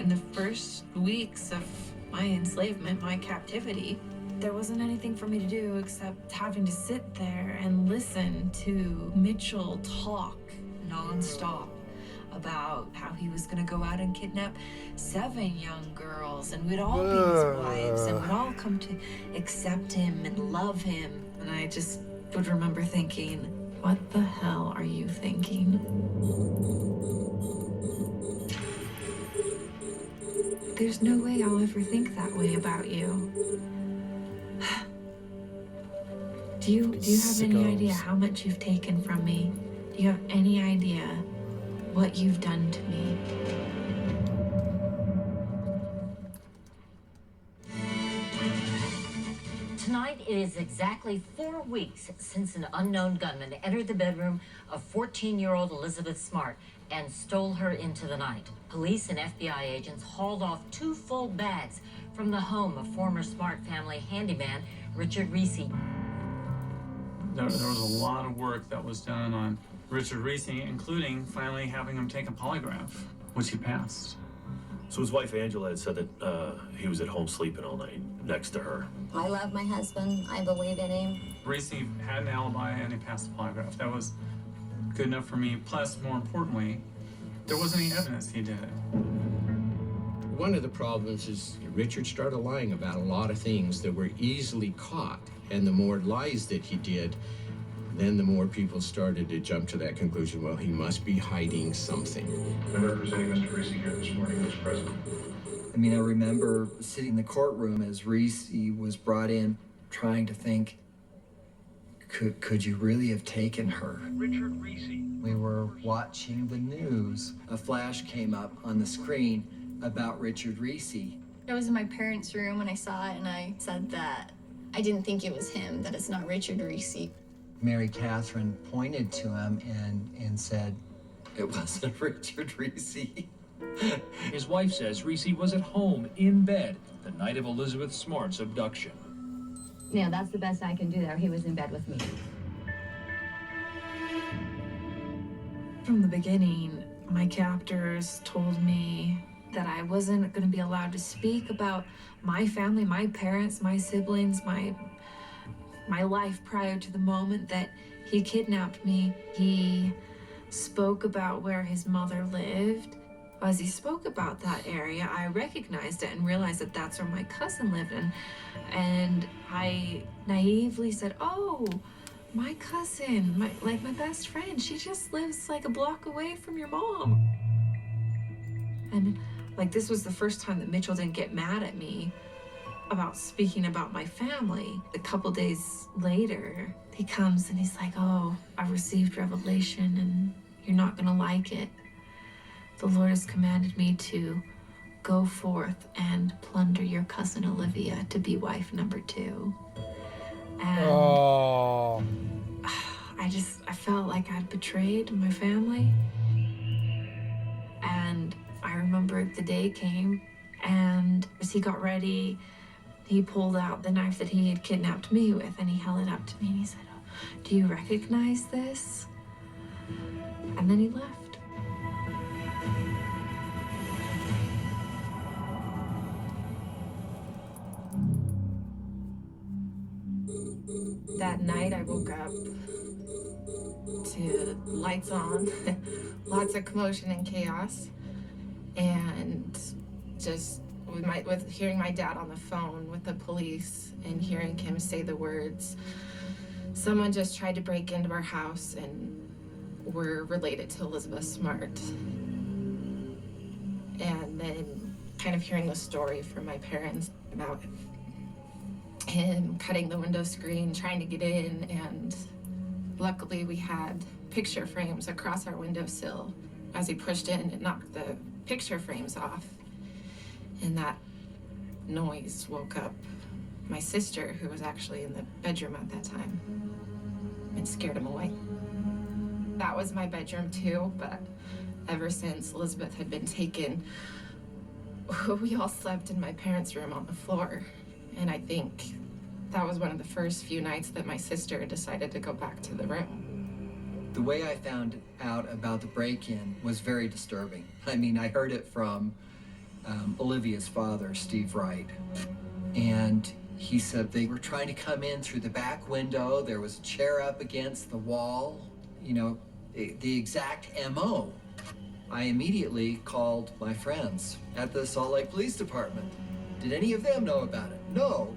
In the first weeks of my enslavement, my captivity, there wasn't anything for me to do except having to sit there and listen to Mitchell talk nonstop about how he was going to go out and kidnap 7 young girls, and we'd all be his wives, and we'd all come to accept him and love him. And I just would remember thinking, what the hell are you thinking? There's no way I'll ever think that way about you. Do you have any idea how much you've taken from me? Do you have any idea what you've done to me? Tonight, it is exactly 4 weeks since an unknown gunman entered the bedroom of 14-year-old Elizabeth Smart and stole her into the night. Police and FBI agents hauled off 2 full bags from the home of former Smart family handyman Richard Reese. There was a lot of work that was done on Richard Reese, including finally having him take a polygraph, which he passed. So his wife Angela had said that he was at home sleeping all night next to her. I love my husband. I believe in him. Reese had an alibi and he passed the polygraph. That was good enough for me. Plus, more importantly, there wasn't any evidence he did it. One of the problems is Richard started lying about a lot of things that were easily caught. And the more lies that he did, then the more people started to jump to that conclusion, well, he must be hiding something. I'm representing Mr. Reese here this morning, Mr. President. I mean, I remember sitting in the courtroom as Reese was brought in, trying to think, could you really have taken her? Richard Reese. We were watching the news. A flash came up on the screen about Richard Reese. I was in my parents' room when I saw it, and I said that I didn't think it was him, that it's not Richard Reese. Mary Catherine pointed to him and said, it wasn't Richard Reese. His wife says Reese was at home in bed the night of Elizabeth Smart's abduction. Yeah, that's the best I can do there. He was in bed with me. From the beginning, my captors told me that I wasn't going to be allowed to speak about my family, my parents, my siblings, my life prior to the moment that he kidnapped me. He spoke about where his mother lived. As he spoke about that area, I recognized it and realized that that's where my cousin lived. And I naively said, oh, my cousin, my best friend, she just lives like a block away from your mom. And like, this was the first time that Mitchell didn't get mad at me about speaking about my family. A couple days later, he comes and he's like, oh, I received revelation and you're not gonna like it. The Lord has commanded me to go forth and plunder your cousin Olivia to be wife number 2. And I felt like I'd betrayed my family. And I remember the day came, and as he got ready, he pulled out the knife that he had kidnapped me with, and he held it up to me, and he said, oh, do you recognize this? And then he left. That night I woke up to lights on, lots of commotion and chaos, and just with hearing my dad on the phone with the police and hearing him say the words, someone just tried to break into our house and were related to Elizabeth Smart. And then kind of hearing the story from my parents about him cutting the window screen, trying to get in, and luckily we had picture frames across our windowsill. As he pushed in, it knocked the picture frames off, and that noise woke up my sister, who was actually in the bedroom at that time, and scared him away. That was my bedroom too, but ever since Elizabeth had been taken, we all slept in my parents' room on the floor. And I think that was one of the first few nights that my sister decided to go back to the room. The way I found out about the break-in was very disturbing. I mean, I heard it from Olivia's father, Steve Wright. And he said they were trying to come in through the back window. There was a chair up against the wall, you know, the exact MO. I immediately called my friends at the Salt Lake Police Department. Did any of them know about it? No.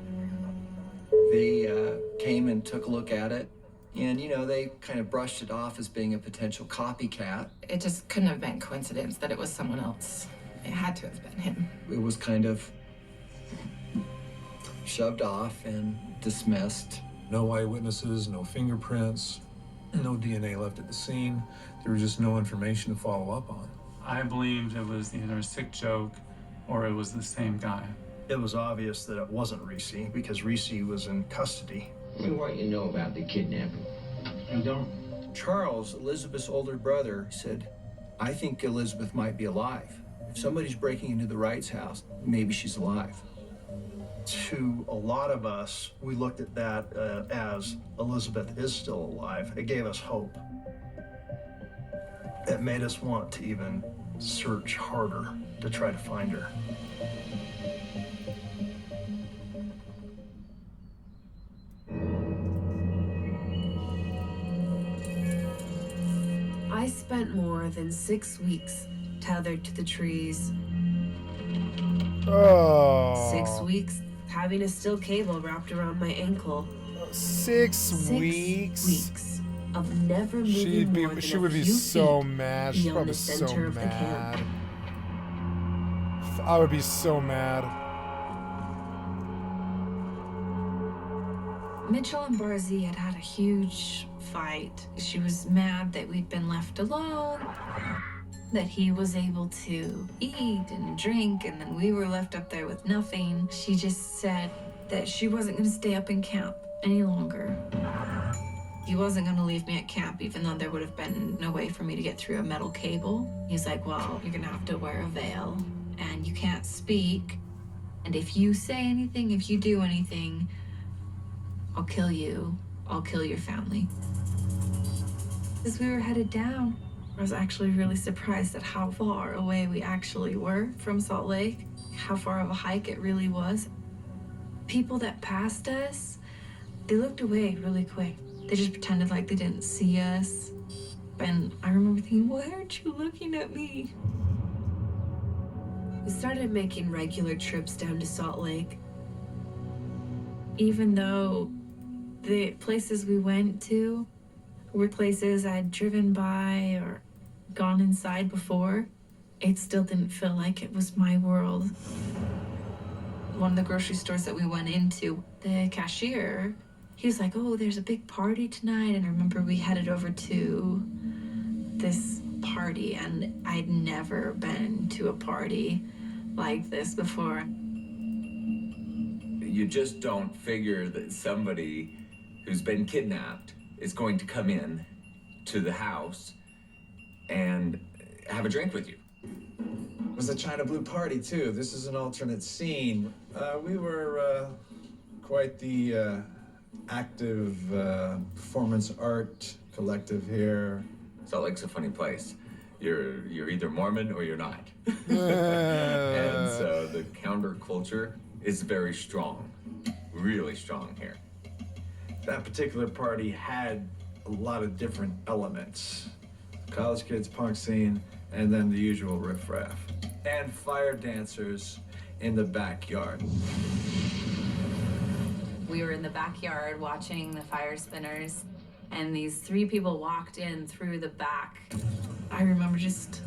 They came and took a look at it, and, you know, they kind of brushed it off as being a potential copycat. It just couldn't have been coincidence that it was someone else. It had to have been him. It was kind of shoved off and dismissed. No eyewitnesses, no fingerprints, no DNA left at the scene. There was just no information to follow up on. I believed it was either a sick joke or it was the same guy. It was obvious that it wasn't Reese because Reese was in custody. I mean, what you know about the kidnapping? I don't. Charles, Elizabeth's older brother, said, I think Elizabeth might be alive. If somebody's breaking into the Wright's house, maybe she's alive. To a lot of us, we looked at that as Elizabeth is still alive. It gave us hope. It made us want to even search harder to try to find her. I spent more than 6 weeks tethered to the trees. Oh. 6 weeks having a steel cable wrapped around my ankle. 6 weeks. Of never moving more than she would be so mad. She's probably so mad. I would be so mad. Mitchell and Barzee had had a huge fight. She was mad that we'd been left alone, that he was able to eat and drink, and then we were left up there with nothing. She just said that she wasn't going to stay up in camp any longer. He wasn't going to leave me at camp, even though there would have been no way for me to get through a metal cable. He's like, well, you're going to have to wear a veil, and you can't speak. And if you say anything, if you do anything, I'll kill you. I'll kill your family. As we were headed down, I was actually really surprised at how far away we actually were from Salt Lake, how far of a hike it really was. People that passed us, they looked away really quick. They just pretended like they didn't see us. And I remember thinking, why aren't you looking at me? We started making regular trips down to Salt Lake. Even though the places we went to were places I'd driven by or gone inside before, it still didn't feel like it was my world. One of the grocery stores that we went into, the cashier, he was like, oh, there's a big party tonight. And I remember we headed over to this party, and I'd never been to a party like this before. You just don't figure that somebody who's been kidnapped is going to come in to the house and have a drink with you. It was a China Blue party, too. This is an alternate scene. We were quite the active performance art collective here. Salt Lake's a funny place. You're either Mormon or you're not. And so the counterculture is very strong, really strong here. That particular party had a lot of different elements. College kids, punk scene, and then the usual riffraff. And fire dancers in the backyard. We were in the backyard watching the fire spinners, and these 3 people walked in through the back. I remember just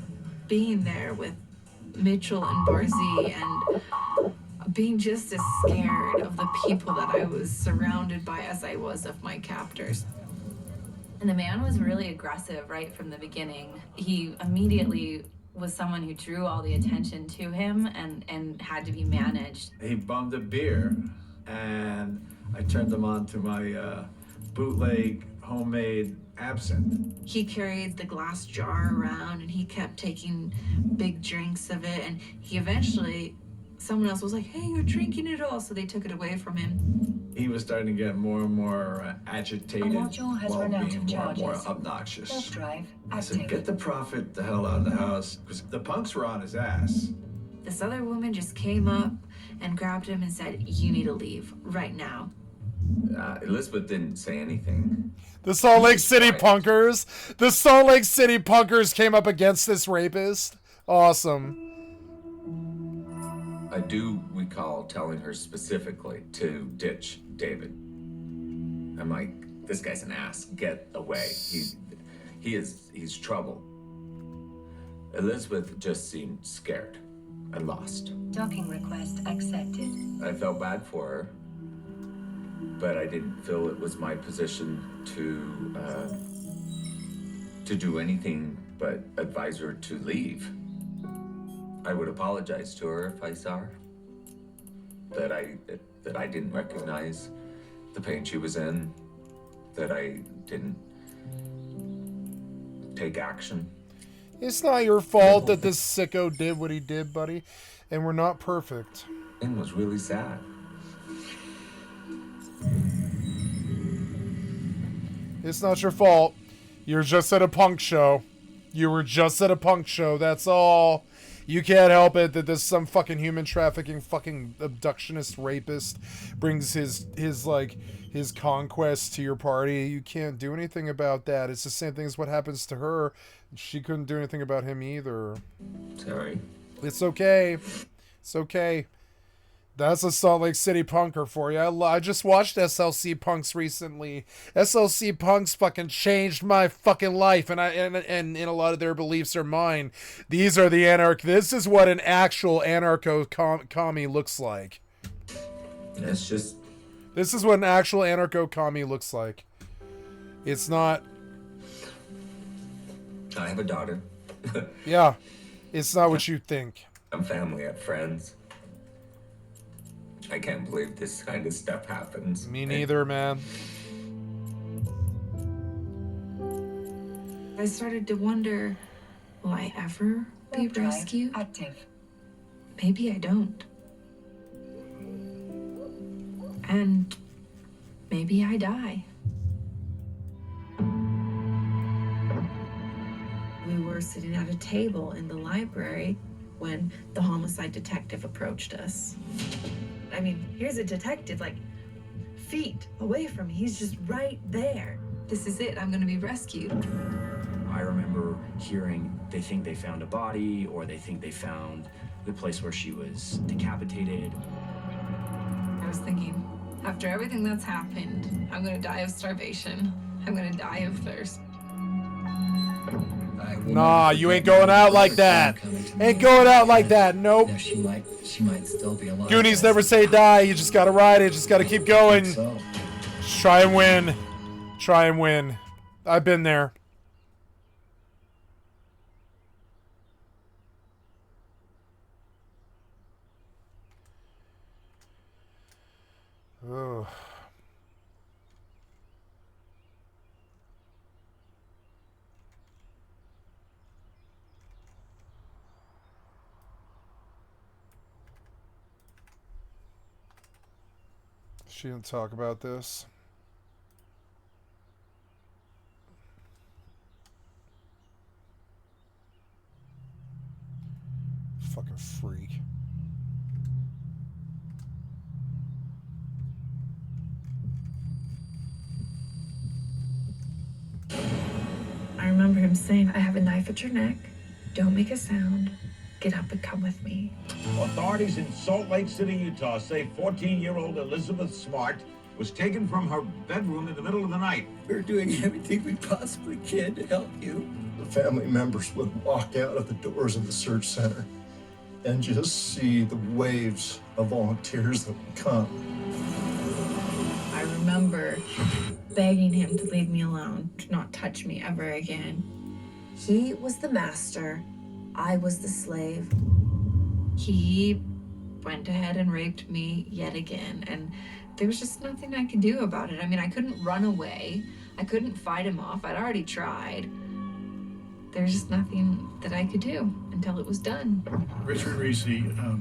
being there with Mitchell and Barzee and being just as scared of the people that I was surrounded by as I was of my captors. And the man was really aggressive right from the beginning. He immediately was someone who drew all the attention to him and had to be managed. He bummed a beer, and I turned them on to my bootleg homemade absinthe. He carried the glass jar around, and he kept taking big drinks of it, and he eventually, someone else was like, hey, you're drinking it all, so they took it away from him. He was starting to get more and more agitated while being more and more obnoxious. Self-drive I said, get the prophet the hell out of the house, because the punks were on his ass. This other woman just came up and grabbed him and said, "You need to leave right now." Elizabeth didn't say anything. The Salt Lake City punkers. The Salt Lake City punkers came up against this rapist. Awesome. I do recall telling her specifically to ditch David. I'm like, this guy's an ass. Get away. He's trouble. Elizabeth just seemed scared and lost. Docking request accepted. I felt bad for her, but I didn't feel it was my position to do anything but advise her to leave. I would apologize to her if I saw her. That I didn't recognize the pain she was in. That I didn't take action. It's not your fault that this sicko did what he did, buddy. And we're not perfect. It was really sad. It's not your fault. You're just at a punk show. You were just at a punk show, that's all. You can't help it that this some fucking human trafficking fucking abductionist rapist brings his conquest to your party. You can't do anything about that. It's the same thing as what happens to her. She couldn't do anything about him either. Sorry. It's okay. It's okay. That's a Salt Lake City punker for you. I just watched SLC Punks recently. SLC Punks fucking changed my fucking life, and a lot of their beliefs are mine. These are the This is what an actual anarcho-commie looks like. It's just... This is what an actual anarcho-commie looks like. It's not... I have a daughter. Yeah. It's not what you think. I'm family, I have friends. I can't believe this kind of stuff happens. Me neither, man. I started to wonder, will I ever be rescued? Active. Maybe I don't. And maybe I die. We were sitting at a table in the library when the homicide detective approached us. I mean, here's a detective, like, feet away from me. He's just right there. This is it. I'm going to be rescued. I remember hearing they think they found a body, or they think they found the place where she was decapitated. I was thinking, after everything that's happened, I'm going to die of starvation. I'm going to die of thirst. Nah, you ain't going out like that. Ain't going out like that. Nope. She might still be alive. Goonies never say die. You just gotta ride it. Just gotta keep going. Just try and win. Try and win. I've been there. Ugh. She didn't talk about this. Fucking freak. I remember him saying, "I have a knife at your neck. Don't make a sound. Get up and come with me." Authorities in Salt Lake City, Utah say 14-year-old Elizabeth Smart was taken from her bedroom in the middle of the night. We're doing everything we possibly can to help you. The family members would walk out of the doors of the search center and just see the waves of volunteers that would come. I remember begging him to leave me alone, to not touch me ever again. He was the master. I was the slave. He went ahead and raped me yet again, and there was just nothing I could do about it. I mean, I couldn't run away. I couldn't fight him off. I'd already tried. There's just nothing that I could do until it was done. Richard Reese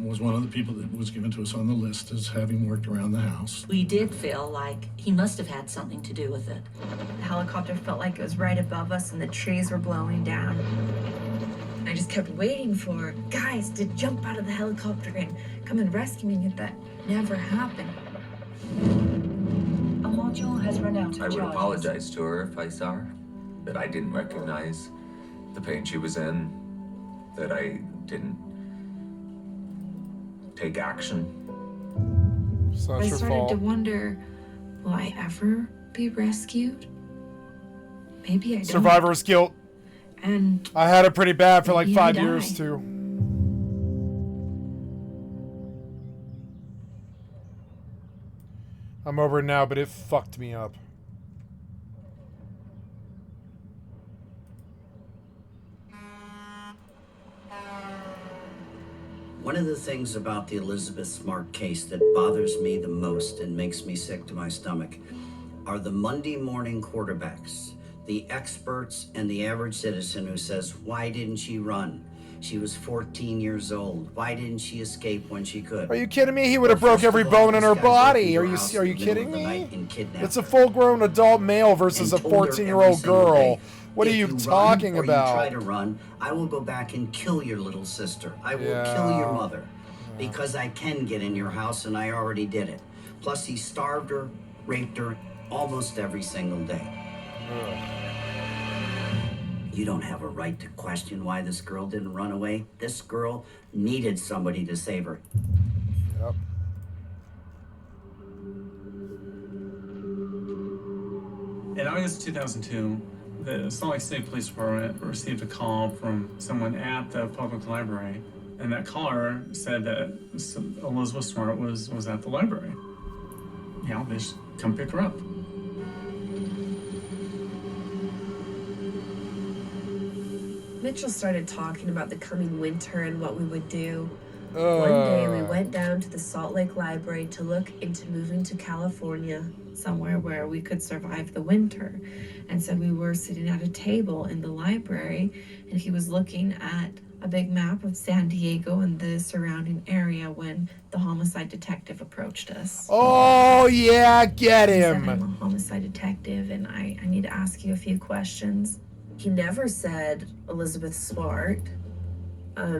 was one of the people that was given to us on the list as having worked around the house. We did feel like he must have had something to do with it. The helicopter felt like it was right above us and the trees were blowing down. I just kept waiting for guys to jump out of the helicopter and come and rescue me, yet that never happened. A module has run out of I would charges. apologize to her if I saw her, that I didn't recognize the pain she was in, that I didn't take action. It's not I your started fault. to wonder, will I ever be rescued? Maybe I don't. Survivor's guilt. And I had it pretty bad for like maybe 5 I years die. too. I'm over it now, but it fucked me up. One of the things about the Elizabeth Smart case that bothers me the most and makes me sick to my stomach are the Monday morning quarterbacks, the experts and the average citizen who says, why didn't she run? She was 14 years old. Why didn't she escape when she could? Are you kidding me? He would have broke every bone in her body. Are you kidding me? It's a full-grown adult male versus a 14-year-old girl. What are you talking about? If you try to run, I will go back and kill your little sister. I will kill your mother. Because I can get in your house and I already did it. Plus he starved her, raped her almost every single day. You don't have a right to question why this girl didn't run away. This girl needed somebody to save her. Yep. In August 2002, the Salt Lake City Police Department received a call from someone at the public library, and that caller said that Elizabeth Smart was at the library. You know, they just come pick her up. Mitchell started talking about the coming winter and what we would do. One day we went down to the Salt Lake Library to look into moving to California, somewhere where we could survive the winter. And so we were sitting at a table in the library, and he was looking at a big map of San Diego and the surrounding area when the homicide detective approached us. Oh, yeah, get He said, him. I'm a homicide detective, and I need to ask you a few questions. He never said Elizabeth Smart.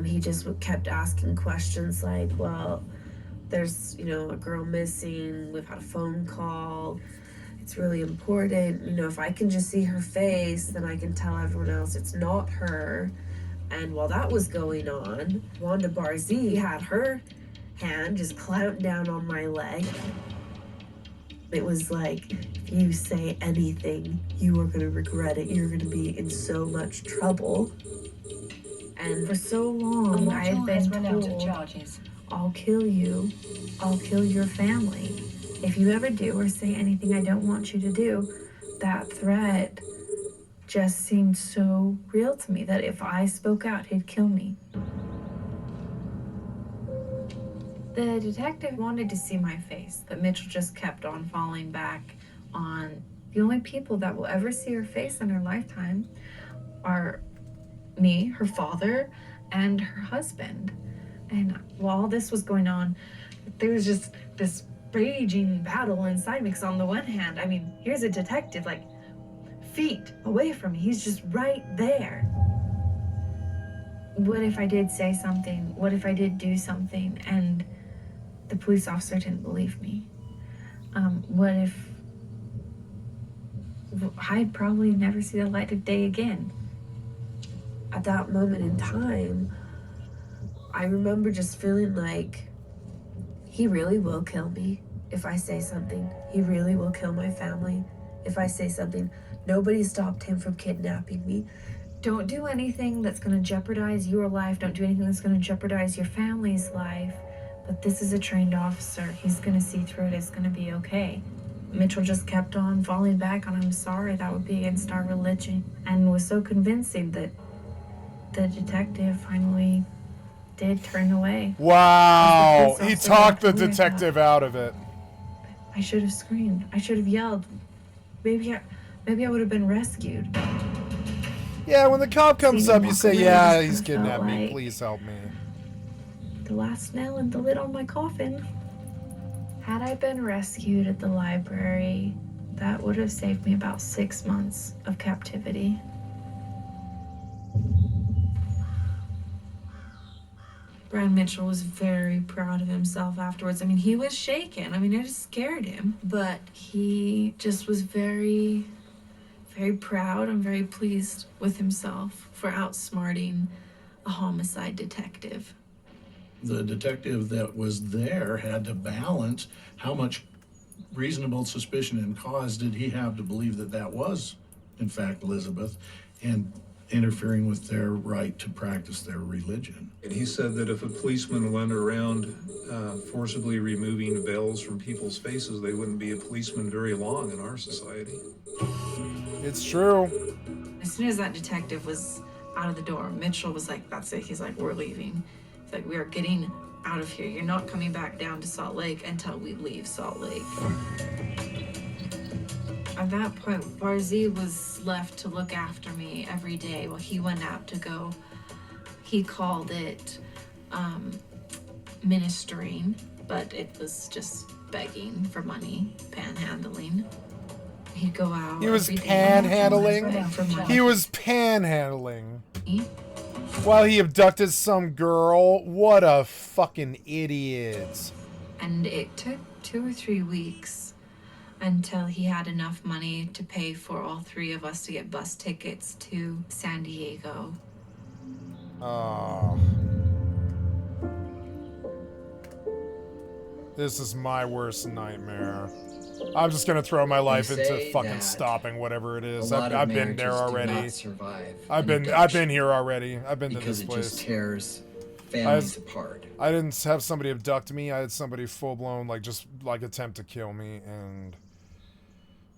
He just kept asking questions like, well, there's, a girl missing. We've had a phone call. It's really important. If I can just see her face, then I can tell everyone else it's not her. And while that was going on, Wanda Barzee had her hand just clamped down on my leg. It was like, if you say anything, you are going to regret it. You're going to be in so much trouble. And for so long, I had been told, I'll kill you. I'll kill your family. If you ever do or say anything I don't want you to do, that threat just seemed so real to me that if I spoke out, he'd kill me. The detective wanted to see my face, but Mitchell just kept on falling back on the only people that will ever see her face in her lifetime are me, her father, and her husband. And while all this was going on, there was just this raging battle inside me, because on the one hand, here's a detective like feet away from me. He's just right there. What if I did say something? What if I did do something and the police officer didn't believe me? What if I'd probably never see the light of day again? At that moment in time, I remember just feeling like he really will kill me if I say something. He really will kill my family if I say something. Nobody stopped him from kidnapping me. Don't do anything that's going to jeopardize your life. Don't do anything that's going to jeopardize your family's life. But this is a trained officer. He's going to see through it. It's going to be okay. Mitchell just kept on falling back on, I'm sorry, that would be against our religion, and was so convincing that the detective finally did turn away. Wow. He talked the detective out of it. I should have screamed. I should have yelled. Maybe I would have been rescued. Yeah, when the cop comes up, you say, yeah, he's felt kidnapped me. like Please help me. The last nail in the lid on my coffin. Had I been rescued at the library, that would have saved me about 6 months of captivity. Brian Mitchell was very proud of himself afterwards. I mean, he was shaken. I mean, it just scared him. But he just was very, very proud and very pleased with himself for outsmarting a homicide detective. The detective that was there had to balance how much reasonable suspicion and cause did he have to believe that that was, in fact, Elizabeth, and interfering with their right to practice their religion. And he said that if a policeman went around forcibly removing veils from people's faces, they wouldn't be a policeman very long in our society. It's true. As soon as that detective was out of the door, Mitchell was like, that's it. He's like, we're leaving. He's like, we are getting out of here. You're not coming back down to Salt Lake until we leave Salt Lake. At that point, Barzy was left to look after me every day while he went out to go. He called it ministering, but it was just begging for money, panhandling. He'd go out. He was every day panhandling. for money. He was panhandling. While he abducted some girl. What a fucking idiot. And it took 2 or 3 weeks until he had enough money to pay for all 3 of us to get bus tickets to San Diego. Oh. This is my worst nightmare. I'm just gonna throw my life into fucking stopping whatever it is. I've been there already. I've been here already. I've been to this place. Because it just tears families apart. I didn't have somebody abduct me. I had somebody full blown just attempt to kill me, and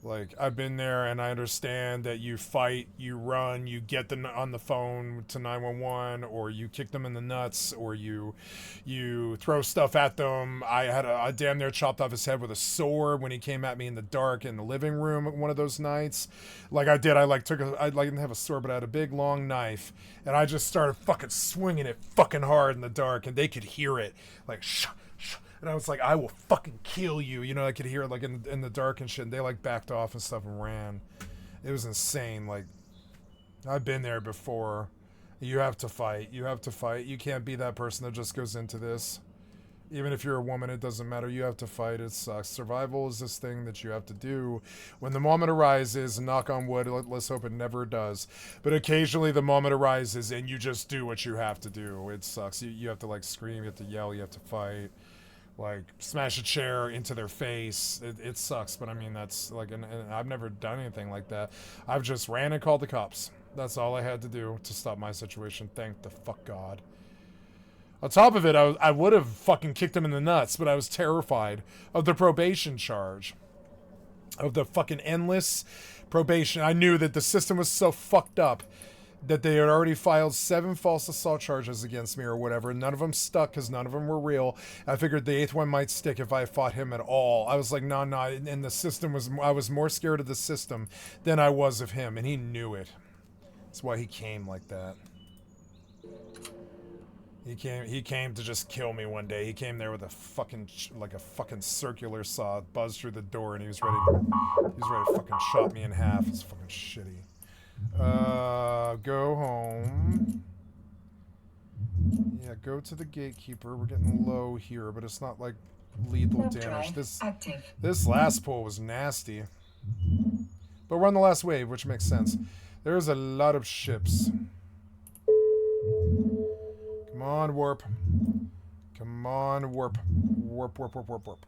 like I've been there, and I understand that you fight, you run, you get on the phone to 911, or you kick them in the nuts, or you throw stuff at them. I damn near chopped off his head with a sword when he came at me in the dark in the living room one of those nights. Like I did, I didn't have a sword, but I had a big long knife, and I just started fucking swinging it fucking hard in the dark, and they could hear it like shh. And I was like, I will fucking kill you. You know, I could hear it like in the dark and shit. And they like backed off and stuff and ran. It was insane. Like, I've been there before. You have to fight. You have to fight. You can't be that person that just goes into this. Even if you're a woman, it doesn't matter. You have to fight. It sucks. Survival is this thing that you have to do when the moment arises. And knock on wood, let's hope it never does. But occasionally the moment arises and you just do what you have to do. It sucks. You have to like scream. You have to yell. You have to fight. Like smash a chair into their face. It sucks, but I mean that's like, and I've never done anything like that. I've just ran and called the cops. That's all I had to do to stop my situation. Thank the fuck God. On top of it, I would have fucking kicked him in the nuts, but I was terrified of the probation charge, of the fucking endless probation. I knew that the system was so fucked up that they had already filed 7 false assault charges against me or whatever. None of them stuck because none of them were real. I figured the 8th one might stick if I fought him at all. I was like, no. And the system was, I was more scared of the system than I was of him. And he knew it. That's why he came like that. He came to just kill me one day. He came there with a fucking, like a fucking circular saw, buzzed through the door, and he was ready to fucking chop me in half. It's fucking shitty. Go home. Yeah, go to the gatekeeper. We're getting low here, but it's not like lethal damage. This last pull was nasty. But we're on the last wave, which makes sense. There's a lot of ships. Come on, warp. Come on, warp. Warp, warp, warp, warp, warp.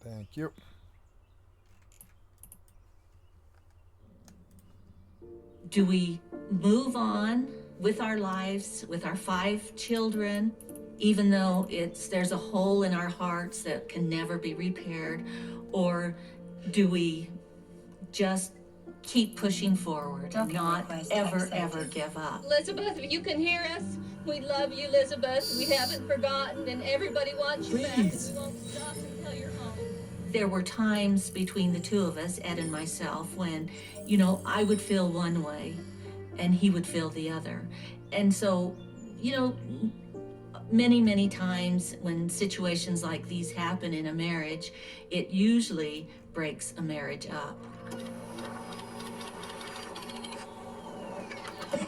Thank you. Do we move on with our lives, with our 5 children, even though there's a hole in our hearts that can never be repaired? Or do we just keep pushing forward and not ever give up? Elizabeth, if you can hear us, we love you, Elizabeth. We haven't forgotten, and everybody wants you back, and we won't stop until you're home. There were times between the 2 of us, Ed and myself, when, you know, I would feel one way and he would feel the other. And so, you know, many times when situations like these happen in a marriage, it usually breaks a marriage up.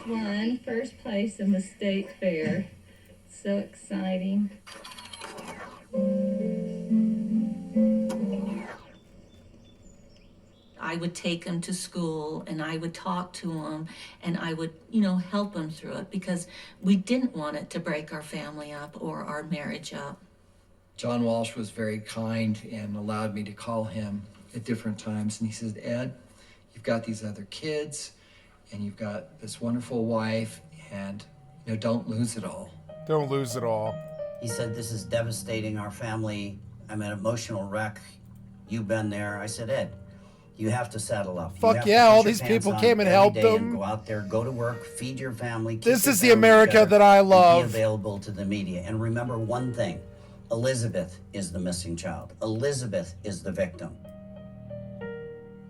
Won first place in the state fair. So exciting. I would take him to school and I would talk to him and I would, help him through it because we didn't want it to break our family up or our marriage up. John Walsh was very kind and allowed me to call him at different times. And he said, Ed, you've got these other kids and you've got this wonderful wife and, don't lose it all. Don't lose it all. He said, this is devastating our family. I'm an emotional wreck. You've been there. I said, Ed, you have to saddle up. Fuck yeah, all these people came and helped them. Go out there, go to work, feed your family. This is the America that I love. Be available to the media. And remember one thing, Elizabeth is the missing child. Elizabeth is the victim.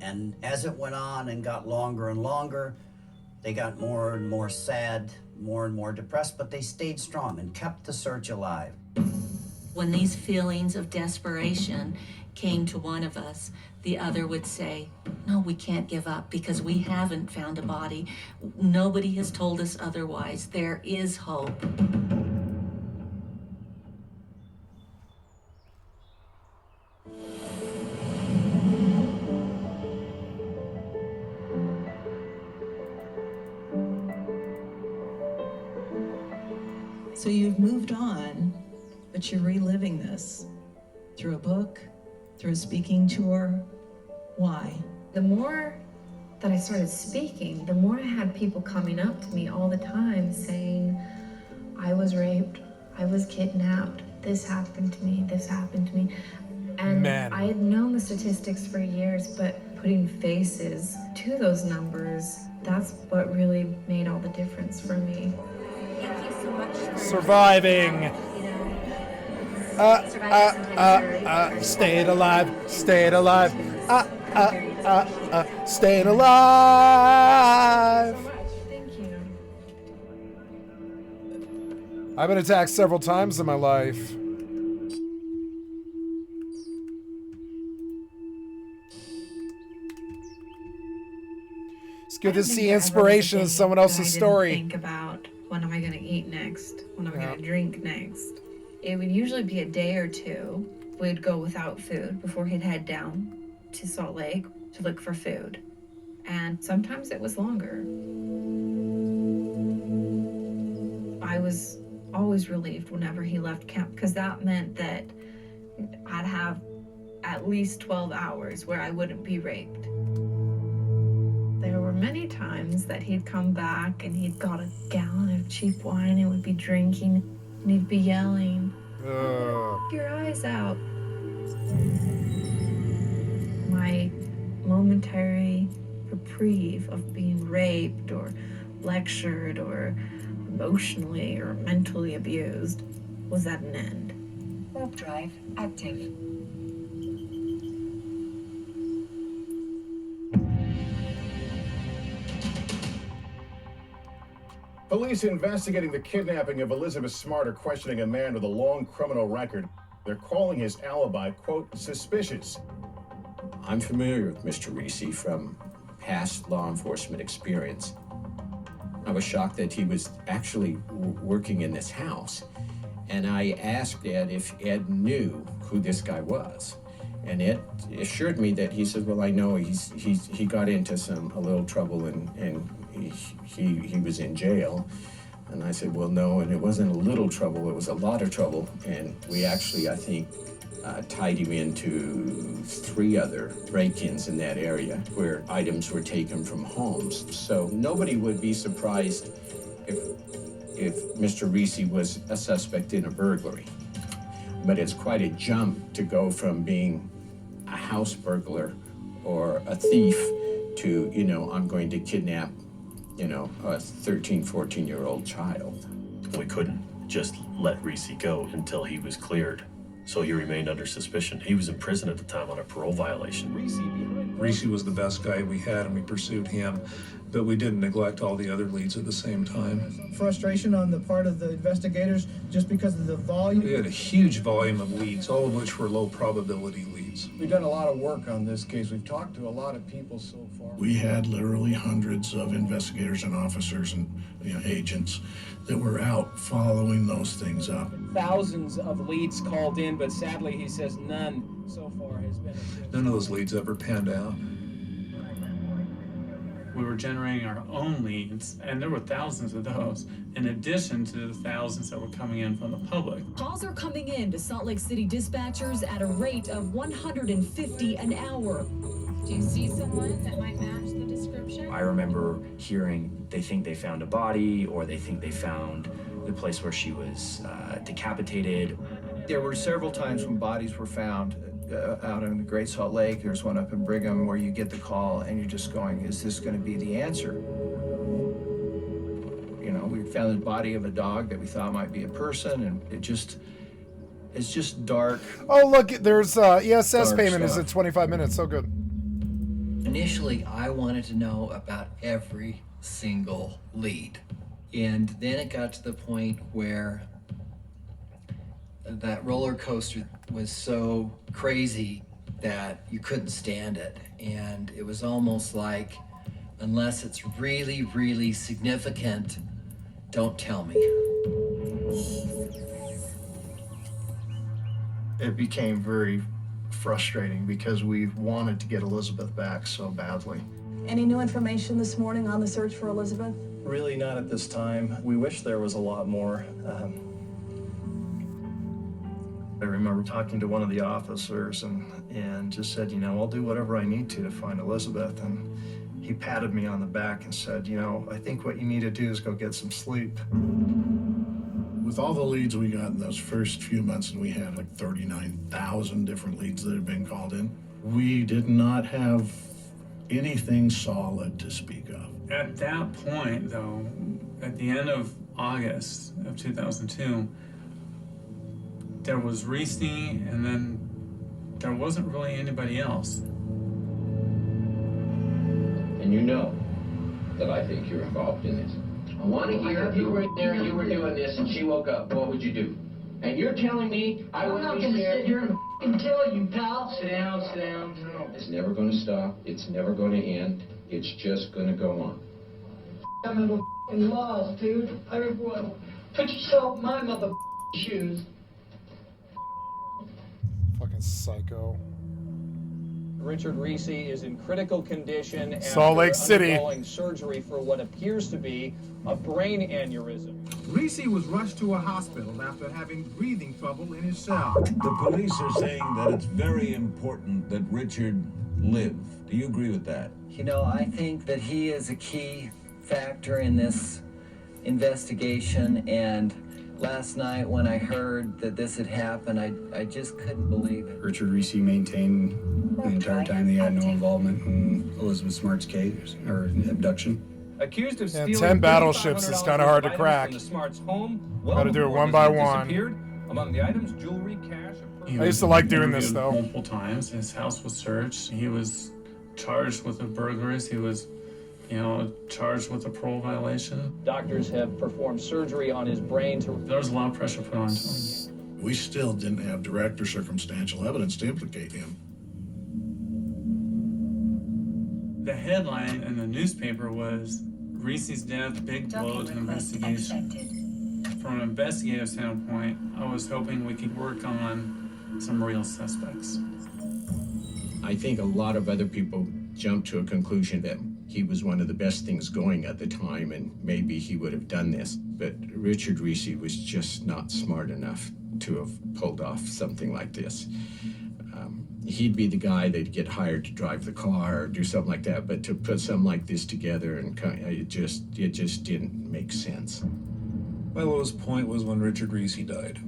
And as it went on and got longer and longer, they got more and more sad, more and more depressed, but they stayed strong and kept the search alive. When these feelings of desperation came to one of us, the other would say, no, we can't give up because we haven't found a body. Nobody has told us otherwise. There is hope. So you've moved on, but you're reliving this through a book, through a speaking tour. Why? The more that I started speaking, the more I had people coming up to me all the time saying, I was raped, I was kidnapped, this happened to me, this happened to me. And I had known the statistics for years, but putting faces to those numbers, that's what really made all the difference for me. Thank you so much for Surviving. Staying alive, staying alive. Staying alive. Thank you. I've been attacked several times in my life. It's good to see inspiration in someone else's story. Think about, when am I going to eat next? When am I going to drink next? It would usually be a day or two. We'd go without food before he'd head down to Salt Lake to look for food. And sometimes it was longer. I was always relieved whenever he left camp because that meant that I'd have at least 12 hours where I wouldn't be raped. There were many times that he'd come back and he'd got a gallon of cheap wine and would be drinking and he'd be yelling, "Keep your eyes out." My momentary reprieve of being raped or lectured or emotionally or mentally abused was at an end. Warp drive active. Police investigating the kidnapping of Elizabeth Smart are questioning a man with a long criminal record. They're calling his alibi, quote, suspicious. I'm familiar with Mr. Reese from past law enforcement experience. I was shocked that he was actually working in this house. And I asked Ed if Ed knew who this guy was. And Ed assured me that he said, well, I know he got into a little trouble and he was in jail. And I said, well, no, and it wasn't a little trouble, it was a lot of trouble. And we actually, I think, tied him into 3 other break-ins in that area where items were taken from homes. So nobody would be surprised if Mr. Reese was a suspect in a burglary. But it's quite a jump to go from being a house burglar or a thief to, I'm going to kidnap, a 13, 14-year-old child. We couldn't just let Reese go until he was cleared. So he remained under suspicion. He was in prison at the time on a parole violation. Reese was the best guy we had, and we pursued him. But we didn't neglect all the other leads at the same time. Frustration on the part of the investigators just because of the volume. We had a huge volume of leads, all of which were low probability leads. We've done a lot of work on this case. We've talked to a lot of people so far. We had literally hundreds of investigators and officers and agents that were out following those things up. Thousands of leads called in, but sadly he says none so far has been. None of those leads ever panned out. We were generating our own leads, and there were thousands of those, in addition to the thousands that were coming in from the public. Calls are coming in to Salt Lake City dispatchers at a rate of 150 an hour. Do you see someone that might match the description? I remember hearing they think they found a body, or they think they found the place where she was decapitated. There were several times when bodies were found out in the Great Salt Lake. There's one up in Brigham where you get the call and you're just going, is this going to be the answer? You know, we found the body of a dog that we thought might be a person, and it's just dark. Oh, look, there's ESS Dark payment is stuff. at 25 minutes. So good. Initially, I wanted to know about every single lead. And then it got to the point where that roller coaster was so crazy that you couldn't stand it. And it was almost like, unless it's really, really significant, don't tell me. It became very frustrating because we wanted to get Elizabeth back so badly. Any new information this morning on the search for Elizabeth? Really not at this time. We wish there was a lot more. I remember talking to one of the officers and just said, I'll do whatever I need to find Elizabeth. And he patted me on the back and said, I think what you need to do is go get some sleep. With all the leads we got in those first few months, and we had like 39,000 different leads that had been called in, we did not have anything solid to speak of. At that point, though, at the end of August of 2002, there was Reese, and then there wasn't really anybody else. And you know that I think you're involved in this. I want to hear if you were in there and you were doing this and she woke up, what would you do? And you're telling me I I'm wouldn't not be going to scared? sit here and f***ing tell you, pal. Sit down, sit down. It's never going to stop. It's never going to end. It's just going to go on. I'm a little f***ing lost, dude. Everyone, put yourself in my mother shoes. Fucking psycho. Richard Reese is in critical condition after Salt Lake City. undergoing surgery for what appears to be a brain aneurysm. Reese was rushed to a hospital after having breathing trouble in his cell. The police are saying that it's very important that Richard live. Do you agree with that? I think that he is a key factor in this investigation, and last night when I heard that this had happened, I just couldn't believe it. Richard Reese maintained the entire time he had no involvement in Elizabeth Smart's case or abduction. Accused of Yeah, stealing 10 battleships is kind of hard to crack. From the Smart's home. Got to do it before one by Elizabeth one. disappeared. Among the items, jewelry, cash. I used to like doing this, interviewed though. Multiple times. His house was searched. He was charged with a burglary. He was, charged with a parole violation. Doctors have performed surgery on his brain to. There was a lot of pressure put onto him. We still didn't have direct or circumstantial evidence to implicate him. The headline in the newspaper was Reese's death, big blow to investigation. From an investigative standpoint, I was hoping we could work on some real suspects. I think a lot of other people jumped to a conclusion that he was one of the best things going at the time and maybe he would have done this. But Richard Reese was just not smart enough to have pulled off something like this. He'd be the guy that'd get hired to drive the car or do something like that, but to put something like this together and it just didn't make sense. My lowest point was when Richard Reese died.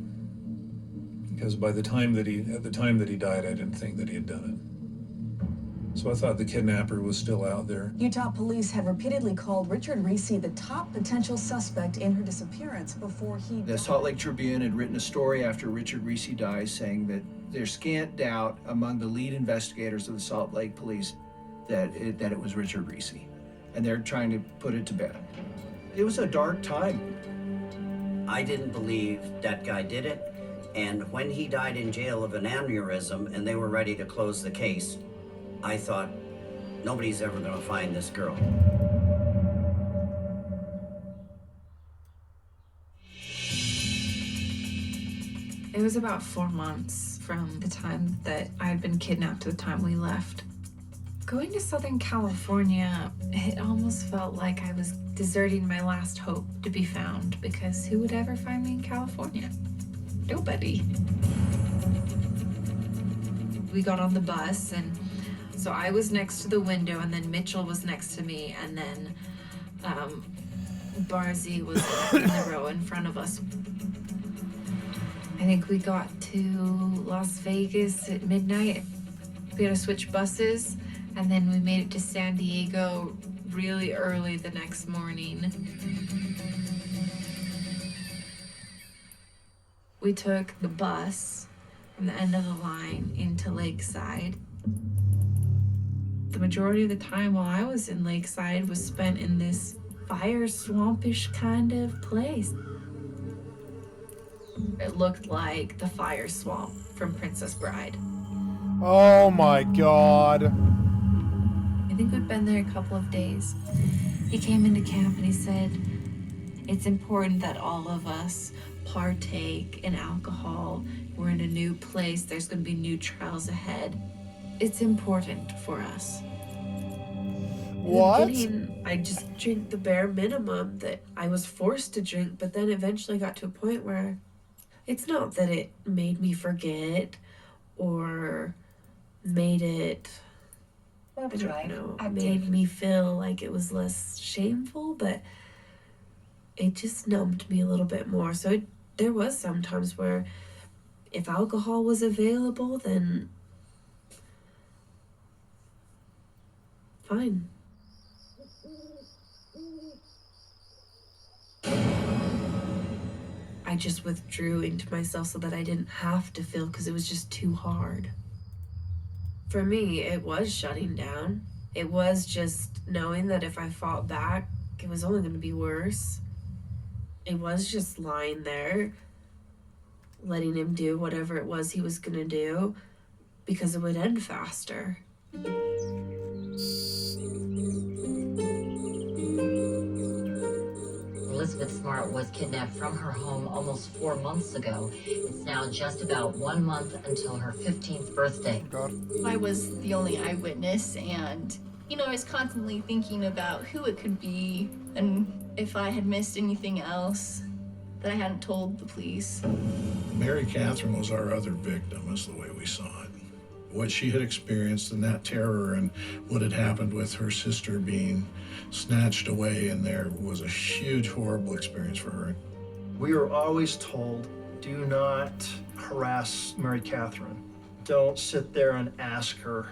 Because at the time that he died, I didn't think that he had done it. So I thought the kidnapper was still out there. Utah police have repeatedly called Richard Reese the top potential suspect in her disappearance before he The Salt Lake Tribune had written a story after Richard Reese died saying that there's scant doubt among the lead investigators of the Salt Lake police that it was Richard Reese. and they're trying to put it to bed. It was a dark time. I didn't believe that guy did it, and when he died in jail of an aneurysm and they were ready to close the case, I thought, nobody's ever gonna find this girl. It was about 4 months from the time that I had been kidnapped to the time we left. Going to Southern California, it almost felt like I was deserting my last hope to be found, because who would ever find me in California? Nobody. We got on the bus, and so I was next to the window, and then Mitchell was next to me, and then Barzy was in the row in front of us. I think we got to Las Vegas at midnight. We had to switch buses, and then we made it to San Diego really early the next morning. We took the bus from the end of the line into Lakeside. The majority of the time while I was in Lakeside was spent in this fire swampish kind of place. It looked like the fire swamp from Princess Bride. Oh my god. I think we'd been there a couple of days. He came into camp and he said, it's important that all of us partake in alcohol. We're in a new place. There's going to be new trials ahead. It's important for us. What? In the beginning, I just drink the bare minimum that I was forced to drink, but then eventually got to a point where it's not that it made me forget or made it, I don't know, made me feel like it was less shameful, but it just numbed me a little bit more. So there was some times where if alcohol was available, then fine. I just withdrew into myself so that I didn't have to feel, because it was just too hard. For me, it was shutting down. It was just knowing that if I fought back, it was only going to be worse. It was just lying there, letting him do whatever it was he was going to do, because it would end faster. Elizabeth Smart was kidnapped from her home almost 4 months ago. It's now just about 1 month until her 15th birthday. I was the only eyewitness, and, I was constantly thinking about who it could be and if I had missed anything else that I hadn't told the police. Mary Catherine was our other victim, is the way we saw it. What she had experienced and that terror and what had happened with her sister being snatched away in there was a huge, horrible experience for her. We were always told, do not harass Mary Catherine. Don't sit there and ask her,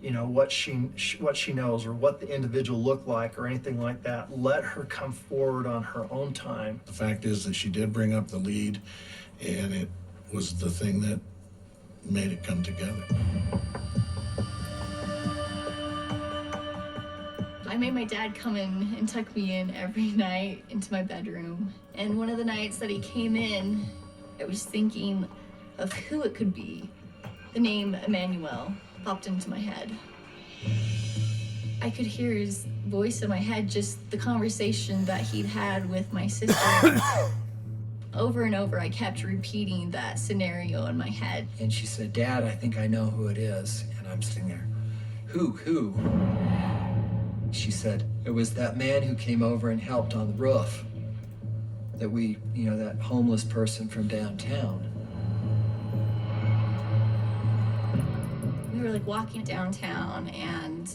what she knows or what the individual looked like or anything like that. Let her come forward on her own time. The fact is that she did bring up the lead, and it was the thing that made it come together. I made my dad come in and tuck me in every night into my bedroom. And one of the nights that he came in, I was thinking of who it could be. The name Emmanuel popped into my head. I could hear his voice in my head, just the conversation that he'd had with my sister. Over and over, I kept repeating that scenario in my head. And she said, Dad, I think I know who it is. And I'm sitting there, who? She said, it was that man who came over and helped on the roof. That that homeless person from downtown. We were walking downtown, and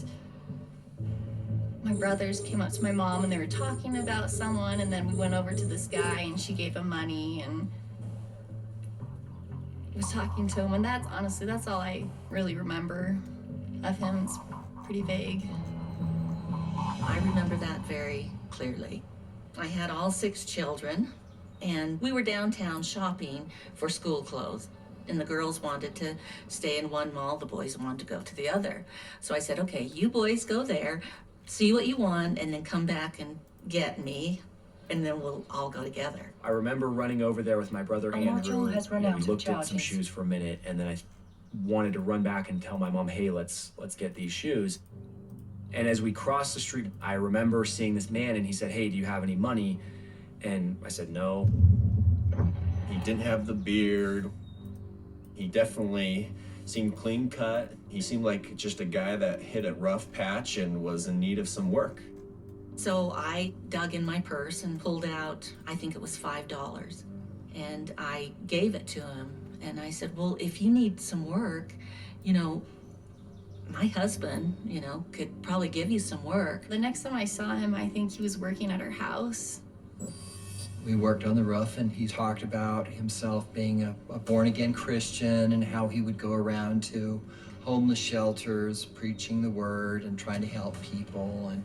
my brothers came up to my mom and they were talking about someone, and then we went over to this guy and she gave him money and was talking to him, and that's all I really remember of him. It's pretty vague. I remember that very clearly. I had all 6 children, and we were downtown shopping for school clothes. And the girls wanted to stay in one mall, the boys wanted to go to the other. So I said, okay, you boys go there, see what you want and then come back and get me, and then we'll all go together. I remember running over there with my brother Andrew. has run You know, out we of looked at some charges. shoes for a minute, and then I wanted to run back and tell my mom, hey, let's get these shoes. And as we crossed the street, I remember seeing this man, and he said, hey, do you have any money? And I said, no. He didn't have the beard. He definitely seemed clean cut. He seemed like just a guy that hit a rough patch and was in need of some work. So I dug in my purse and pulled out, I think it was $5. And I gave it to him. And I said, well, if you need some work, you know, my husband, you know, could probably give you some work. The next time I saw him, I think he was working at our house. We worked on the roof, and he talked about himself being a born-again Christian and how he would go around to homeless shelters, preaching the word and trying to help people. And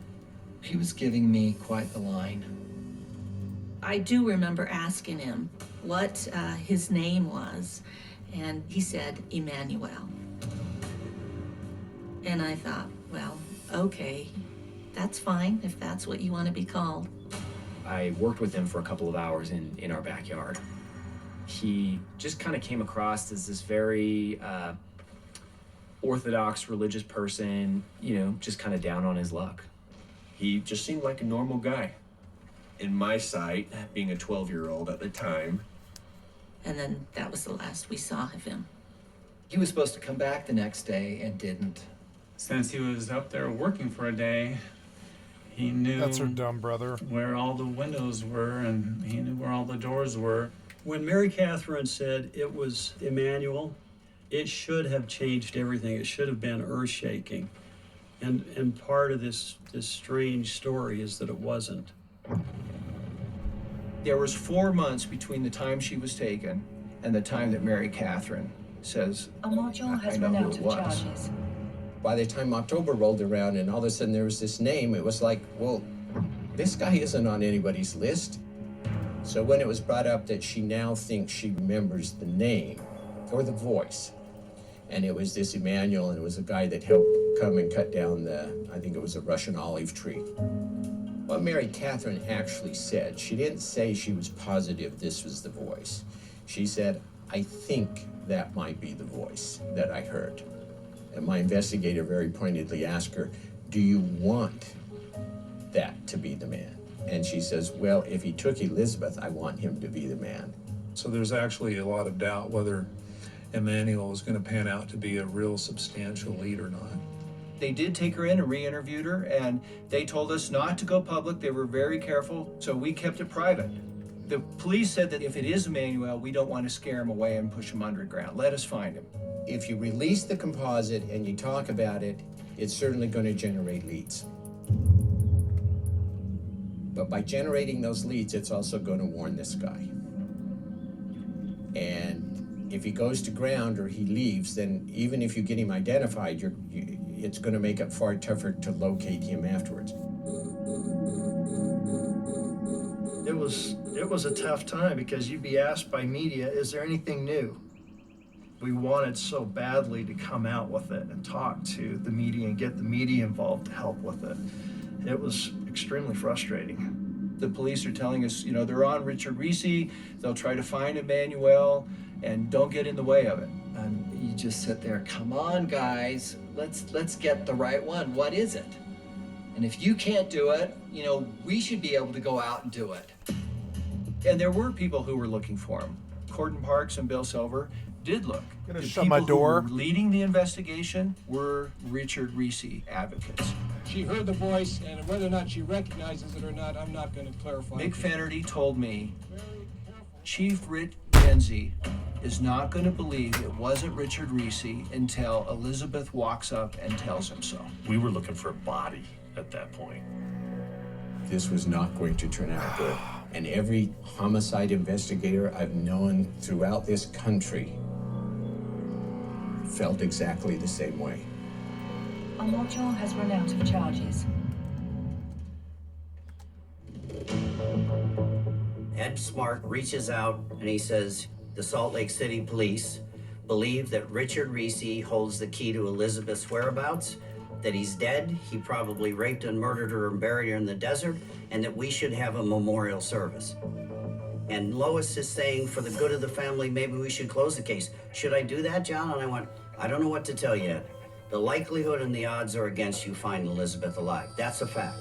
he was giving me quite the line. I do remember asking him what his name was, and he said Emmanuel. And I thought, well, okay, that's fine if that's what you want to be called. I worked with him for a couple of hours in our backyard. He just kind of came across as this very orthodox religious person, you know, just kind of down on his luck. He just seemed like a normal guy. In my sight, being a 12-year-old at the time. And then that was the last we saw of him. He was supposed to come back the next day and didn't. Since he was up there working for a day, he knew That's her dumb brother. Where all the windows were, and he knew where all the doors were. When Mary Catherine said it was Emmanuel, it should have changed everything. It should have been earth-shaking. And part of this strange story is that it wasn't. There was 4 months between the time she was taken and the time that Mary Catherine says, A module has I know run who out it of was. charges. By the time October rolled around and all of a sudden there was this name, it was like, well, this guy isn't on anybody's list. So when it was brought up that she now thinks she remembers the name or the voice, and it was this Emmanuel, and it was a guy that helped come and cut down I think it was a Russian olive tree. What Mary Catherine actually said, she didn't say she was positive this was the voice. She said, I think that might be the voice that I heard. And my investigator very pointedly asked her, do you want that to be the man? And she says, well, if he took Elizabeth, I want him to be the man. So there's actually a lot of doubt whether Emmanuel is going to pan out to be a real substantial lead or not. They did take her in and re-interviewed her, and they told us not to go public. They were very careful, so we kept it private. The police said that if it is Emmanuel, we don't want to scare him away and push him underground. Let us find him. If you release the composite and you talk about it, it's certainly going to generate leads. But by generating those leads, it's also going to warn this guy. And if he goes to ground or he leaves, then even if you get him identified, it's going to make it far tougher to locate him afterwards. It was a tough time because you'd be asked by media, is there anything new? We wanted so badly to come out with it and talk to the media and get the media involved to help with it. It was extremely frustrating. The police are telling us, you know, they're on Richard Reese. They'll try to find Emmanuel, and don't get in the way of it. And you just sit there, come on, guys, let's get the right one. What is it? And if you can't do it, you know, we should be able to go out and do it. And there were people who were looking for him. Corden Parks and Bill Silver did look. Gonna The shut people my door. who were leading the investigation were Richard Reese advocates. She heard the voice, and whether or not she recognizes it or not, I'm not going to clarify. Mick Fennerty told me Chief Rick Genzi is not going to believe it wasn't Richard Reese until Elizabeth walks up and tells him so. We were looking for a body at that point. This was not going to turn out good. And every homicide investigator I've known throughout this country felt exactly the same way. A module has run out of charges. Ed Smart reaches out and he says, the Salt Lake City police believe that Richard Reese holds the key to Elizabeth's whereabouts, that he's dead, he probably raped and murdered her and buried her in the desert, and that we should have a memorial service. And Lois is saying, for the good of the family, maybe we should close the case. Should I do that, John? And I went, I don't know what to tell you, Ed. The likelihood and the odds are against you finding Elizabeth alive. That's a fact.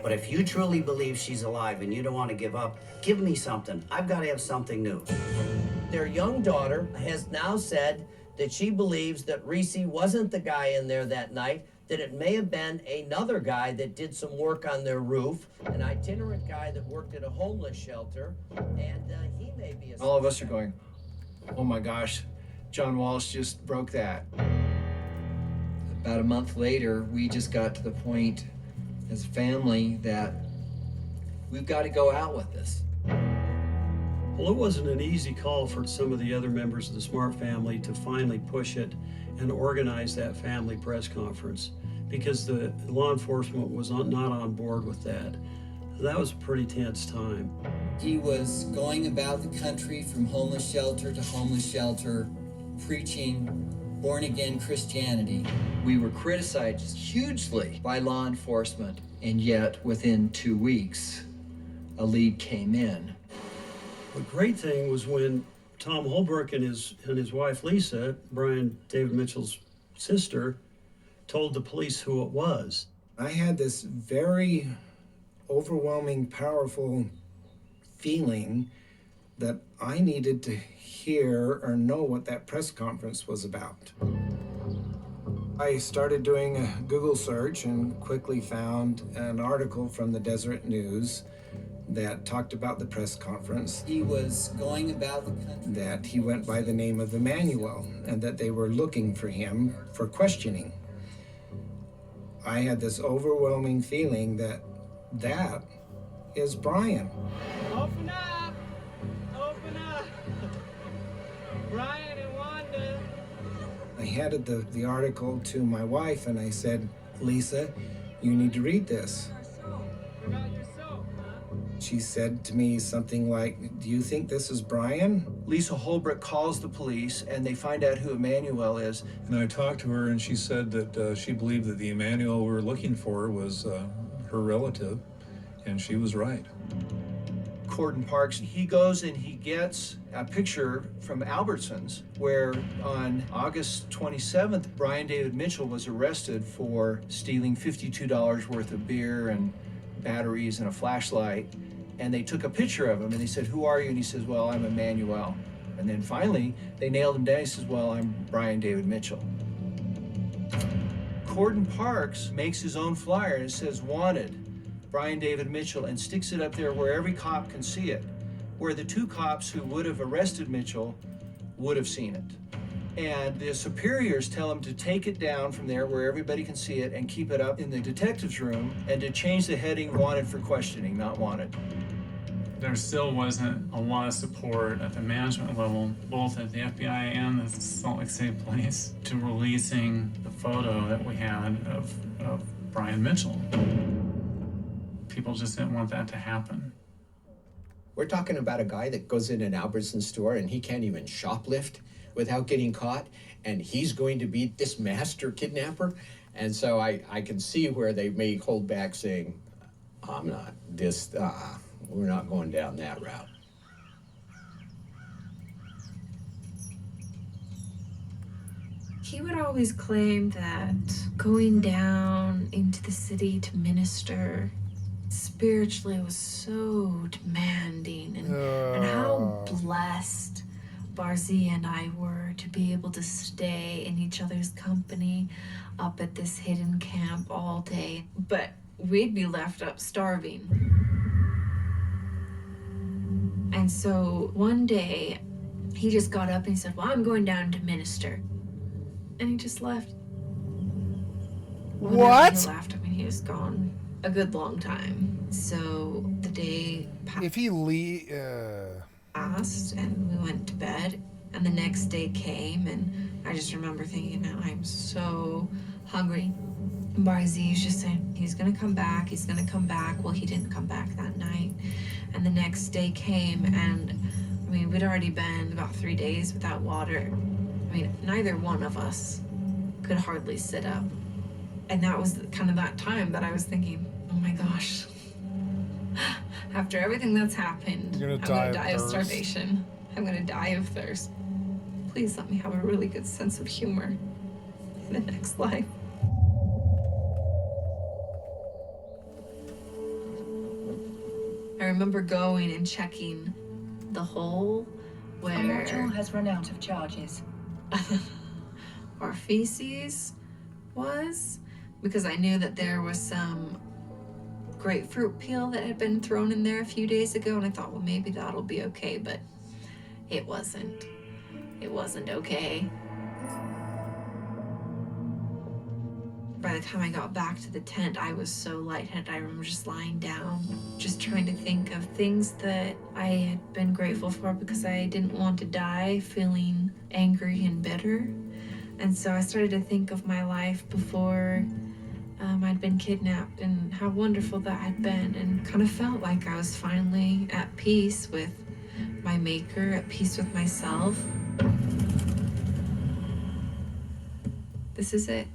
But if you truly believe she's alive and you don't want to give up, give me something. I've got to have something new. Their young daughter has now said that she believes that Reese wasn't the guy in there that night, that it may have been another guy that did some work on their roof, an itinerant guy that worked at a homeless shelter, and he may be a... All of us are going, oh my gosh, John Walsh just broke that. About a month later, we just got to the point as a family that we've got to go out with this. Well, it wasn't an easy call for some of the other members of the Smart family to finally push it and organize that family press conference, because the law enforcement was not on board with that. That was a pretty tense time. He was going about the country from homeless shelter to homeless shelter, preaching born-again Christianity. We were criticized hugely by law enforcement, and yet within 2 weeks, a lead came in. The great thing was when Tom Holbrook and his wife Lisa, Brian David Mitchell's sister, told the police who it was. I had this very overwhelming, powerful feeling that I needed to hear or know what that press conference was about. I started doing a Google search and quickly found an article from the Deseret News that talked about the press conference. He was going about the country. That he went by the name of Emmanuel and that they were looking for him for questioning. I had this overwhelming feeling that that is Brian. Open up! Open up! Brian and Wanda! I handed the article to my wife and I said, Lisa, you need to read this. She said to me something like, do you think this is Brian? Lisa Holbrook calls the police and they find out who Emmanuel is. And I talked to her and she said that she believed that the Emmanuel we were looking for was her relative, and she was right. Corden Parks, he goes and he gets a picture from Albertsons where on August 27th, Brian David Mitchell was arrested for stealing $52 worth of beer and batteries and a flashlight. And they took a picture of him and they said, who are you? And he says, well, I'm Emmanuel. And then finally, they nailed him down. He says, well, I'm Brian David Mitchell. Corden Parks makes his own flyer and it says, wanted, Brian David Mitchell, and sticks it up there where every cop can see it, where the two cops who would have arrested Mitchell would have seen it. And the superiors tell him to take it down from there where everybody can see it and keep it up in the detective's room and to change the heading wanted for questioning, not wanted. There still wasn't a lot of support at the management level, both at the FBI and the Salt Lake City Police, to releasing the photo that we had of Brian Mitchell. People just didn't want that to happen. We're talking about a guy that goes in an Albertsons store and he can't even shoplift without getting caught, and he's going to be this master kidnapper. And so I can see where they may hold back saying, I'm not this, we're not going down that route. He would always claim that going down into the city to minister spiritually was so demanding, and how blessed Barzy and I were to be able to stay in each other's company up at this hidden camp all day. But we'd be left up starving. And so one day he just got up and he said, well, I'm going down to minister. And he just left. What? He laughed at me. He was gone a good long time. So the day if he passed and we went to bed, and the next day came, and I just remember thinking, now I'm so hungry. And Barzy is just saying, he's gonna come back, he's gonna come back. Well, he didn't come back that night. And the next day came, and I mean, we'd already been about 3 days without water. I mean, neither one of us could hardly sit up. And that was kind of that time that I was thinking, oh my gosh, after everything that's happened, You're I'm gonna gonna die die of of thirst. starvation. I'm gonna die of thirst. Please let me have a really good sense of humor in the next life. I remember going and checking the hole where Immortal has run out of charges. our feces was, because I knew that there was some grapefruit peel that had been thrown in there a few days ago, and I thought, well, maybe that'll be okay, but it wasn't. It wasn't okay. By the time I got back to the tent, I was so lightheaded. I remember just lying down, just trying to think of things that I had been grateful for because I didn't want to die feeling angry and bitter. And so I started to think of my life before I'd been kidnapped and how wonderful that had been, and kind of felt like I was finally at peace with my maker, at peace with myself. This is it.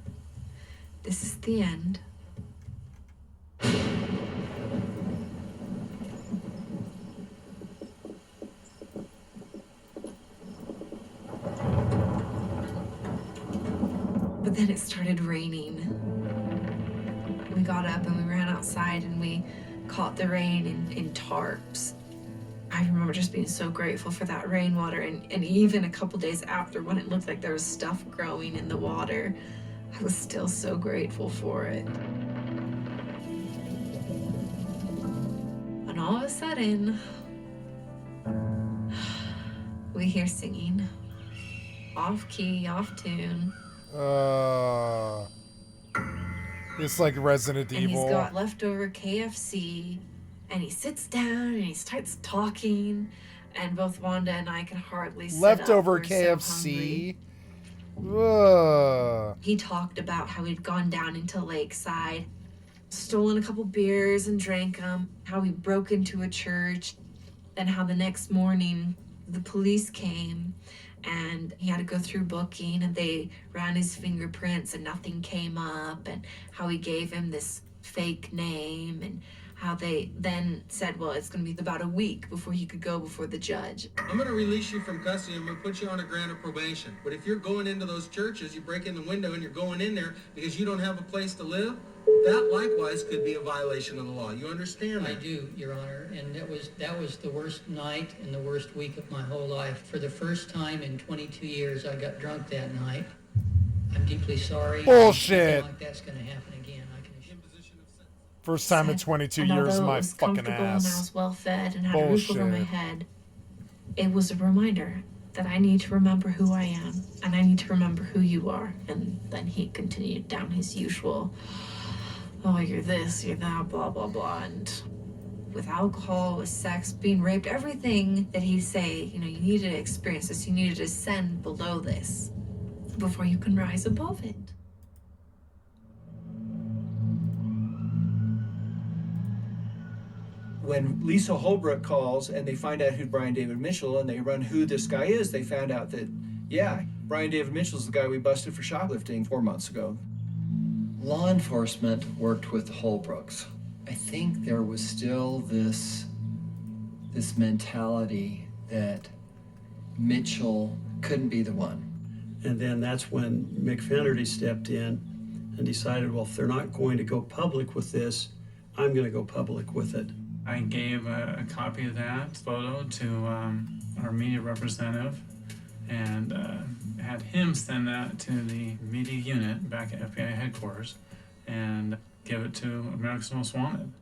This is the end. But then it started raining. We got up and we ran outside and we caught the rain in tarps. I remember just being so grateful for that rainwater, and even a couple days after, when it looked like there was stuff growing in the water, I was still so grateful for it. And all of a sudden, we hear singing. Off key, off tune. It's like Resident And Evil. he's got leftover KFC, and he sits down and he starts talking, and both Wanda and I can hardly sit Leftover up. We're so KFC. hungry. He talked about how he'd gone down into Lakeside, stolen a couple beers and drank them, how he broke into a church, and how the next morning the police came and he had to go through booking and they ran his fingerprints and nothing came up, and how he gave him this fake name, and how they then said, well, it's going to be about a week before he could go before the judge. I'm going to release you from custody. I'm going to put you on a grant of probation. But if you're going into those churches, you break in the window and you're going in there because you don't have a place to live, that likewise could be a violation of the law. You understand that? I do, Your Honor, and that was the worst night and the worst week of my whole life. For the first time in 22 years, I got drunk that night. I'm deeply sorry. Bullshit. Nothing like that's going to happen again. I can assure you. First time in 22 And years, although my it was fucking comfortable and I ass. was well fed and had a roof over my Bullshit. head, it was a reminder that I need to remember who I am and I need to remember who you are. And then he continued down his usual, oh, you're this, you're that, blah, blah, blah. And with alcohol, with sex, being raped, everything that he'd say, you need to experience this, you need to descend below this before you can rise above it. When Lisa Holbrook calls and they find out who Brian David Mitchell and they run who this guy is, they found out that, yeah, Brian David Mitchell's the guy we busted for shoplifting 4 months ago. Law enforcement worked with the Holbrooks. I think there was still this mentality that Mitchell couldn't be the one. And then that's when Mick Finnerty stepped in and decided, well, if they're not going to go public with this, I'm going to go public with it. I gave a copy of that photo to our media representative and had him send that to the media unit back at FBI headquarters and give it to America's Most Wanted.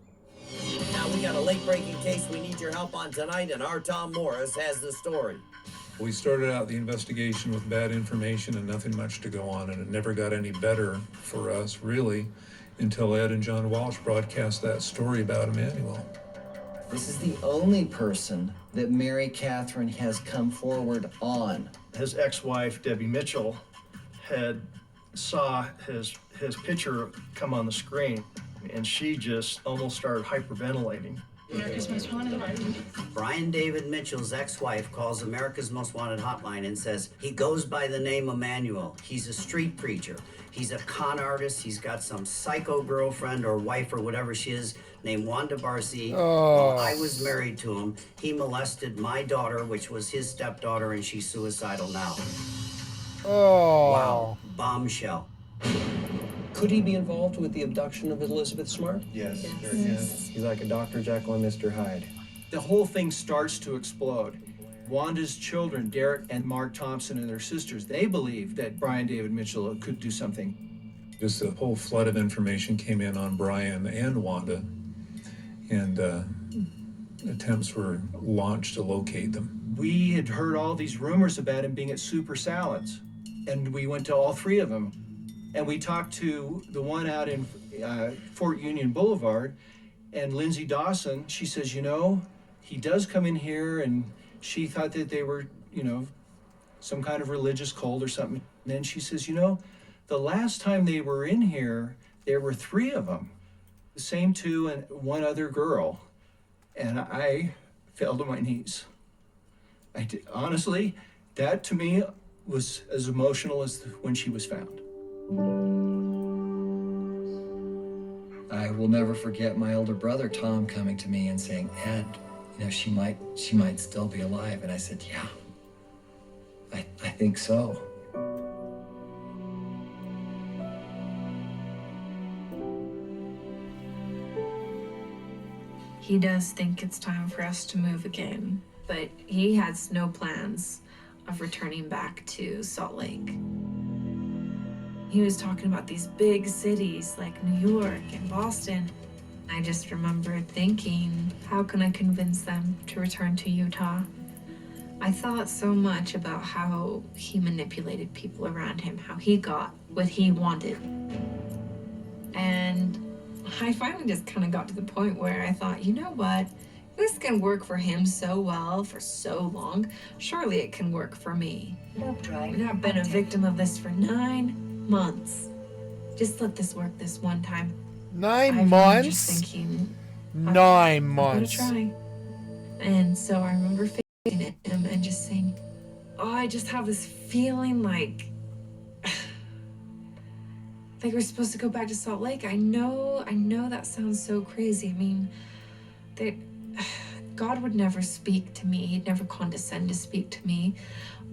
Now we got a late-breaking case we need your help on tonight, and our Tom Morris has the story. We started out the investigation with bad information and nothing much to go on, and it never got any better for us, really, until Ed and John Walsh broadcast that story about Emmanuel. This is the only person that Mary Catherine has come forward on. His ex-wife, Debbie Mitchell, saw his picture come on the screen, and she just almost started hyperventilating. America's Most Wanted. Brian David Mitchell's ex-wife calls America's Most Wanted hotline and says he goes by the name Emmanuel. He's a street preacher. He's a con artist. He's got some psycho girlfriend or wife or whatever she is named Wanda Barcy. Oh. While I was married to him, he molested my daughter, which was his stepdaughter, and she's suicidal now. Oh. Wow. Bombshell. Could he be involved with the abduction of Elizabeth Smart? Yes. He's like a Dr. Jekyll and Mr. Hyde. The whole thing starts to explode. Wanda's children, Derek and Mark Thompson and their sisters, they believe that Brian David Mitchell could do something. Just a whole flood of information came in on Brian and Wanda, and attempts were launched to locate them. We had heard all these rumors about him being at Super Salads, and we went to all three of them. And we talked to the one out in Fort Union Boulevard, and Lindsay Dawson, she says, you know, he does come in here, and she thought that they were, you know, some kind of religious cult or something. And then she says, you know, the last time they were in here, there were three of them, the same two and one other girl. And I fell to my knees. Honestly, that to me was as emotional as when she was found. I will never forget my older brother Tom coming to me and saying, Ed, you know, she might still be alive. And I said, yeah, I think so. He does think it's time for us to move again, but he has no plans of returning back to Salt Lake. He was talking about these big cities like New York and Boston. I just remember thinking, how can I convince them to return to Utah? I thought so much about how he manipulated people around him, how he got what he wanted. And I finally just kind of got to the point where I thought, you know what? This can work for him so well for so long. Surely it can work for me. I've been a victim of this for 9 months. Just let this work this one time. 9 months? Just thinking, 9 months. I'm gonna try. And so I remember facing it and just saying, oh, I just have this feeling like we're supposed to go back to Salt Lake. I know that sounds so crazy. I mean, God would never speak to me. He'd never condescend to speak to me.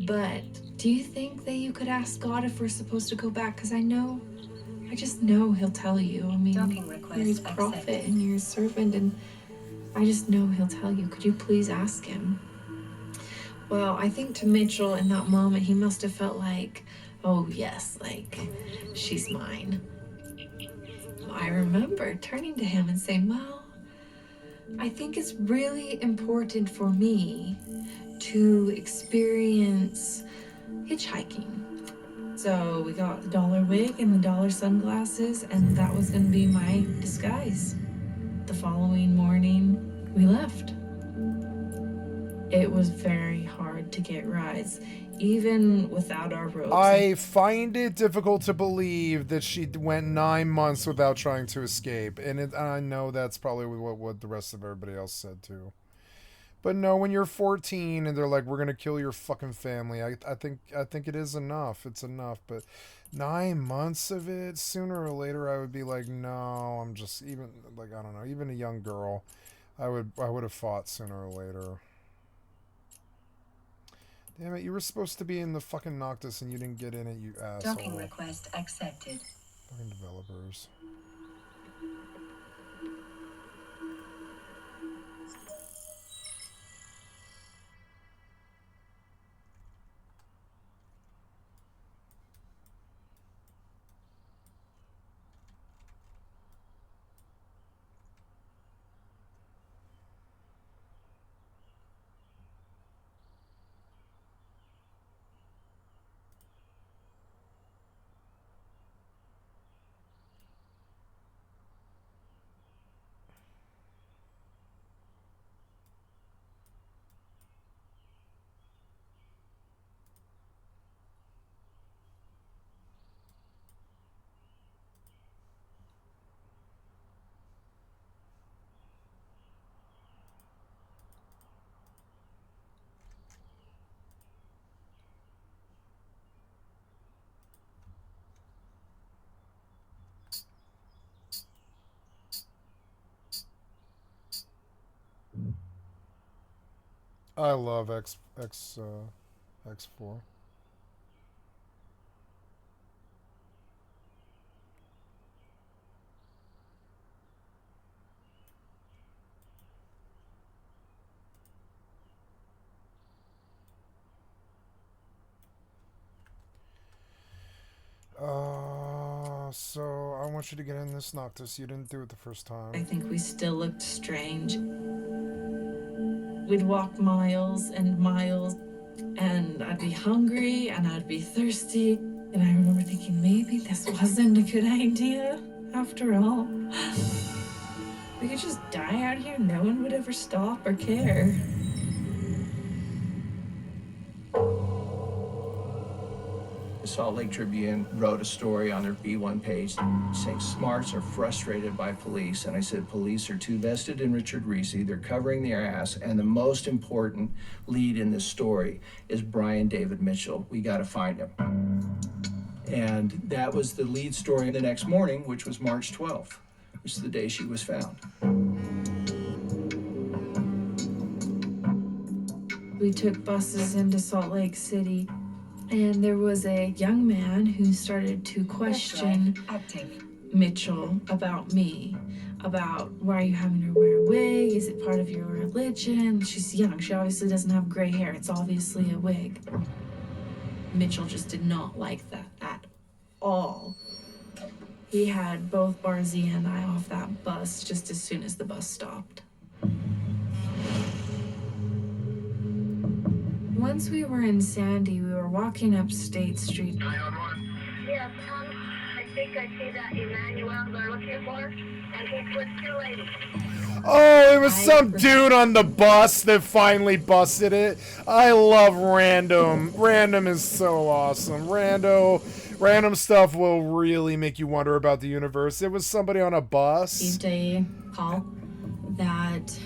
But do you think that you could ask God if we're supposed to go back? Because I just know he'll tell you. I mean, you're his prophet and you're his servant, and I just know he'll tell you. Could you please ask him? Well, I think to Mitchell in that moment, he must have felt like, oh yes, like, she's mine. I remember turning to him and saying, well, I think it's really important for me to experience hitchhiking. So we got the dollar wig and the dollar sunglasses, and that was gonna be my disguise. The following morning, we left. It was very hard to get rides, even without our robes. I find it difficult to believe that she went 9 months without trying to escape, and I know that's probably what the rest of everybody else said too. But no, when you're 14 and they're like, we're gonna kill your fucking family, I think it is enough. It's enough. But 9 months of it, sooner or later I would be like, no, I'm just, even like, I don't know, even a young girl, I would have fought sooner or later. Damn it, you were supposed to be in the fucking Noctis and you didn't get in it, you asshole. Docking request accepted. Fucking developers. I love X4. So I want you to get in this Noctis. You didn't do it the first time. I think we still looked strange. We'd walk miles and miles, and I'd be hungry and I'd be thirsty. And I remember thinking, maybe this wasn't a good idea after all. We could just die out here. No one would ever stop or care. The Salt Lake Tribune wrote a story on their B1 page saying smarts are frustrated by police. And I said, police are too vested in Richard Reese. They're covering their ass. And the most important lead in this story is Brian David Mitchell. We got to find him. And that was the lead story the next morning, which was March 12th, which is the day she was found. We took buses into Salt Lake City, and there was a young man who started to question Mitchell about me, about why are you having her wear a wig? Is it part of your religion? She's young. She obviously doesn't have gray hair. It's obviously a wig. Mitchell just did not like that at all. He had both Barzy and I off that bus just as soon as the bus stopped. Once we were in Sandy, we were walking up State Street. 911. Yeah, Tom, I think I see that Emmanuel they're looking for, and he's with two ladies. Oh, it was some dude on the bus that finally busted it. I love random. Random is so awesome. Random stuff will really make you wonder about the universe. It was somebody on a bus. Received a call that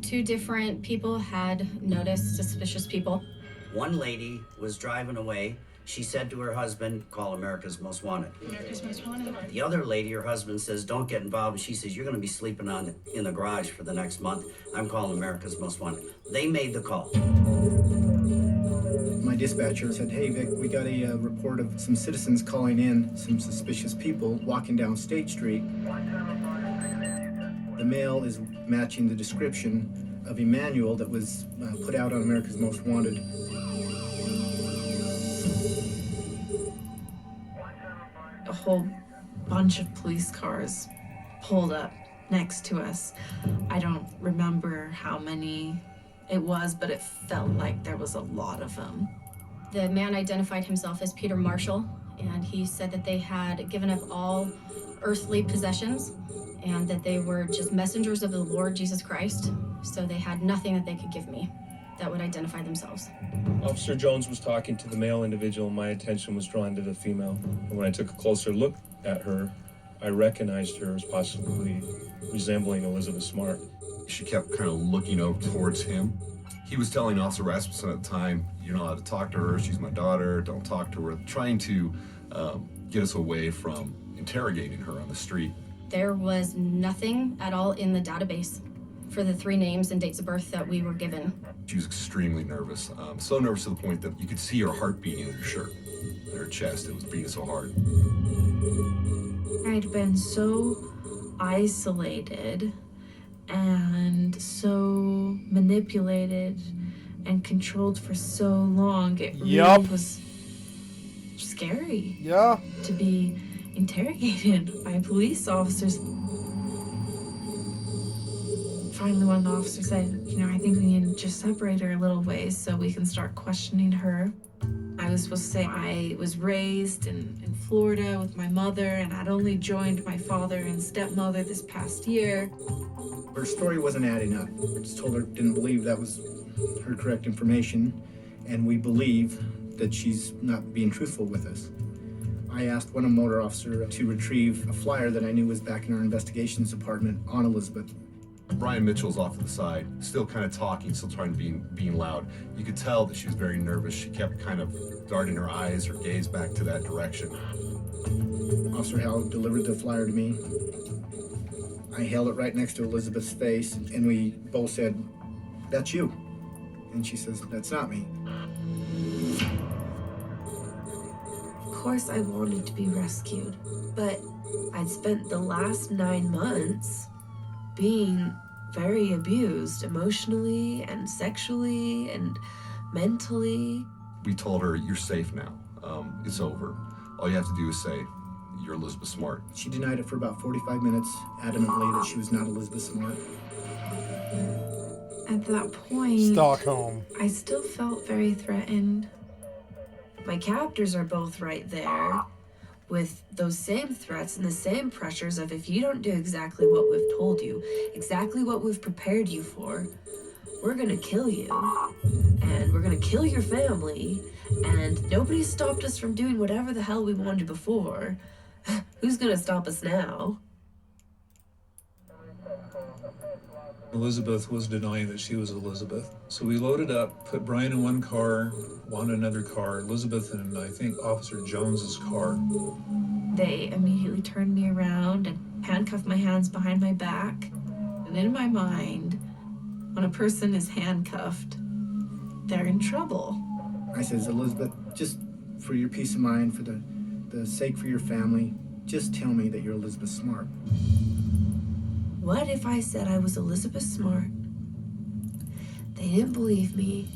two different people had noticed suspicious people. One lady was driving away. She said to her husband, call America's Most Wanted. America's Most Wanted. The other lady, her husband says, don't get involved. And she says, you're going to be sleeping in the garage for the next month. I'm calling America's Most Wanted. They made the call. My dispatcher said, hey, Vic, we got a report of some citizens calling in, some suspicious people walking down State Street. The male is matching the description of Emmanuel that was put out on America's Most Wanted. A whole bunch of police cars pulled up next to us. I don't remember how many it was, but it felt like there was a lot of them. The man identified himself as Peter Marshall, and he said that they had given up all earthly possessions and that they were just messengers of the Lord Jesus Christ, so they had nothing that they could give me that would identify themselves. Officer Jones was talking to the male individual. My attention was drawn to the female. And when I took a closer look at her, I recognized her as possibly resembling Elizabeth Smart. She kept kind of looking over towards him. He was telling Officer Rasmussen at the time, you're not allowed to talk to her, she's my daughter, don't talk to her, trying to get us away from interrogating her on the street. There was nothing at all in the database for the 3 names and dates of birth that we were given. She was extremely nervous, so nervous to the point that you could see her heart beating in her shirt, in her chest. It was beating so hard. I'd been so isolated and so manipulated and controlled for so long. It really was scary. Yeah. To be interrogated by police officers. Finally, one of the officers said, I think we need to just separate her a little ways so we can start questioning her. I was supposed to say I was raised in Florida with my mother, and I'd only joined my father and stepmother this past year. Her story wasn't adding up. I just told her didn't believe that was her correct information, and we believe that she's not being truthful with us. I asked one motor officer to retrieve a flyer that I knew was back in our investigations department on Elizabeth. Brian Mitchell's off to the side, still kind of talking, still trying to being loud. You could tell that she was very nervous. She kept kind of darting her eyes or gaze back to that direction. Officer Howell delivered the flyer to me. I held it right next to Elizabeth's face, and we both said, that's you. And she says, that's not me. Of course I wanted to be rescued, but I'd spent the last 9 months being very abused emotionally and sexually and mentally. We told her, you're safe now. It's over. All you have to do is say, you're Elizabeth Smart. She denied it for about 45 minutes, adamantly that she was not Elizabeth Smart. At that point, Stockholm. I still felt very threatened. My captors are both right there with those same threats and the same pressures of if you don't do exactly what we've told you, exactly what we've prepared you for, we're gonna kill you. And we're gonna kill your family. And nobody stopped us from doing whatever the hell we wanted before. Who's gonna stop us now? Elizabeth was denying that she was Elizabeth. So we loaded up, put Brian in one car, Juan in another car, Elizabeth in, I think, Officer Jones's car. They immediately turned me around and handcuffed my hands behind my back. And in my mind, when a person is handcuffed, they're in trouble. I says, Elizabeth, just for your peace of mind, for the sake for your family, just tell me that you're Elizabeth Smart. What if I said I was Elizabeth Smart? They didn't believe me.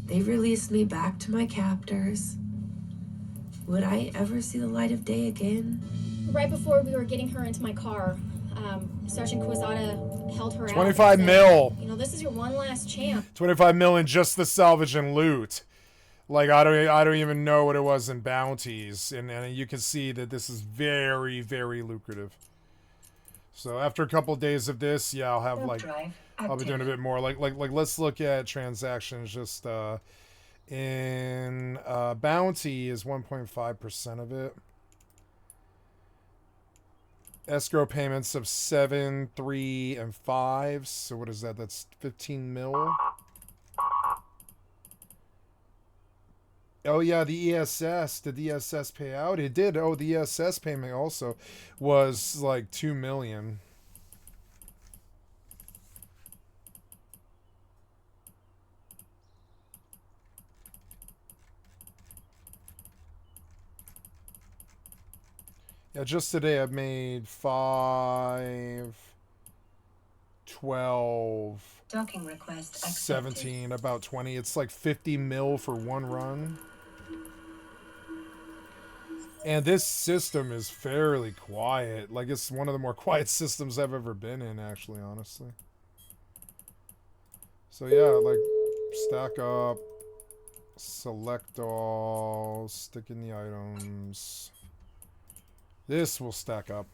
They released me back to my captors. Would I ever see the light of day again? Right before we were getting her into my car, Sergeant Quezada held her out. 25 and said, mil. You know, this is your one last chance. 25 million just the salvage and loot. Like I don't even know what it was in bounties, and you can see that this is very, very lucrative. So after a couple of days of this, yeah, I'll have I'll be doing a bit more. Like let's look at transactions. Just in bounty is 1.5% of it. Escrow payments of 7, 3, and 5. So what is that? That's 15 mil. Oh yeah, the ESS. Did the ESS pay out? It did. Oh, the ESS payment also was like 2 million. Yeah, just today I've made 5, 12, Docking request accepted. 17, about 20. It's like 50 mil for one run. And this system is fairly quiet. Like, it's one of the more quiet systems I've ever been in, actually, honestly. So, yeah, like, stack up, select all, stick in the items. This will stack up.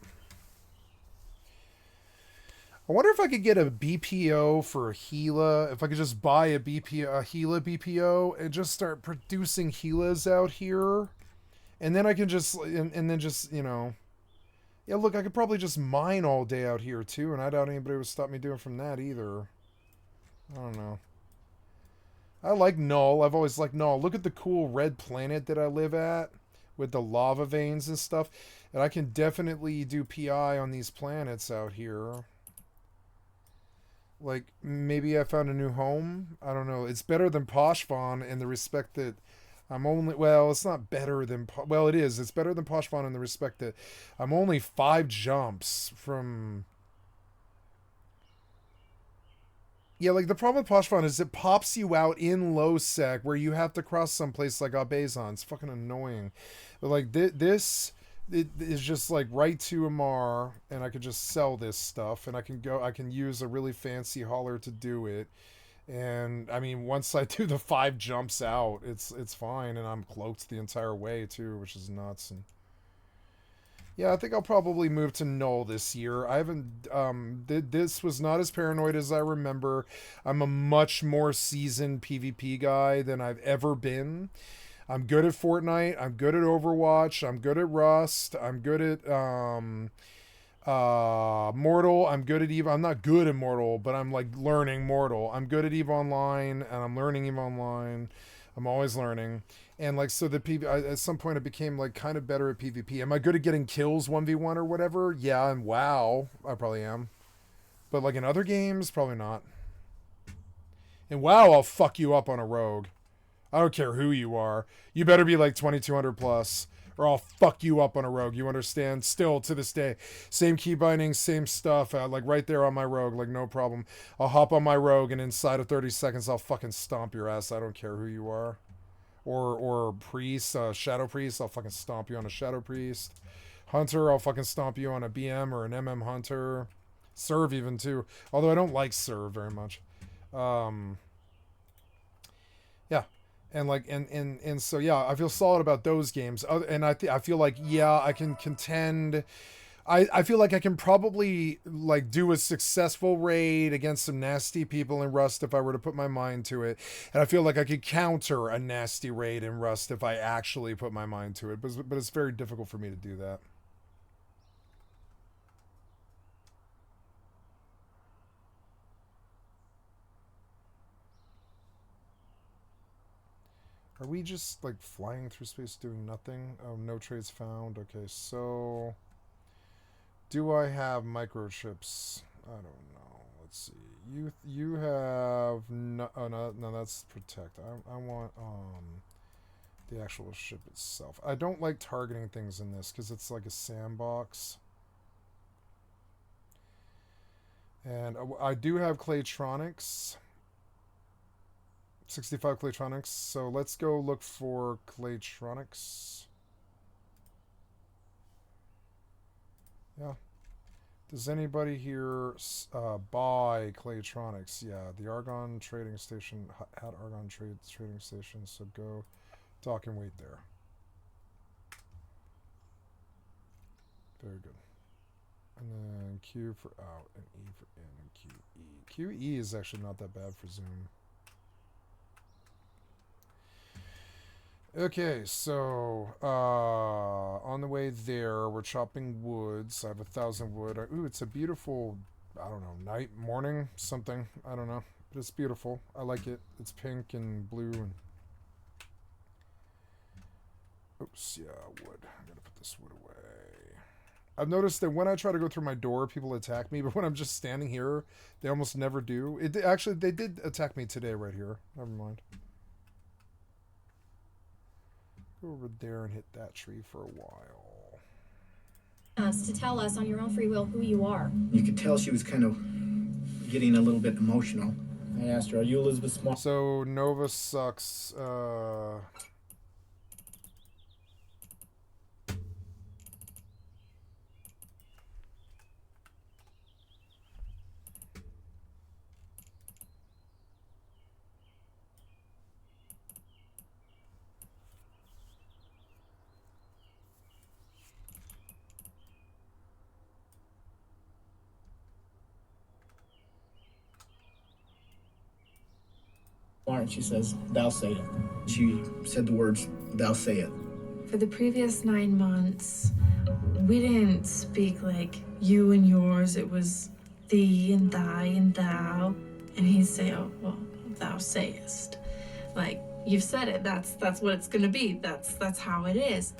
I wonder if I could get a BPO for a Gila. If I could just buy a Gila BPO and just start producing Gilas out here. And then I can just, and then just, you know. Yeah, look, I could probably just mine all day out here too. And I doubt anybody would stop me doing from that either. I don't know. I like Null. I've always liked Null. Look at the cool red planet that I live at with the lava veins and stuff. And I can definitely do PI on these planets out here. Like, maybe I found a new home. I don't know. It's better than Poshvon in the respect that I'm only... Well, it's not better than... Well, it is. It's better than Poshvon in the respect that I'm only 5 jumps from... Yeah, like, the problem with Poshvon is it pops you out in low sec where you have to cross someplace like Abazon. It's fucking annoying. But, like, this... It is just like right to Amar, and I could just sell this stuff, and I can use a really fancy hauler to do it. And I mean, once I do the 5 jumps out, it's fine, and I'm cloaked the entire way too, which is nuts. And yeah, I think I'll probably move to Null this year. I haven't this was not as paranoid as I remember. I'm a much more seasoned PvP guy than I've ever been. I'm good at Fortnite. I'm good at Overwatch. I'm good at Rust. I'm good at Mortal. I'm good at EVE. I'm not good at Mortal, but I'm like learning Mortal. I'm good at EVE Online, and I'm learning EVE Online. I'm always learning. And like, so the at some point I became like kind of better at PvP. Am I good at getting kills 1v1 or whatever? Yeah, and WoW, I probably am. But like in other games, probably not. And wow, I'll fuck you up on a rogue. I don't care who you are. You better be like 2200 plus, or I'll fuck you up on a rogue. You understand? Still to this day, same key bindings, same stuff. Like right there on my rogue, like no problem. I'll hop on my rogue, and inside of 30 seconds, I'll fucking stomp your ass. I don't care who you are. Or priest, shadow priest. I'll fucking stomp you on a shadow priest. Hunter, I'll fucking stomp you on a BM or an MM hunter. Serve even too. Although I don't like serve very much. Yeah. And like and so yeah, I feel solid about those games. And I feel like yeah, I can contend. I feel like I can probably like do a successful raid against some nasty people in Rust if I were to put my mind to it. And I feel like I could counter a nasty raid in Rust if I actually put my mind to it. But it's very difficult for me to do that. Are we just like flying through space doing nothing? Oh, no trades found. Okay, so do I have microchips? I don't know. Let's see. You have no. Oh no, that's protect. I want the actual ship itself. I don't like targeting things in this because it's like a sandbox. And I do have Claytronics. 65 Claytronics, so let's go look for Claytronics. Yeah. Does anybody here buy Claytronics? Yeah, the Argon Trading Station had Argon Trading Station, so go dock and wait there. Very good. And then Q for out and E for in and QE. QE is actually not that bad for Zoom. Okay, so on the way there, we're chopping woods. I have 1,000 wood. Ooh, it's a beautiful, I don't know, night, morning, something. I don't know, but it's beautiful. I like it. It's pink and blue and. Oops, yeah, wood. I gotta put this wood away. I've noticed that when I try to go through my door, people attack me, but when I'm just standing here, they almost never do. Actually, they did attack me today right here. Never mind. Go over there and hit that tree for a while. To tell us on your own free will who you are. You could tell she was kind of getting a little bit emotional. I asked her, "Are you Elizabeth Smart?" So Nova sucks. She says, "Thou say it." She said the words, "Thou say it." For the previous 9 months, we didn't speak like you and yours. It was thee and thy and thou. And he'd say, "Oh, well, thou sayest." Like, you've said it. That's what it's gonna be. That's how it is.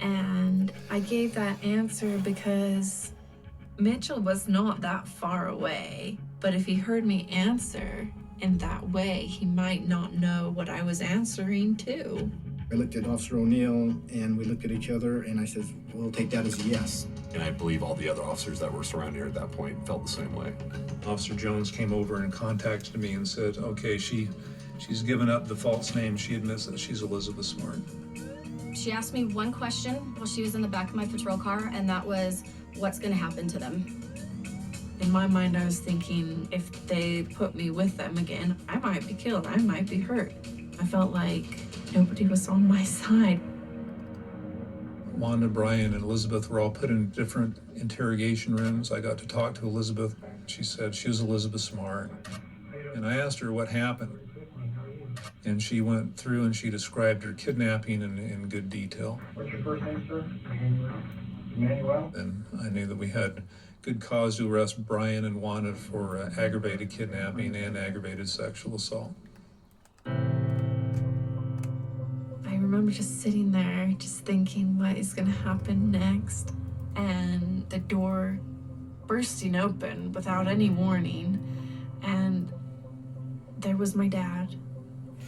And I gave that answer because Mitchell was not that far away. But if he heard me answer in that way, he might not know what I was answering to. I looked at Officer O'Neill and we looked at each other and I said, "We'll take that as a yes." And I believe all the other officers that were surrounding her at that point felt the same way. Officer Jones came over and contacted me and said, okay, she's given up the false name. She admits that she's Elizabeth Smart. She asked me one question while she was in the back of my patrol car, and that was, what's gonna happen to them? In my mind, I was thinking, if they put me with them again, I might be killed, I might be hurt. I felt like nobody was on my side. Wanda, Brian, and Elizabeth were all put in different interrogation rooms. I got to talk to Elizabeth. She said she was Elizabeth Smart. And I asked her what happened. And she went through and she described her kidnapping in good detail. What's your first name, sir? Emmanuel. And I knew that we had good cause to arrest Brian and Wanda for aggravated kidnapping and aggravated sexual assault. I remember just sitting there, just thinking, what is gonna happen next? And the door bursting open without any warning. And there was my dad.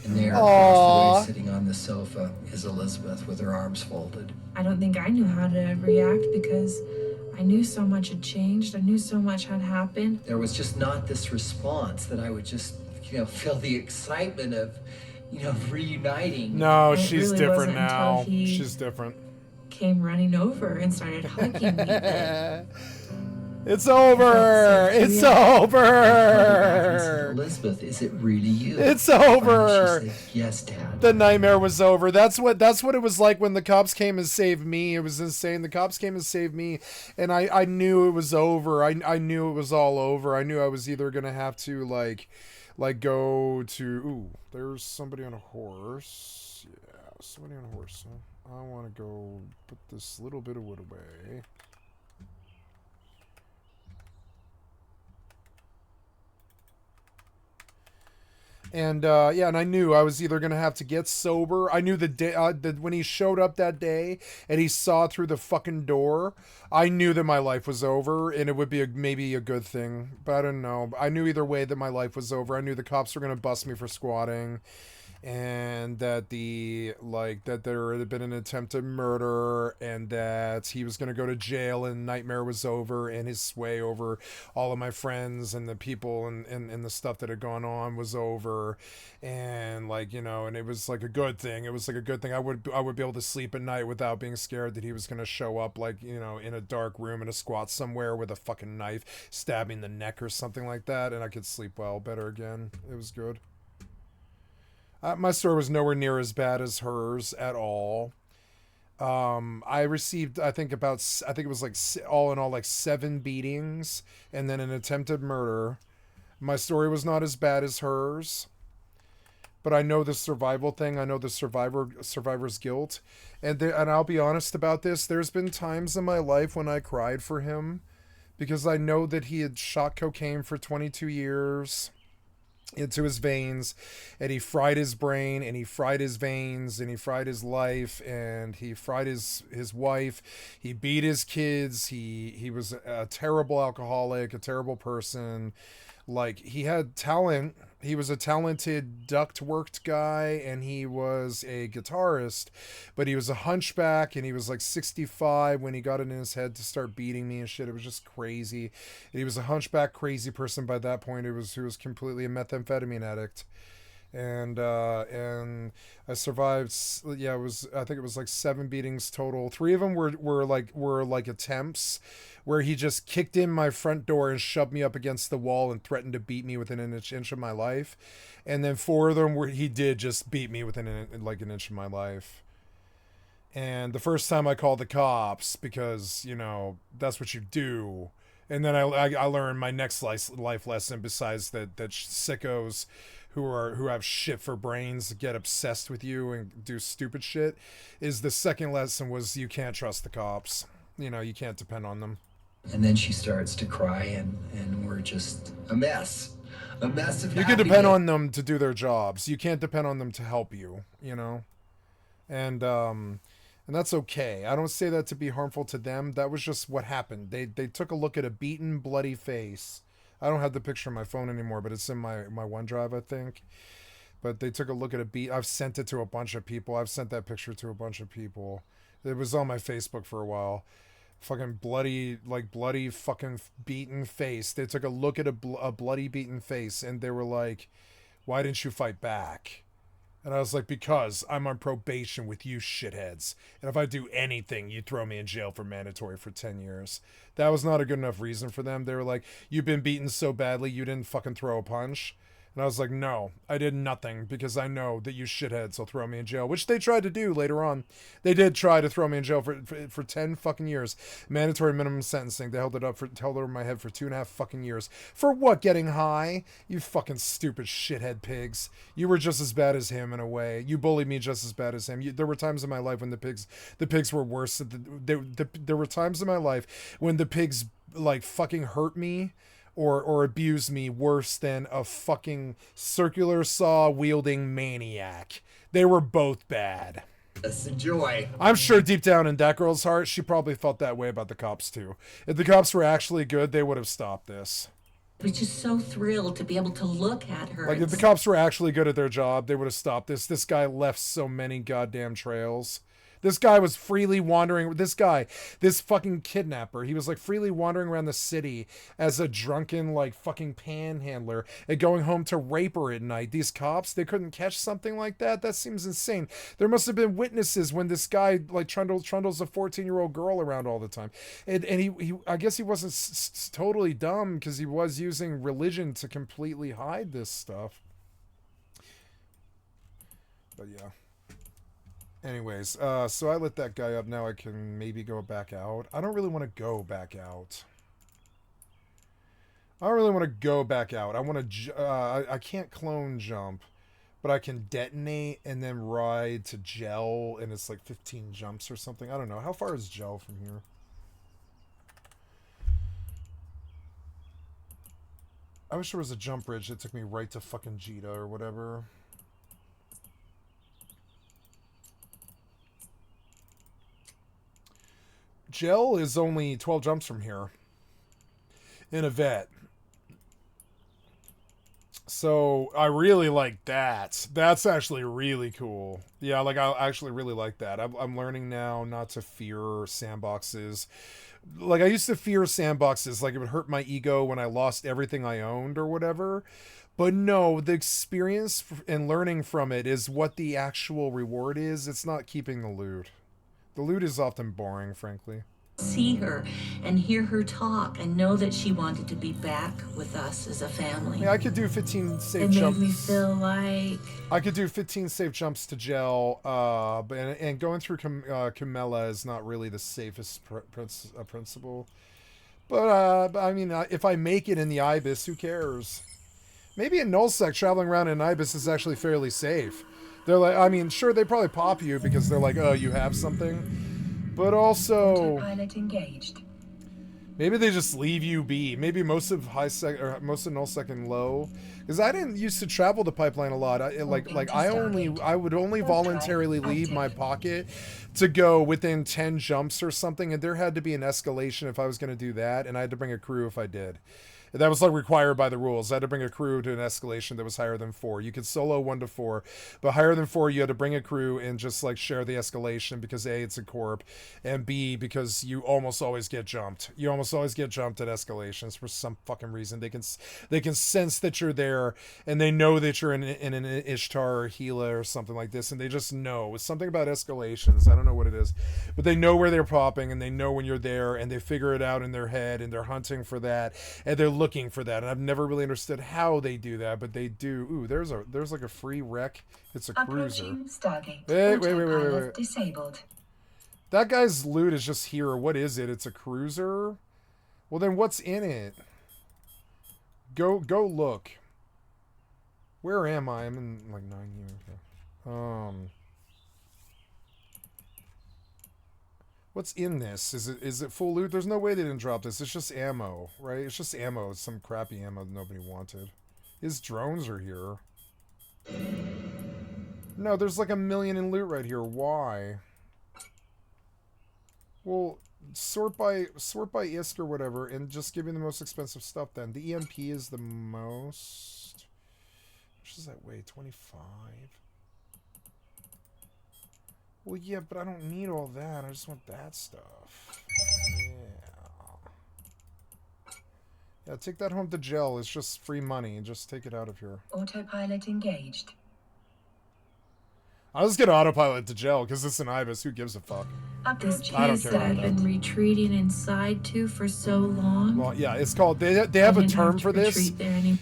And there, across the way, sitting on the sofa, is Elizabeth with her arms folded. I don't think I knew how to react because I knew so much had changed. I knew so much had happened. There was just not this response that I would just, feel the excitement of, reuniting. No, And it she's really different wasn't until now. he She's different. Came running over and started hugging me. It's over! It's over! Elizabeth, is it really you? It's over! She said, yes, Dad. The nightmare was over. That's what it was like when the cops came and saved me. It was insane. The cops came and saved me, and I knew it was over. I knew it was all over. I knew I was either gonna have to like go to. Ooh, there's somebody on a horse. Yeah, somebody on a horse. I want to go put this little bit of wood away. And and I knew I was either gonna have to get sober. I knew the day that when he showed up that day and he saw through the fucking door, I knew that my life was over, and it would be maybe a good thing. But I don't know. I knew either way that my life was over. I knew the cops were gonna bust me for squatting, and that that there had been an attempted murder, and that he was going to go to jail, and nightmare was over, and his sway over all of my friends and the people and the stuff that had gone on was over, and and it was like a good thing. It was like a good thing. I would be able to sleep at night without being scared that he was going to show up in a dark room in a squat somewhere with a fucking knife stabbing the neck or something like that, and I could sleep better again. It was good. My story was nowhere near as bad as hers at all. I received, I think it was all in all 7 beatings and then an attempted murder. My story was not as bad as hers, but I know the survival thing. I know the survivor's guilt, and I'll be honest about this. There's been times in my life when I cried for him because I know that he had shot cocaine for 22 years into his veins, and he fried his brain, and he fried his veins, and he fried his life, and he fried his wife. He beat his kids. He was a terrible alcoholic, a terrible person. He had talent. He was a talented duct-worked guy, and he was a guitarist, but he was a hunchback, and he was 65 when he got it in his head to start beating me and shit. It was just crazy. And he was a hunchback, crazy person by that point. He was completely a methamphetamine addict. And I survived. Yeah, I think it was 7 beatings total. 3 of them were attempts where he just kicked in my front door and shoved me up against the wall and threatened to beat me within an inch of my life. And then 4 of them he did just beat me within an inch of my life. And the first time I called the cops because, that's what you do. And then I learned my next life lesson, besides that sickos who have shit for brains get obsessed with you and do stupid shit, is the second lesson was you can't trust the cops. You can't depend on them. And then she starts to cry, and we're just a mess. A mess of You can depend on them to do their jobs. You can't depend on them to help you, And that's okay. I don't say that to be harmful to them. That was just what happened. They took a look at a beaten, bloody face. I don't have the picture on my phone anymore, but it's in my OneDrive, I think. But they took a look at I've sent it to a bunch of people. I've sent that picture to a bunch of people. It was on my Facebook for a while. Fucking bloody fucking beaten face. They took a look at a bloody beaten face, and they were like, why didn't you fight back? And I was like, because I'm on probation with you shitheads. And if I do anything, you throw me in jail for mandatory for 10 years. That was not a good enough reason for them. They were like, you've been beaten so badly, you didn't fucking throw a punch. And I was like, no, I did nothing, because I know that you shitheads will throw me in jail, which they tried to do later on. They did try to throw me in jail for 10 fucking years. Mandatory minimum sentencing. They held it over my head for 2.5 fucking years. For what? Getting high? You fucking stupid shithead pigs. You were just as bad as him in a way. You bullied me just as bad as him. There were times in my life when the pigs were worse. There were times in my life when the pigs fucking hurt me or abuse me worse than a fucking circular saw wielding maniac. They were both bad. Let's enjoy. I'm sure deep down in that girl's heart, she probably felt that way about the cops too. If the cops were actually good, they would have stopped this. was just so thrilled to be able to look at her. Like, if the cops were actually good at their job, they would have stopped this. This guy left so many goddamn trails. This guy was freely wandering. This fucking kidnapper, he was like freely wandering around the city as a drunken, like, fucking panhandler and going home to rape her at night. These cops, they couldn't catch something like that? That seems insane. There must have been witnesses when this guy, like, trundles a 14-year-old girl around all the time. And he I guess he wasn't totally dumb because he was using religion to completely hide this stuff. But yeah. Anyways, so I lit that guy up. Now I can maybe go back out. I don't really want to go back out. I don't really want to go back out. I want to... I can't clone jump, but I can detonate and then ride to gel, and it's like 15 jumps or something. I don't know. How far is gel from here? I wish there was a jump bridge that took me right to fucking Jita or whatever. Gel is only 12 jumps from here in a vet. So I really like that. That's actually really cool. Yeah, like I actually really like that. I'm learning now not to fear sandboxes. Like I used to fear sandboxes, like it would hurt my ego when I lost everything I owned or whatever. But no, the experience and learning from it is what the actual reward is. It's not keeping the loot. The loot is often boring, frankly. See her and hear her talk and know that she wanted to be back with us as a family. Yeah, I could do 15 safe It jumps. made me feel like I could do 15 safe jumps to gel, and going through Camilla is not really the safest principle. But I mean, if I make it in the Ibis, who cares? Maybe in Nullsec, traveling around in Ibis is actually fairly safe. They're like, I mean, sure, they probably pop you because they're like, oh, you have something. But also, Autopilot engaged. maybe they just leave you be. Maybe most of Nullsec and low, because I didn't used to travel the pipeline a lot. I would only voluntarily leave my pocket to go within 10 jumps or something, and there had to be an escalation if I was going to do that, and I had to bring a crew if I did. That was like required by the rules. I had to bring a crew to an escalation that was higher than 4. You could solo 1 to 4, but higher than 4, you had to bring a crew and just like share the escalation because A, it's a corp, and B, because you almost always get jumped. You almost always get jumped at escalations for some fucking reason. They can sense that you're there, and they know that you're in an Ishtar or Gila or something like this, and they just know. It's something about escalations. I don't know what it is, but they know where they're popping, and they know when you're there, and they figure it out in their head, and they're hunting for that, and they're looking for that. And I've never really understood how they do that, but they do. Ooh, there's like a free wreck. It's a cruiser. Stargate. Wait. Disabled. That guy's loot is just here. What is it? It's a cruiser? Well, then what's in it? Go look. Where am I? I'm in like 9 years. What's in this? Is it full loot? There's no way they didn't drop this. It's just ammo, right? It's just ammo. It's some crappy ammo that nobody wanted. His drones are here. No, there's like 1 million in loot right here. Why? Well, sort by ISK or whatever, and just give me the most expensive stuff then. The EMP is the most... How much does that weigh? 25? Well, yeah, but I don't need all that. I just want that stuff. Yeah, take that home to gel. It's just free money. Just take it out of here. Autopilot engaged. I'll just get autopilot to gel because it's an Ibis. Who gives a fuck? This I don't piece care that about I've been that. retreating inside to for so long. Well, yeah, it's called. They have a term for this.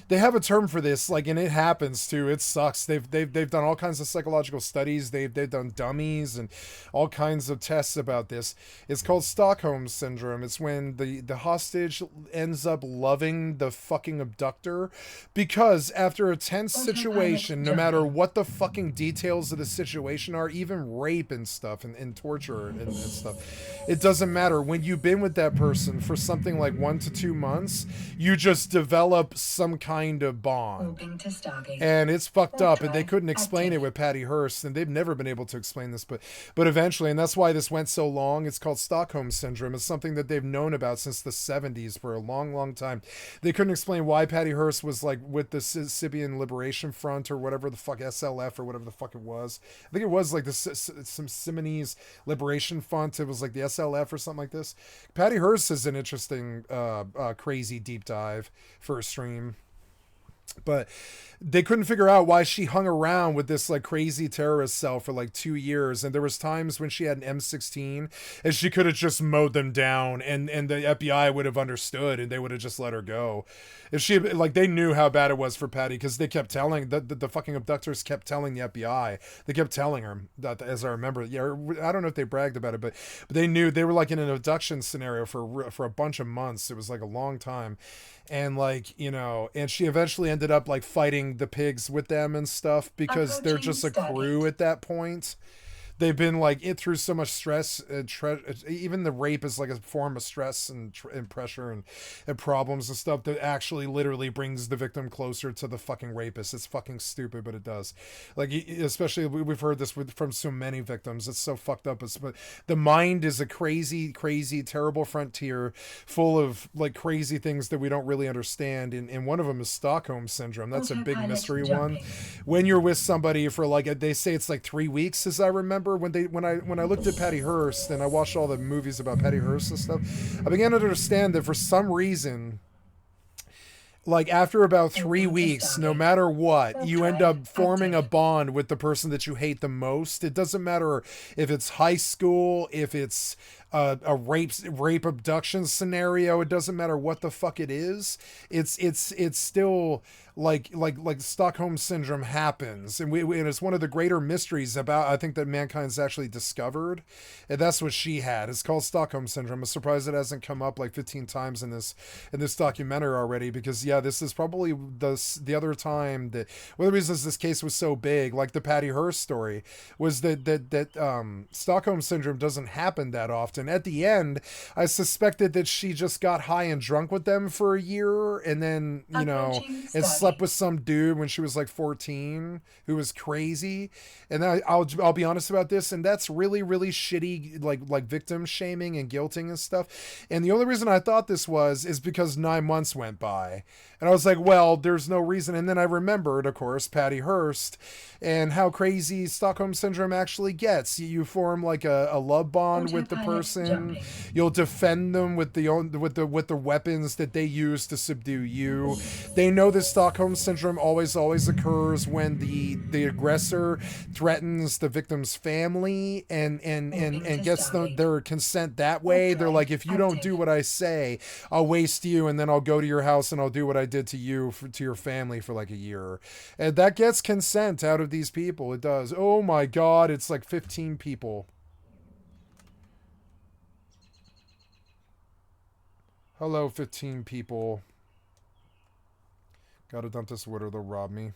They have a term for this, like, and it happens too. It sucks. They've done all kinds of psychological studies. They've done dummies and all kinds of tests about this. It's called Stockholm syndrome. It's when the hostage ends up loving the fucking abductor because after a tense situation, no matter what the fucking details of the situation are, even rape and stuff and torture and and stuff. It doesn't matter. When you've been with that person for something like 1 to 2 months, you just develop some kind of bond. Moving to Stargate. And it's fucked up, and they Drive couldn't explain it active. with Patty Hearst, and they've never been able to explain this, but eventually, and that's why this went so long. It's called Stockholm Syndrome. It's something that they've known about since the 70s for a long, long time. They couldn't explain why Patty Hearst was like with the Sibian Liberation Front or whatever the fuck, SLF or whatever the fuck it was. I think it was like some Simonese Liberation Front. It was like the SLF or something like this. Patty Hearst is an interesting, crazy deep dive for a stream. But they couldn't figure out why she hung around with this like crazy terrorist cell for like 2 years, and there was times when she had an M16 and she could have just mowed them down, and the FBI would have understood and they would have just let her go. If she like, they knew how bad it was for Patty, because they kept telling the fucking abductors kept telling the FBI. They kept telling her that, as I remember. Yeah, I don't know if they bragged about it, but they knew. They were like in an abduction scenario for a bunch of months. It was like a long time. And like, you know, and she eventually ended up like fighting the pigs with them and stuff, because they're just a crew at that point. They've been like through so much stress and even the rape is like a form of stress and pressure and problems and stuff that actually literally brings the victim closer to the fucking rapist. It's fucking stupid, but it does. Like, especially we've heard this from so many victims. It's so fucked up. But the mind is a crazy, crazy, terrible frontier full of like crazy things that we don't really understand. And one of them is Stockholm Syndrome. That's a big mystery one. When you're with somebody for like, they say it's like 3 weeks, as I remember. When I looked at Patty Hearst and I watched all the movies about Patty Hearst and stuff, I began to understand that for some reason, like after about 3 weeks, no matter what, you end up forming a bond with the person that you hate the most. It doesn't matter if it's high school, if it's a rape abduction scenario. It doesn't matter what the fuck it is. It's still like Stockholm Syndrome happens, and it's one of the greater mysteries about, I think, that mankind's actually discovered, and that's what she had. It's called Stockholm Syndrome. I'm surprised it hasn't come up like 15 times in this documentary already, because yeah, this is probably the other time that one of the reasons this case was so big, like the Patty Hearst story, was that Stockholm Syndrome doesn't happen that often. At the end, I suspected that she just got high and drunk with them for a year, and then, you know, and slept with some dude when she was like 14 who was crazy. And I'll be honest about this, and that's really, really shitty, like victim shaming and guilting and stuff. And the only reason I thought this is because 9 months went by, and I was like, well, there's no reason. And then I remembered, of course, Patty Hearst and how crazy Stockholm Syndrome actually gets. You form like a love bond with the person. You'll defend them with the weapons that they use to subdue you. They know that Stockholm Syndrome always occurs when the aggressor threatens the victim's family and gets their consent that way. They're like, if you don't do what I say, I'll waste you, and then I'll go to your house and I'll do what I did to you, to your family, for like a year. And that gets consent out of these people. It does. Oh my God, it's like 15 people. Hello, 15 people. Gotta dump this wood or they'll rob me.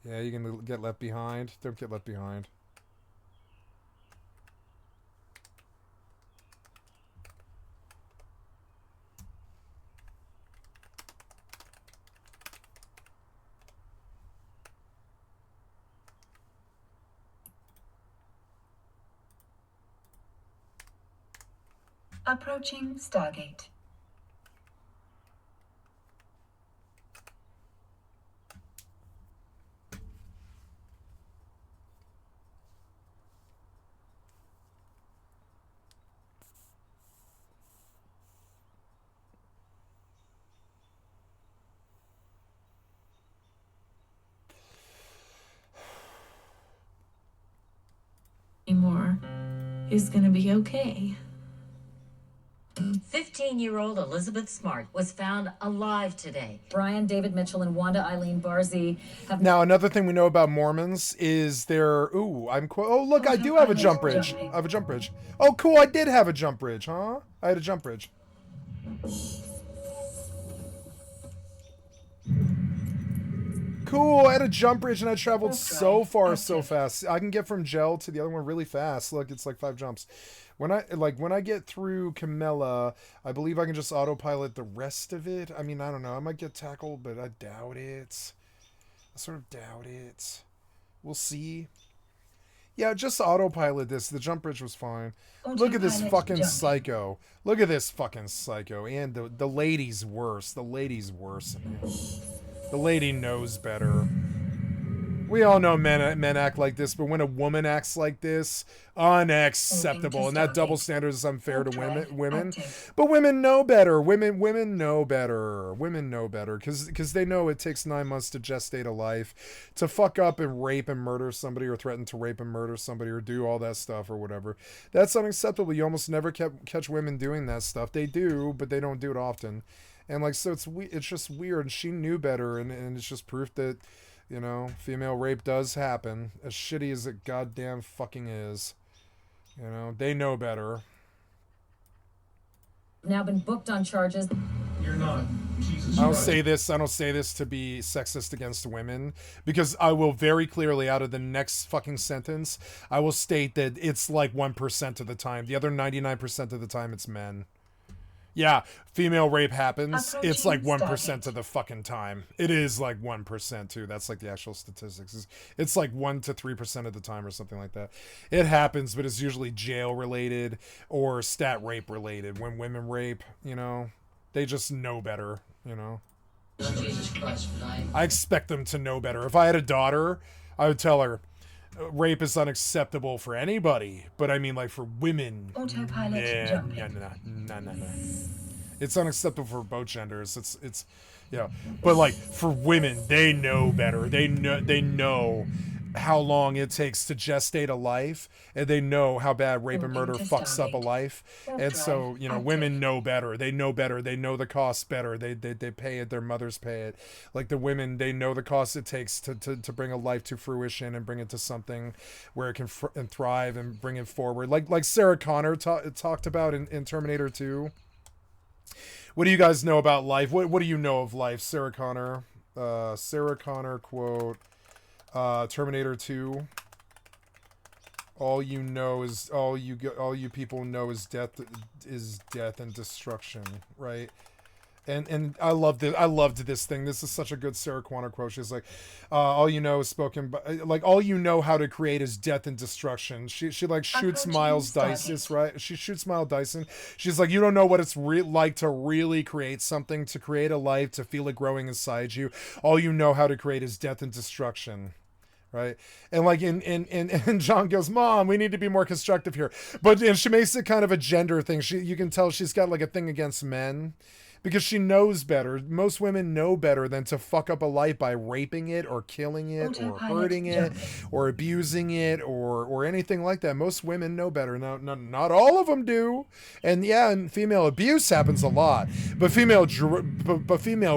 Yeah, you're gonna get left behind. Don't get left behind. Approaching Stargate. Anymore. He's gonna be okay. 15-year-old Elizabeth Smart was found alive today. Brian David Mitchell and Wanda Eileen Barzee have... Now, another thing we know about Mormons is their... Ooh, oh, look, I do have a jump bridge. I have a jump bridge. Oh, cool, I did have a jump bridge, huh? I had a jump bridge. Cool. I had a jump bridge and I traveled so far so fast. I can get from gel to the other one really fast. Look, it's like 5 jumps. When I get through Camilla, I believe I can just autopilot the rest of it. I mean, I don't know. I might get tackled, but I doubt it. I sort of doubt it. We'll see. Yeah, just autopilot this. The jump bridge was fine. Look at this fucking psycho. Look at this fucking psycho. And the lady's worse. The lady's worse. The lady knows better. We all know men act like this, but when a woman acts like this, unacceptable. And that double standard is unfair to women. But women know better. Women know better. Women know better because they know it takes 9 months to gestate a life, to fuck up and rape and murder somebody, or threaten to rape and murder somebody, or do all that stuff or whatever. That's unacceptable. You almost never catch women doing that stuff. They do, but they don't do it often. And like, so it's just weird. And she knew better, and it's just proof that, you know, female rape does happen, as shitty as it goddamn fucking is. You know, they know better. Now been booked on charges. You're not. Jesus I don't Christ. say this to be sexist against women, because I will very clearly, out of the next fucking sentence, I will state that it's like 1% of the time. The other 99% of the time, it's men. Yeah, female rape happens. It's like 1% of the fucking time. It is like 1% too. That's like the actual statistics. It's like 1 to 3% of the time or something like that. It happens, but it's usually jail related or stat rape related. When women rape, you know, they just know better, you know. Jesus Christ, I expect them to know better. If I had a daughter, I would tell her, rape is unacceptable for anybody, but I mean, like, for women, no. It's unacceptable for both genders. It's you know, but like for women, they know better. They know how long it takes to gestate a life, and they know how bad rape and murder fucks up a life. And so, you know, women know better. They know better. They know the cost better. They pay it. Their mothers pay it. Like the women, they know the cost it takes to bring a life to fruition and bring it to something where it can and thrive and bring it forward. Like Sarah Connor talked about in Terminator 2. What do you guys know about life? What do you know of life, Sarah Connor? Sarah Connor quote. Terminator 2. All you people know is death and destruction, right? And I loved it. I loved this thing. This is such a good Sarah Connor quote. She's like, all you know is spoken by, like, all you know how to create is death and destruction. She like shoots Miles Dyson, right? She shoots Miles Dyson. She's like, you don't know what it's like to really create something, to create a life, to feel it growing inside you. All you know how to create is death and destruction. Right. And like and John goes, Mom, we need to be more constructive here. And she makes it kind of a gender thing. You can tell she's got like a thing against men, because she knows better. Most women know better than to fuck up a life by raping it or killing it or hurting it or abusing it or anything like that. Most women know better. Now, not all of them do. And yeah, and female abuse happens a lot, but female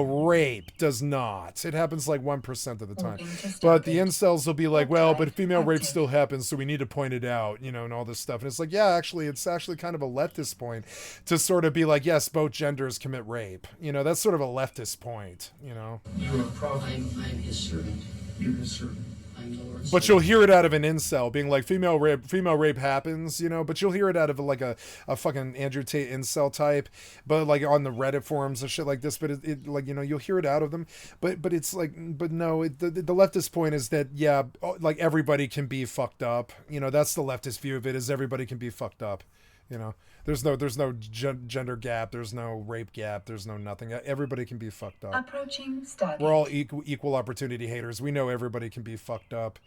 rape does not. It happens like 1% of the time. But the incels will be like, well, but female rape still happens, so we need to point it out, you know, and all this stuff. And it's like, yeah, actually, it's actually kind of a leftist point to sort of be like, yes, both genders commit rape. You know, that's sort of a leftist point, you know. You are a prophet. I'm his servant. You're his servant. I'm the Lord's But you'll hear it out of an incel being like, female rape happens, you know, but you'll hear it out of like a fucking Andrew Tate incel type, but like on the Reddit forums and shit like this, but it like, you know, you'll hear it out of them, but it's like, but no, the leftist point is that, yeah, like everybody can be fucked up, you know. That's the leftist view of it, is everybody can be fucked up, you know. There's no gender gap. There's no rape gap. There's no nothing. Everybody can be fucked up. Approaching Stargate. We're all equal opportunity haters. We know everybody can be fucked up.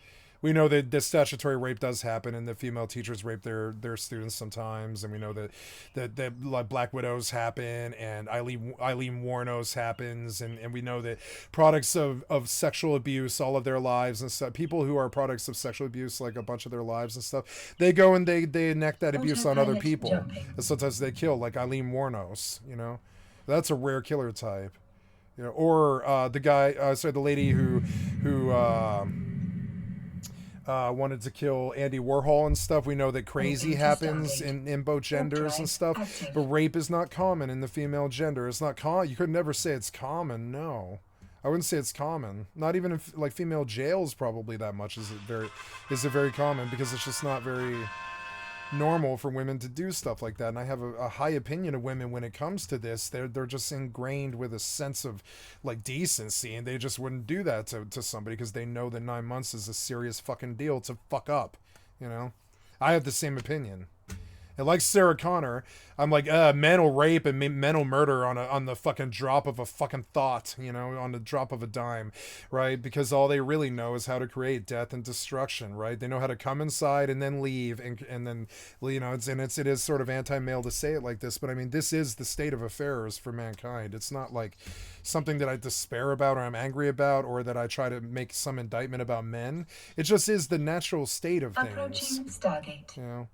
We know that this statutory rape does happen, and the female teachers rape their students sometimes, and we know that like Black Widows happen, and Eileen Wuornos happens, and we know that products of sexual abuse all of their lives and stuff, people who are products of sexual abuse like a bunch of their lives and stuff, they go and they enact that abuse on other people, and sometimes they kill, like Eileen Wuornos, you know. That's a rare killer type, you know. Or the lady who wanted to kill Andy Warhol and stuff. We know that crazy happens in both genders and stuff, but rape is not common in the female gender. It's not common. You could never say it's common. No, I wouldn't say it's common. Not even if like female jails probably that much is it very common, because it's just not very normal for women to do stuff like that. And I have a high opinion of women when it comes to this. They're just ingrained with a sense of like decency, and they just wouldn't do that to somebody because they know that 9 months is a serious fucking deal to fuck up, you know? I have the same opinion. And like Sarah Connor, I'm like, men will rape and men will murder on the fucking drop of a fucking thought, you know, on the drop of a dime, right? Because all they really know is how to create death and destruction, right? They know how to come inside and then leave, and then, you know, it is sort of anti-male to say it like this, but I mean, this is the state of affairs for mankind. It's not like something that I despair about or I'm angry about or that I try to make some indictment about men. It just is the natural state of things. Approaching Stargate. You know?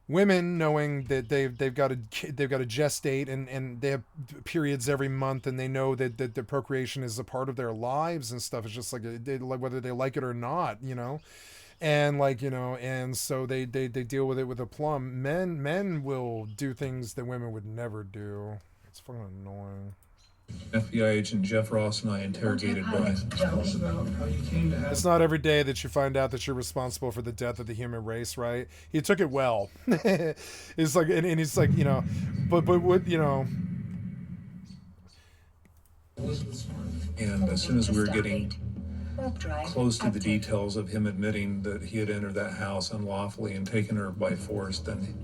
Women knowing that they've got to gestate and they have periods every month, and they know that the procreation is a part of their lives and stuff. It's just like whether they like it or not, you know, and like, you know, and so they deal with it with aplomb. Men will do things that women would never do. It's fucking annoying. FBI agent Jeff Ross and I interrogated Brian. Tell us about how you came to have... It's not every day that you find out that you're responsible for the death of the human race, right? He took it well. It's like, and he's like, you know, but what, you know. And as soon as we were getting close to the details of him admitting that he had entered that house unlawfully and taken her by force, then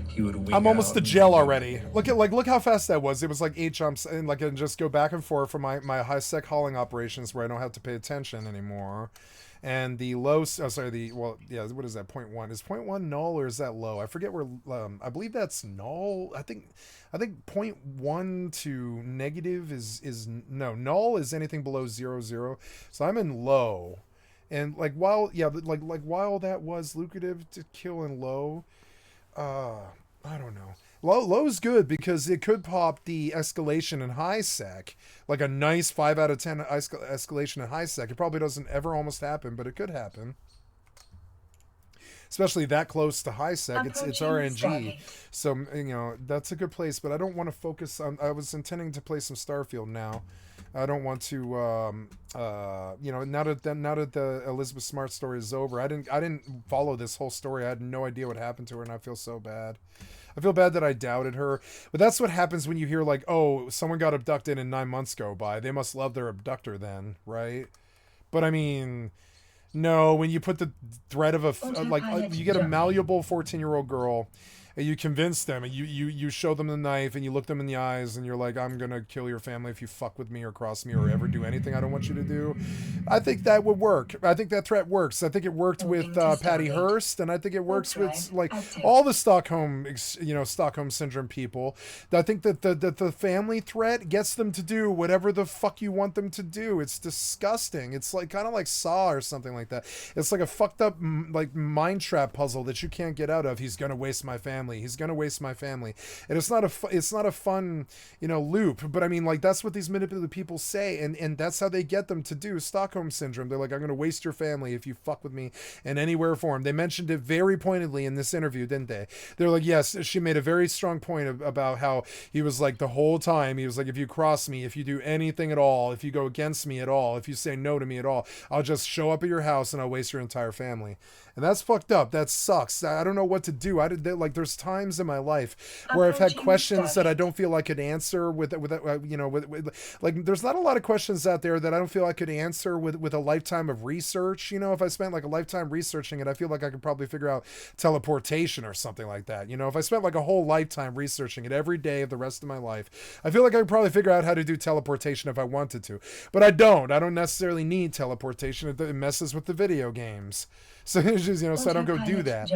he would wink I'm almost out to jail already. Look how fast that was. It was like 8 jumps, and like I can just go back and forth for my high sec hauling operations where I don't have to pay attention anymore. And the low, what is that, 0.1? Is 0.1 null or is that low? I forget where, I believe that's null. I think 0.1 to negative is no, null is anything below 0.0. So I'm in low. And like while that was lucrative to kill in low, I don't know. Low's good because it could pop the escalation in high sec, like a nice 5 out of 10 escalation in high sec. It probably doesn't ever almost happen, but it could happen. Especially that close to high sec, it's RNG. So, you know, that's a good place, but I don't want to focus on, I was intending to play some Starfield now. I don't want to, you know, now that the Elizabeth Smart story is over, I didn't follow this whole story. I had no idea what happened to her, and I feel so bad. I feel bad that I doubted her. But that's what happens when you hear like, oh, someone got abducted and 9 months go by. They must love their abductor then, right? But I mean, no, when you put the threat of you get a malleable 14-year-old girl, and you convince them, and you show them the knife, and you look them in the eyes, and you're like, I'm gonna kill your family if you fuck with me or cross me or ever do anything I don't want you to do. I think that would work. I think that threat works. I think it worked with Patty Hearst, and I think it works with like all the Stockholm syndrome people. I think that the family threat gets them to do whatever the fuck you want them to do. It's disgusting. It's like kind of like Saw or something like that. It's like a fucked up like mind trap puzzle that you can't get out of. He's gonna waste my family. He's gonna waste my family, and it's not a fun, you know, loop. But I mean, like that's what these manipulative people say, and that's how they get them to do Stockholm syndrome. They're like, I'm gonna waste your family if you fuck with me in anywhere form. They mentioned it very pointedly in this interview, didn't they? They're like, yes, she made a very strong point about how he was like the whole time. He was like, if you cross me, if you do anything at all, if you go against me at all, if you say no to me at all, I'll just show up at your house and I'll waste your entire family. And that's fucked up. That sucks. I don't know what to do. There's times in my life where I've had questions that I don't feel I could answer with like there's not a lot of questions out there that I don't feel I could answer with a lifetime of research. You know, if I spent like a lifetime researching it, I feel like I could probably figure out teleportation or something like that. You know, if I spent like a whole lifetime researching it every day of the rest of my life, I feel like I could probably figure out how to do teleportation if I wanted to. But I don't necessarily need teleportation. It messes with the video games. So it's just, you know, so I don't go do that.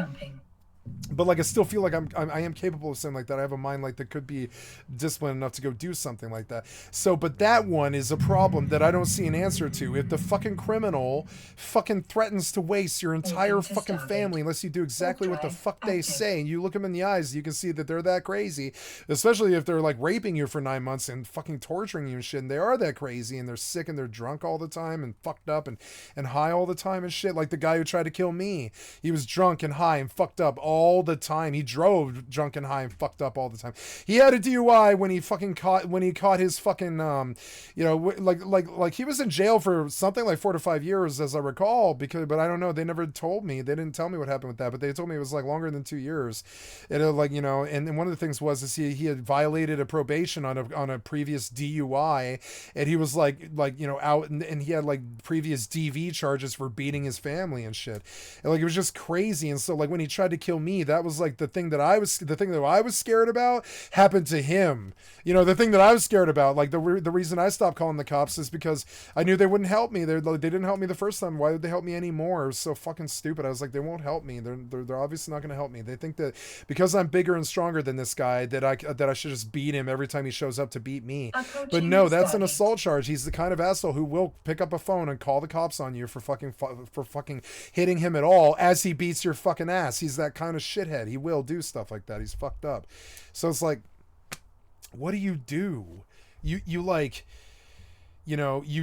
But like I still feel like I am capable of something like that. I have a mind like that could be disciplined enough to go do something like that. So, but that one is a problem that I don't see an answer to. If the fucking criminal fucking threatens to waste your entire fucking family unless you do exactly what the fuck they say, and you look them in the eyes, you can see that they're that crazy. Especially if they're like raping you for 9 months and fucking torturing you and shit, and they are that crazy, and they're sick and they're drunk all the time and fucked up and high all the time and shit. Like the guy who tried to kill me, he was drunk and high and fucked up all all the time. He drove drunk and high and fucked up all the time. He had a DUI when he caught his fucking like he was in jail for something like 4 to 5 years, as I recall. But I don't know. They never told me. They didn't tell me what happened with that. But they told me it was like longer than 2 years. And and one of the things was he had violated a probation on a previous DUI, and he was out and he had like previous DV charges for beating his family and shit. And like it was just crazy. And so like when he tried to kill me, that was like the thing that I was scared about happened to him. The thing that I was scared about, like the reason I stopped calling the cops is because I knew they wouldn't help me. They didn't help me the first time. Why would they help me anymore? It was so fucking stupid. I was like, they won't help me. They're obviously not going to help me. They think that because I'm bigger and stronger than this guy that I should just beat him every time he shows up to beat me. But no, that's an assault charge. He's the kind of asshole who will pick up a phone and call the cops on you for fucking hitting him at all as he beats your fucking ass. He's that kind of shithead. He will do stuff like that. He's fucked up. So it's like, what do? You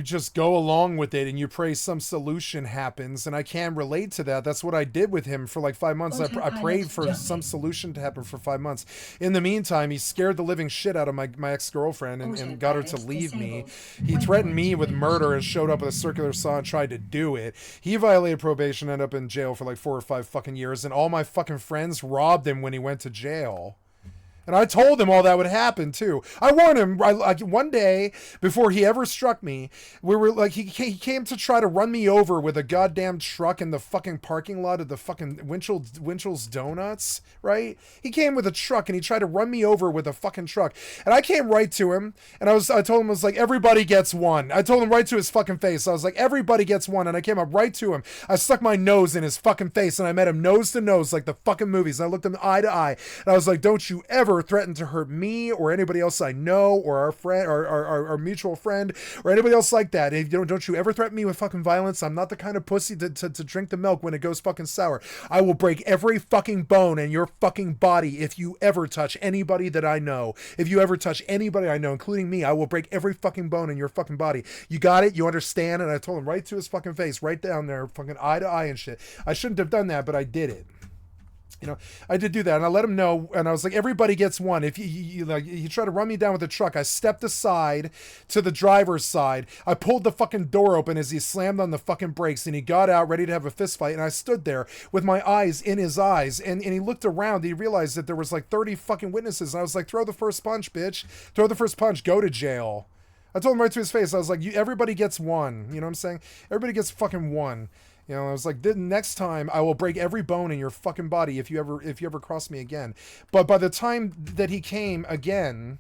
just go along with it and you pray some solution happens. And I can relate to that. That's what I did with him for like 5 months. I prayed for some solution to happen for 5 months. In the meantime, he scared the living shit out of my ex-girlfriend and got her to leave me. He threatened me with murder and showed up with a circular saw and tried to do it. He violated probation, ended up in jail for like 4 or 5 fucking years. And all my fucking friends robbed him when he went to jail. And I told him all that would happen too. I warned him. One day before he ever struck me, we were like, he came to try to run me over with a goddamn truck in the fucking parking lot of the fucking Winchell's Donuts, right? He came with a truck and he tried to run me over with a fucking truck. And I came right to him and I told him, I was like, everybody gets one. I told him right to his fucking face. I was like, everybody gets one. And I came up right to him. I stuck my nose in his fucking face and I met him nose to nose like the fucking movies. And I looked him eye to eye and I was like, don't you ever threaten to hurt me or anybody else I know or our friend or our mutual friend or anybody else like that. If don't you ever threaten me with fucking violence. I'm not the kind of pussy to drink the milk when it goes fucking sour. I will break every fucking bone in your fucking body if you ever touch anybody that I know. If you ever touch anybody I know, including me, I will break every fucking bone in your fucking body. You got it? You understand? And I told him right to his fucking face, right down there, fucking eye to eye and shit. I shouldn't have done that, but I did it. I did do that, and I let him know, and I was like, everybody gets one. If you try to run me down with a truck, I stepped aside to the driver's side. I pulled the fucking door open as he slammed on the fucking brakes, and he got out ready to have a fist fight, and I stood there with my eyes in his eyes, and he looked around. He realized that there was like 30 fucking witnesses, and I was like, throw the first punch, bitch. Throw the first punch. Go to jail. I told him right to his face. I was like, everybody gets one. You know what I'm saying? Everybody gets fucking one. I was like, the next time I will break every bone in your fucking body if you ever cross me again. But by the time that he came again,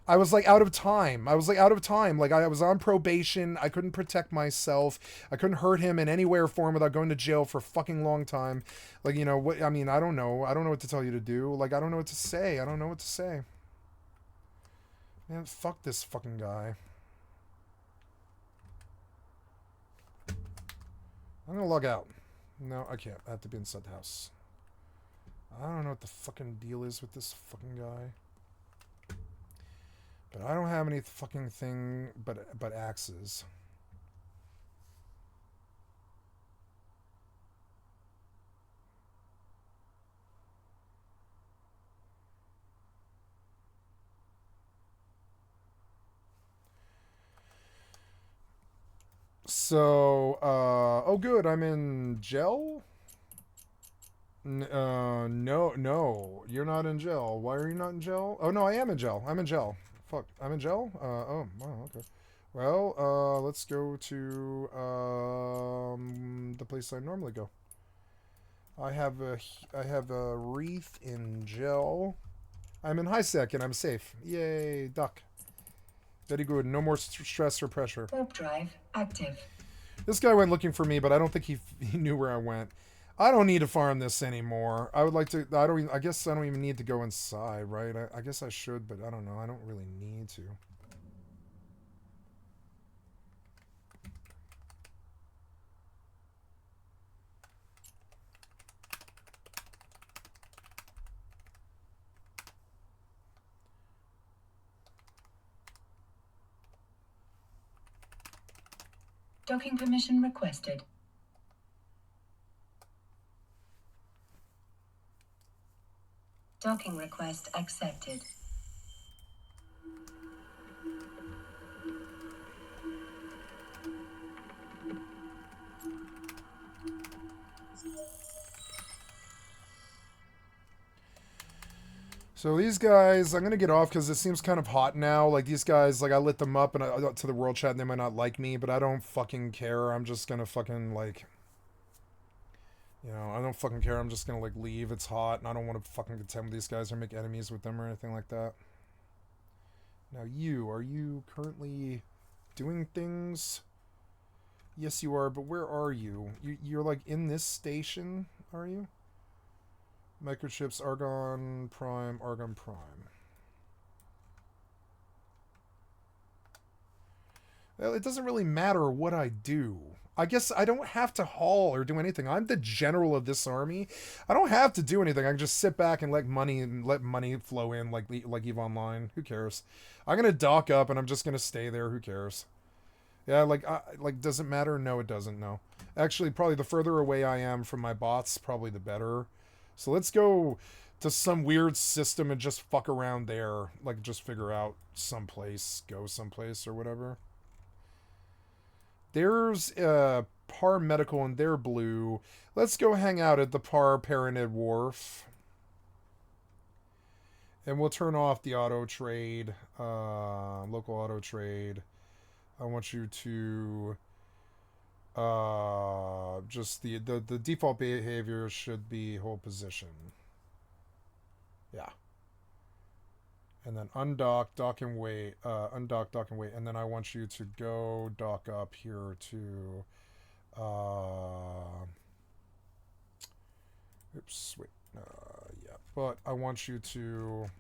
I was like out of time. Like I was on probation. I couldn't protect myself. I couldn't hurt him in any way or form without going to jail for a fucking long time. Like, what, I mean, I don't know. I don't know what to tell you to do. Like, I don't know what to say. Man, fuck this fucking guy. I'm gonna log out. No, I can't. I have to be inside the house. I don't know what the fucking deal is with this fucking guy. But I don't have any fucking thing but axes. So, oh good, I'm in jail? No, you're not in jail. Why are you not in jail? Oh no, I am in jail. Fuck, I'm in jail? Oh, wow, okay. Well, let's go to, the place I normally go. I have a wreath in jail. I'm in high sec and I'm safe. Yay, duck. Very good. No more stress or pressure. Warp drive active. This guy went looking for me, but I don't think he knew where I went. I don't need to farm this anymore. I would like to. I guess I don't even need to go inside, right? I guess I should, but I don't know. I don't really need to. Docking permission requested. Docking request accepted. So these guys, I'm gonna get off because it seems kind of hot now. Like these guys, like I lit them up and I got to the world chat and they might not like me, but I don't fucking care. I'm just gonna fucking like, you know, I don't fucking care. I'm just gonna like leave. It's hot and I don't want to fucking contend with these guys or make enemies with them or anything like that. Now are you currently doing things? Yes, you are, but where are you? You're like in this station, are you? Microchips, Argon Prime. Well, it doesn't really matter what I do. I guess I don't have to haul or do anything. I'm the general of this army. I don't have to do anything. I can just sit back and let money flow in like EVE Online. Who cares? I'm gonna dock up and I'm just gonna stay there. Who cares? Yeah, like does it matter? No, it doesn't. No, actually, probably the further away I am from my bots, probably the better. So let's go to some weird system and just fuck around there. Like, just figure out someplace, go someplace or whatever. There's Par Medical and they're blue. Let's go hang out at the Par Paranid Wharf. And we'll turn off the auto trade, local auto trade. I want you to... just the default behavior should be hold position. Yeah. And then undock, dock and wait, undock, dock and wait, and then I want you to go dock up here to oops, wait. Yeah, but I want you to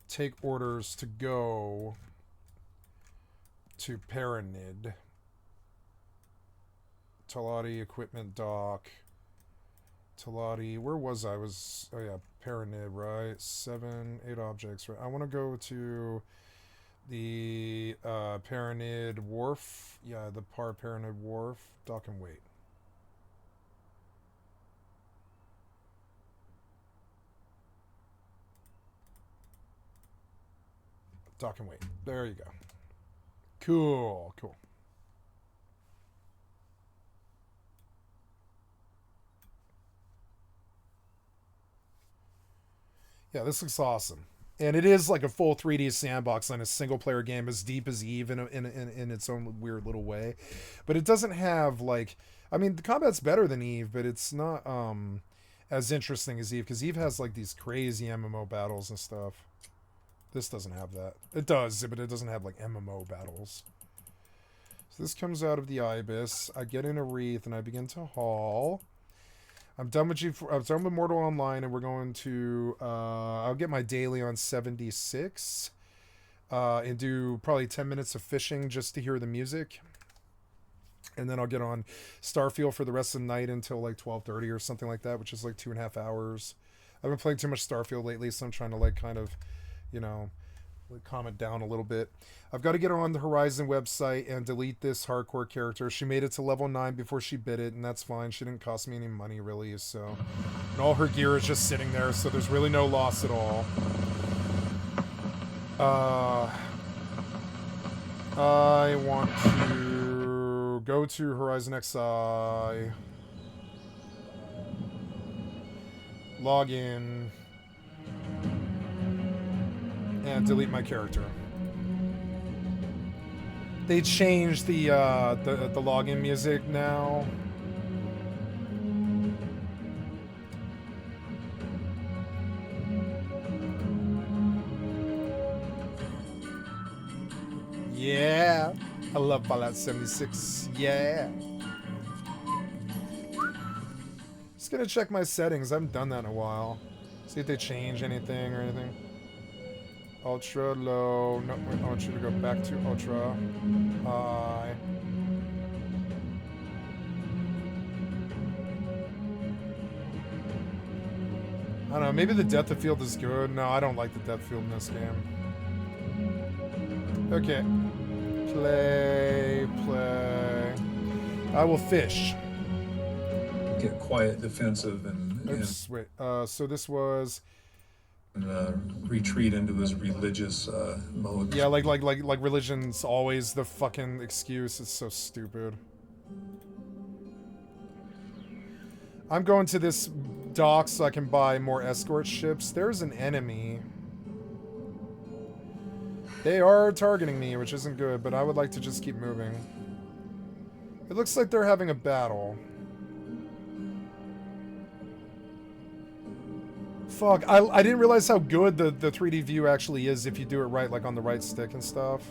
take orders to go to Paranid. Talati equipment dock. Talati, where was I? Oh yeah, Paranid, right? 7, 8 objects, right? I want to go to the Paranid Wharf. Yeah, the Par Paranid Wharf. Dock and wait. Dock and wait. There you go. Cool, cool. Yeah, this looks awesome. And it is like a full 3D sandbox on a single-player game as deep as EVE in its own weird little way. But it doesn't have, like... I mean, the combat's better than EVE, but it's not as interesting as EVE, because EVE has, like, these crazy MMO battles and stuff. This doesn't have that. It does, but it doesn't have, like, MMO battles. So this comes out of the Ibis. I get in a wreath, and I begin to haul. I'm done with I'm done with Mortal Online, and we're going to... I'll get my daily on 76. And do probably 10 minutes of fishing just to hear the music. And then I'll get on Starfield for the rest of the night until like 12:30 or something like that, which is like 2.5 hours. I've been playing too much Starfield lately, so I'm trying to like kind of, you know, calm it down a little bit. I've got to get her on the Horizon website and delete this hardcore character. She made it to level 9 before she bid it, and that's fine. She didn't cost me any money, really, so... And all her gear is just sitting there, so there's really no loss at all. I want to go to Horizon XI. Log in. And delete my character. They changed the login music now. Yeah, I love Fallout 76. Yeah. Just gonna check my settings. I haven't done that in a while. See if they change anything or anything. Ultra low. No, wait, I want you to go back to ultra high. I don't know, maybe the depth of field is good. No, I don't like the depth field in this game. Okay. Play. I will fish. get quiet, defensive, and Oops, wait. So this was. Retreat into his religious mode. Yeah, like religion's always the fucking excuse. It's so stupid. I'm going to this dock so I can buy more escort ships. There's an enemy. They are targeting me, which isn't good, but I would like to just keep moving. It looks like they're having a battle. Fuck, I didn't realize how good the 3D view actually is if you do it right, like on the right stick and stuff.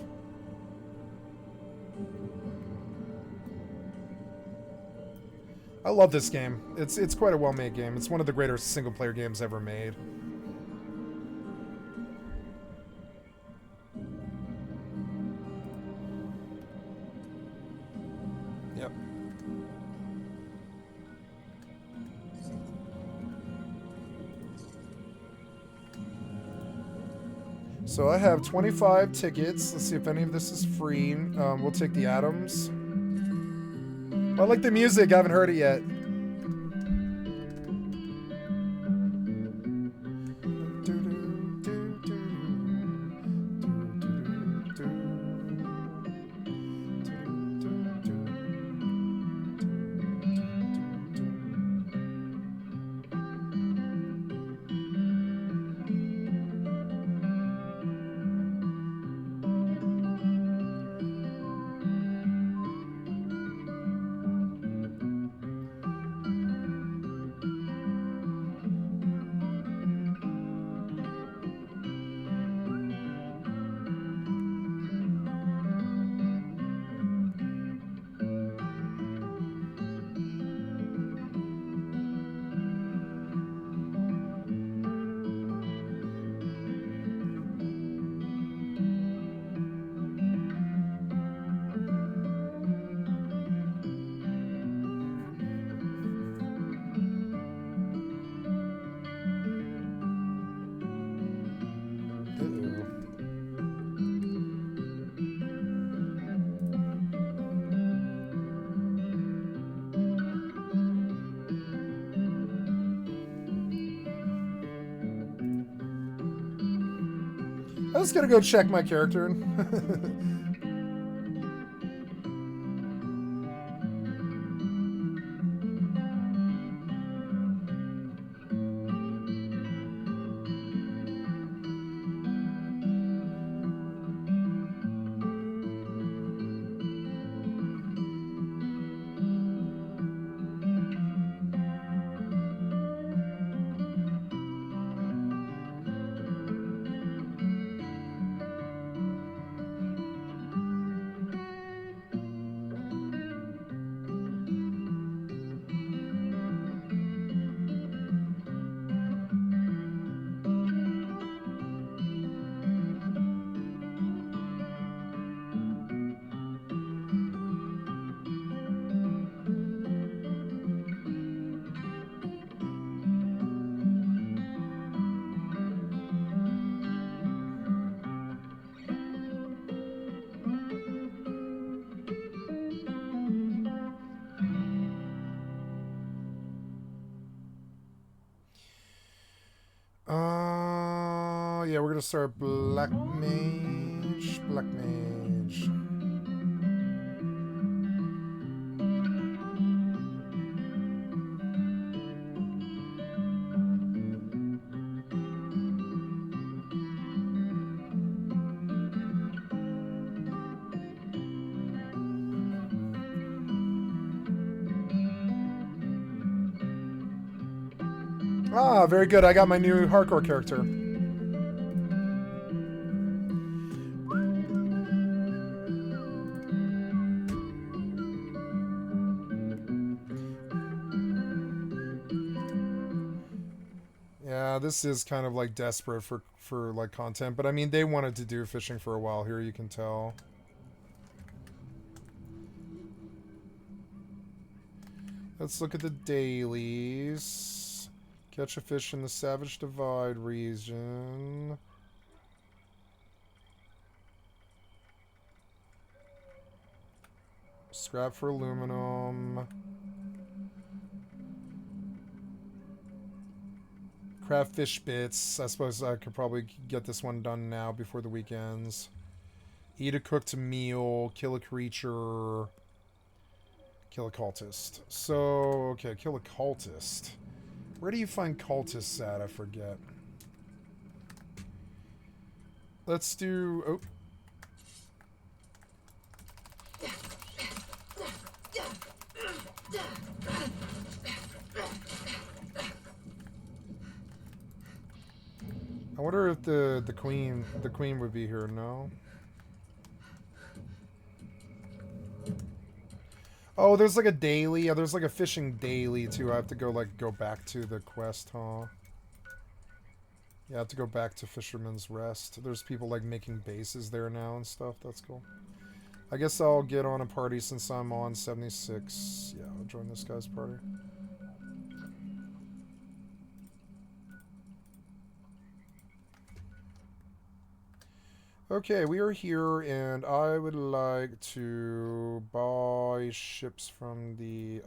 I love this game. It's quite a well-made game. It's one of the greater single-player games ever made. Yep. So I have 25 tickets. Let's see if any of this is free. We'll take the atoms. I like the music. I haven't heard it yet. I was gonna go check my character. Yeah, we're gonna start Black Mage. Black Mage. Ah, very good. I got my new hardcore character. Yeah, this is kind of like desperate for like content, but I mean they wanted to do fishing for a while here, you can tell. Let's look at the dailies. Catch a fish in the Savage Divide region. Scrap for aluminum. Craft fish bits. I suppose I could probably get this one done now before the weekends. Eat a cooked meal. Kill a creature. Kill a cultist. So, okay, kill a cultist. Where do you find cultists at? I forget. Let's do... Oh. I wonder if the queen would be here. No. Oh, there's like a daily. Yeah, there's like a fishing daily too. I have to go back to the quest, huh? Yeah, I have to go back to Fisherman's Rest. There's people like making bases there now and stuff. That's cool. I guess I'll get on a party since I'm on 76. Yeah, I'll join this guy's party. Okay, we are here, and I would like to buy ships from the,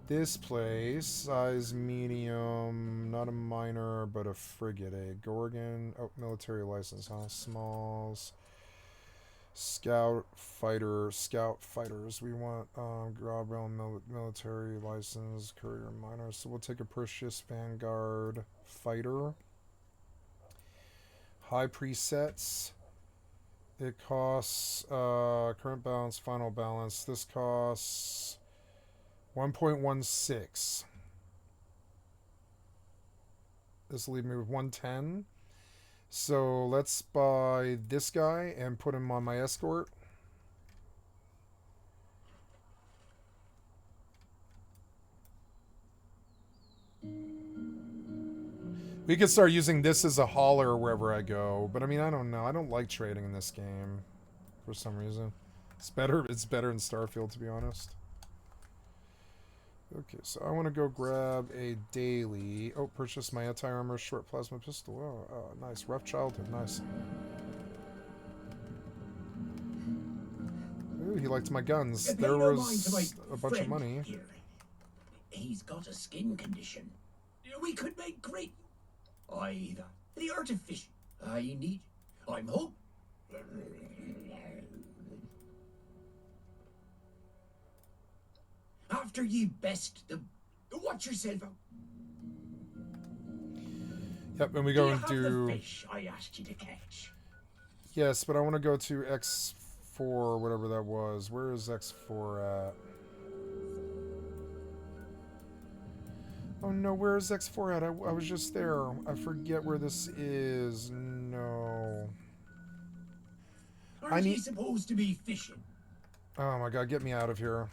this place. Size medium, not a minor, but a frigate. A Gorgon, oh, military license, huh? Smalls. Scout fighters. We want, Grobel military license, courier minor. So we'll take a Perseus Vanguard fighter. High presets. It costs current balance, final balance. This costs 1.16. This will leave me with 110. So let's buy this guy and put him on my escort. We could start using this as a hauler wherever I go, but I mean, I don't know. I don't like trading in this game for some reason. It's better in Starfield, to be honest. Okay, so I want to go grab a daily. Oh, purchase my anti-armor short plasma pistol. Oh, nice. Rough childhood. Nice. Ooh, he liked my guns. There was a bunch of money. Here. He's got a skin condition. We could make great... Aye, the artificial. I need... I'm hope... After ye best the... Watch yourself out. Yep, and we go and do... the fish I asked you to catch? Yes, but I want to go to X4, whatever that was. Where is X4 at? Oh no, where is X4 at? I was just there. I forget where this is. No. Aren't you supposed to be fishing? Oh my god, get me out of here.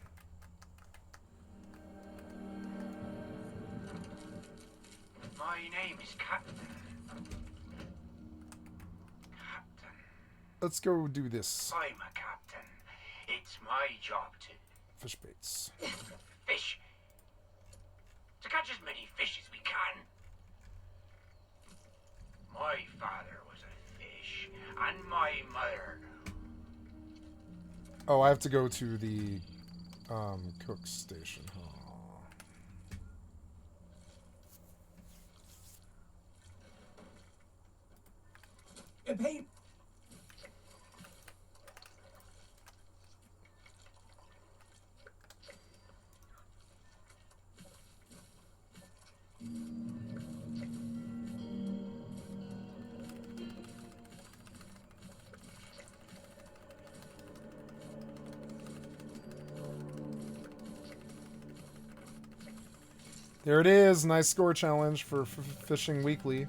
My name is Captain. Let's go do this. I'm a captain. It's my job to... Fish baits. Fish. To catch as many fish as we can. My father was a fish, and my mother. Oh, I have to go to the cook station. Pay. There it is. Nice score challenge for Fishing Weekly.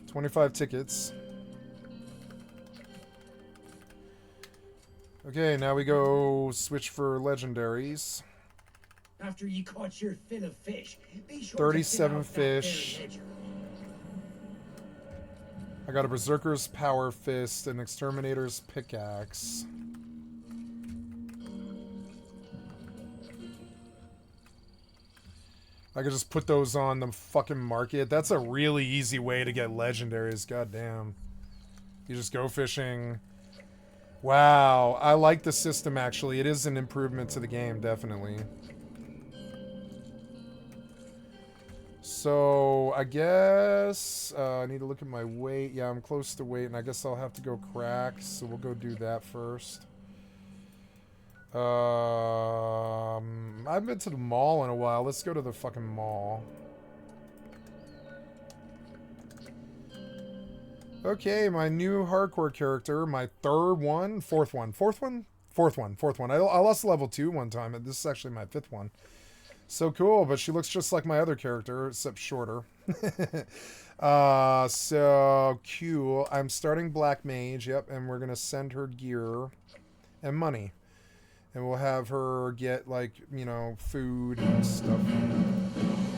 25 tickets. Okay, now we go switch for legendaries. After you caught your fill of fish, be sure 37 fish. I got a Berserker's Power Fist, an Exterminator's Pickaxe. I could just put those on the fucking market. That's a really easy way to get legendaries. Goddamn. You just go fishing. Wow. I like the system, actually. It is an improvement to the game, definitely. So I guess I need to look at my weight. Yeah, I'm close to weight, and I guess I'll have to go crack. So we'll go do that first. I haven't been to the mall in a while. Let's go to the fucking mall. Okay, my new hardcore character, my fourth one. I lost level 2 one time, and this is actually my 5th one. So cool, but she looks just like my other character, except shorter. So cool. I'm starting Black Mage, yep, and we're gonna send her gear and money. And we'll have her get, like, you know, food and stuff.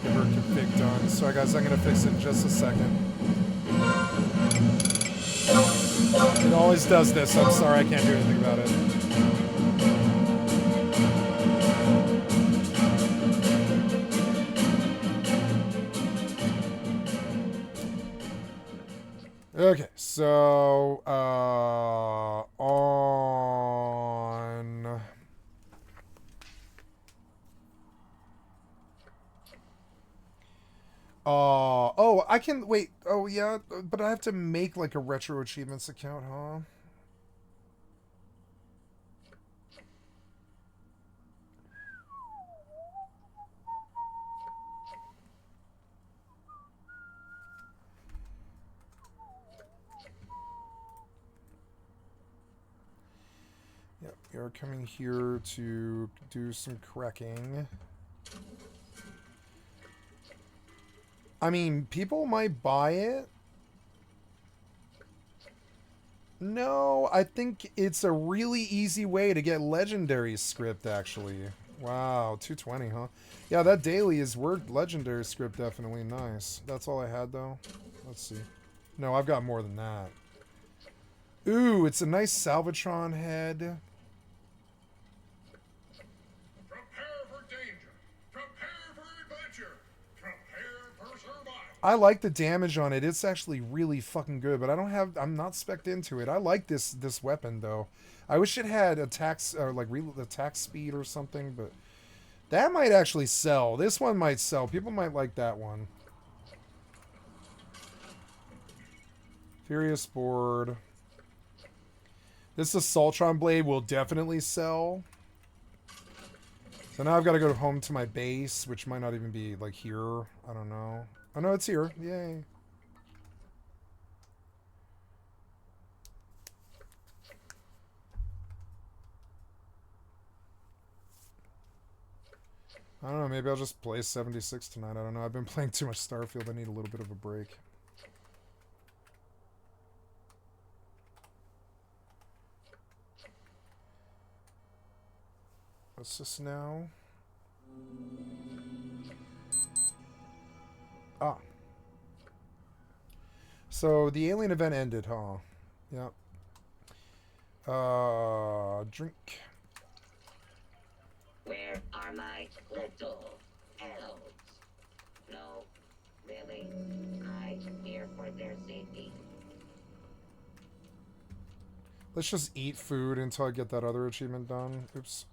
Get her config done. So, guys, I'm going to fix it in just a second. It always does this. I'm sorry, I can't do anything about it. Okay, so, on... Oh, I can, wait, oh yeah, but I have to make like a retro achievements account, huh? Yep, you're coming here to do some cracking. I mean, people might buy it. No, I think it's a really easy way to get legendary script, actually. Wow, 220, huh? Yeah, that daily is word legendary script, definitely nice. That's all I had, though. Let's see. No, I've got more than that. Ooh, it's a nice Salvatron head. I like the damage on it. It's actually really fucking good, but I'm not spec'd into it. I like this weapon though. I wish it had attacks or like attack speed or something, but that might actually sell. This one might sell. People might like that one. Furious Board. This Assaultron Blade will definitely sell. So now I've got to go home to my base, which might not even be like here. I don't know. Oh no, it's here. Yay. I don't know, maybe I'll just play 76 tonight. I don't know. I've been playing too much Starfield. I need a little bit of a break. What's this now? Ah. So the alien event ended, huh? Yep. Drink. Where are my little elves? No, really? I'm here for their safety. Let's just eat food until I get that other achievement done. Oops.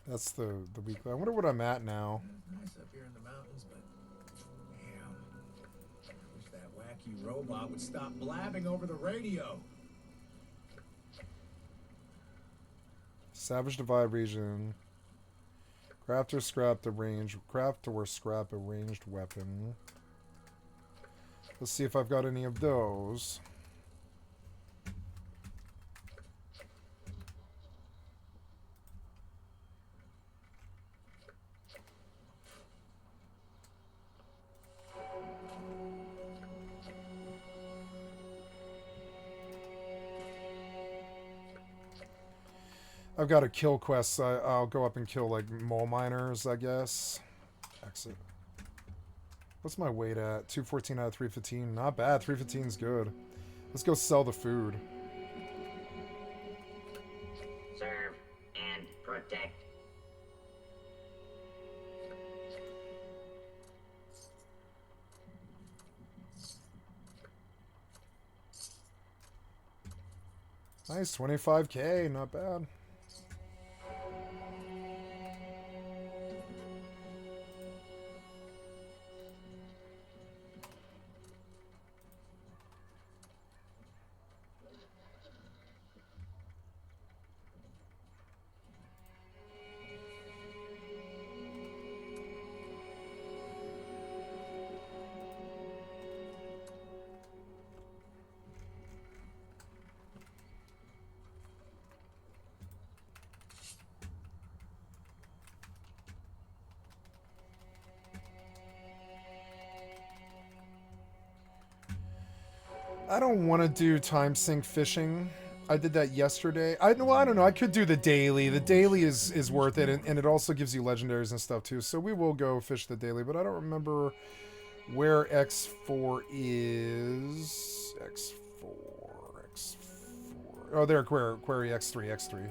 That's the weekly. I wonder what I'm at now. Nice up here in the mountains, but damn. I wish that wacky robot would stop blabbing over the radio. Savage Divide region. Craft or scrap a ranged weapon. Let's see if I've got any of those. I've got a kill quest. I'll go up and kill like mole miners, I guess. Exit. What's my weight at? 214 out of 315. Not bad. 315 is good. Let's go sell the food. Serve and protect. Nice, 25k. Not bad. I don't want to do time sink fishing. I did that yesterday. I don't know. I could do the daily. The daily is worth it, and it also gives you legendaries and stuff too. So we will go fish the daily, but I don't remember where X4 is. X4. Oh, there, query X3.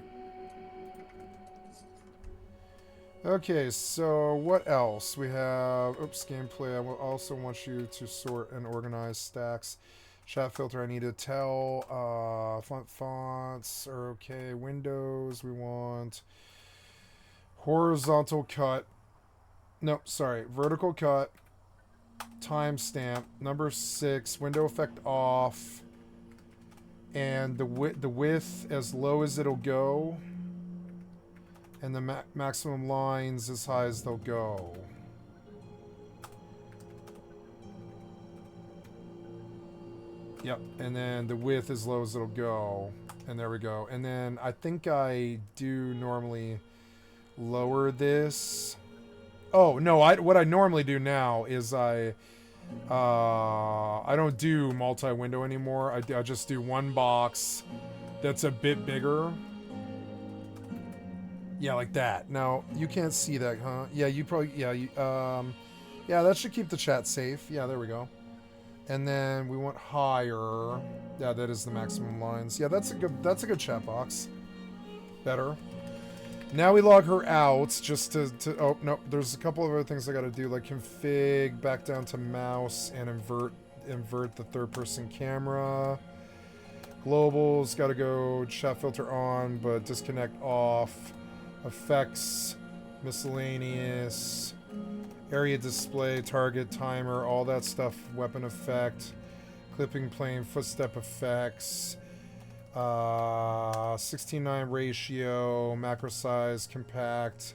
Okay, so what else? We have, oops, gameplay. I will also want you to sort and organize stacks. Chat filter, I need to tell. Fonts are okay. Windows, we want horizontal cut. No, sorry, vertical cut. Timestamp. Number 6. Window effect off. And the width as low as it'll go. And the maximum lines as high as they'll go. Yep, and then the width as low as it'll go. And there we go. And then I think I do normally lower this. Oh, no, what I normally do now is I don't do multi-window anymore. I just do one box that's a bit bigger. Yeah, like that. Now, you can't see that, huh? Yeah, you probably, yeah, yeah, that should keep the chat safe. Yeah, there we go. And then we want higher. Yeah, that is the maximum lines. Yeah, that's a good chat box. Better. Now we log her out just to oh, no, there's a couple of other things I gotta do, like config, back down to mouse, and invert the third person camera. Globals, gotta go chat filter on, but disconnect off. Effects, miscellaneous, area display, target, timer, all that stuff, weapon effect, clipping plane, footstep effects, 16:9 ratio, macro size, compact,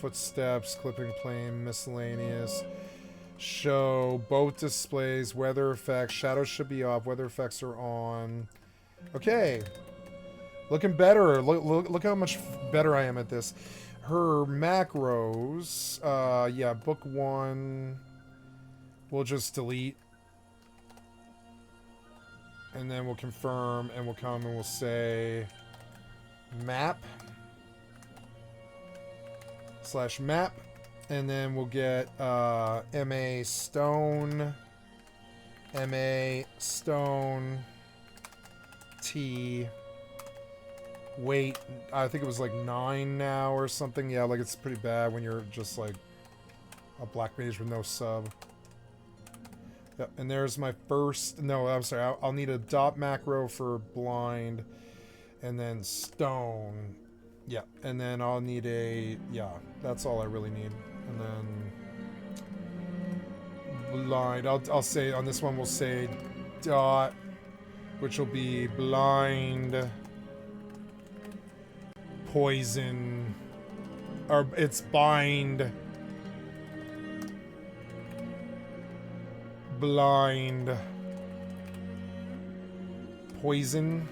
footsteps, clipping plane, miscellaneous, show, boat displays, weather effects, shadows should be off, weather effects are on. Okay. Looking better. Look how much better I am at this. Her macros, yeah, book 1, we'll just delete. And then we'll confirm, and we'll come and we'll say map / map. And then we'll get MA Stone T. Weight, I think it was like 9 now or something. Yeah, like it's pretty bad when you're just like a black mage with no sub. Yep, and there's my first, no, I'm sorry, I'll need a dot macro for blind, and then stone. Yeah, and then I'll need a, yeah, that's all I really need. And then blind, I'll say, on this one we'll say dot, which will be blind, poison, or it's bind, Blind. Poison.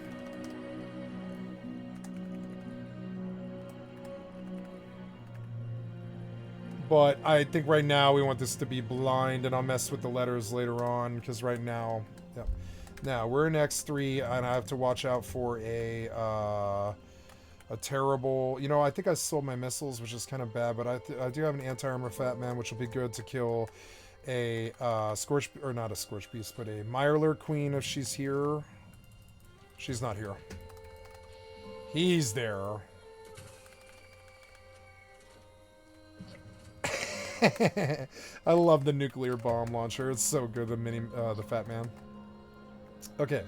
But I think right now we want this to be blind, and I'll mess with the letters later on, because right now, yeah. Now, we're in X3, and I have to watch out for a terrible... You know, I think I sold my missiles, which is kind of bad, but I do have an anti-armor Fat Man, which will be good to kill a Scorch... Or not a Scorch Beast, but a Mirelurk Queen if she's here. She's not here. He's there. I love the nuclear bomb launcher. It's so good, the Fat Man. Okay.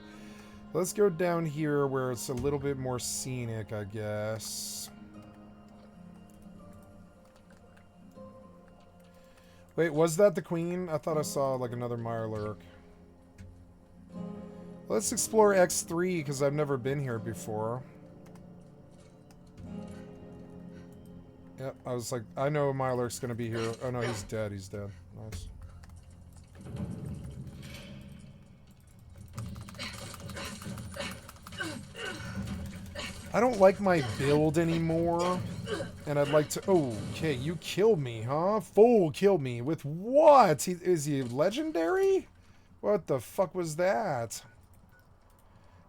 Let's go down here where it's a little bit more scenic, I guess. Wait, was that the queen? I thought I saw like another Mirelurk. Let's explore X3 because I've never been here before. Yep, I was like, I know Mirelurk's gonna be here. Oh no, he's dead. He's dead. Nice. I don't like my build anymore, and I'd like to... Oh, okay, you killed me, huh? Fool killed me. With what? Is he legendary? What the fuck was that?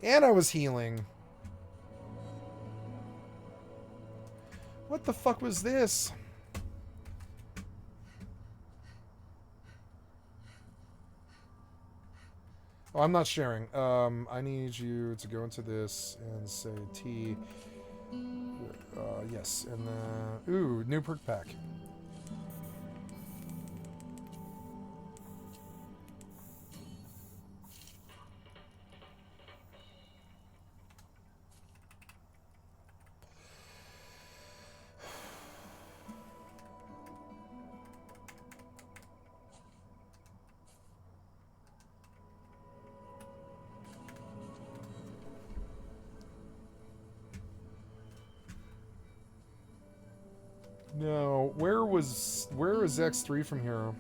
And I was healing. What the fuck was this? Oh, I'm not sharing. I need you to go into this and say T. Yes, and then... Ooh, new perk pack. No, where is X3 from here?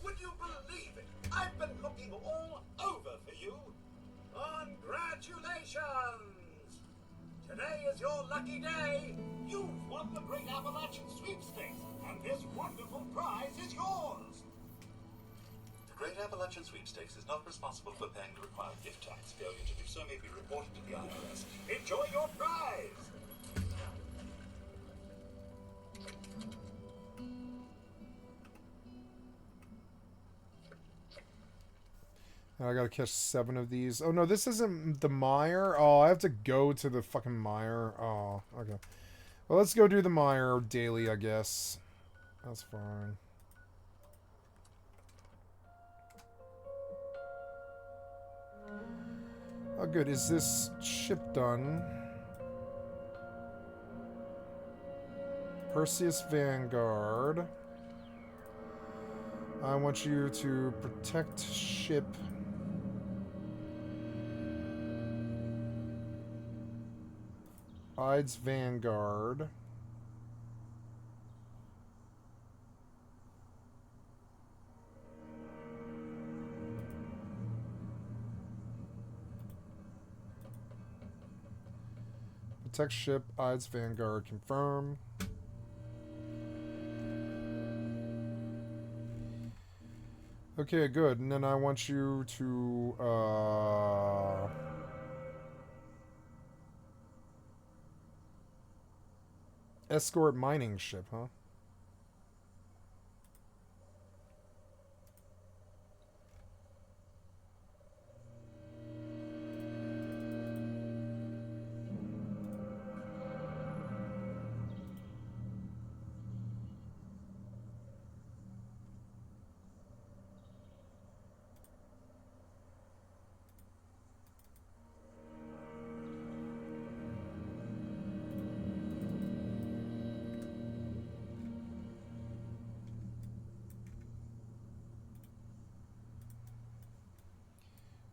Would you believe it? I've been looking all over for you. Congratulations! Today is your lucky day. You've won the Great Appalachian Sweepstakes, and this wonderful prize is yours. The Great Appalachian Sweepstakes is not responsible for paying the required gift tax. Failure to do so may be reported to the IRS. Enjoy your prize! I gotta catch 7 of these. Oh no, this isn't the mire. Oh, I have to go to the fucking mire. Oh, okay. Well, let's go do the mire daily, I guess. That's fine. Oh, good. Is this ship done? Perseus Vanguard. I want you to protect ship. Ides Vanguard. Protect ship, Ides Vanguard, confirm. Okay, good. And then I want you to, escort mining ship, huh?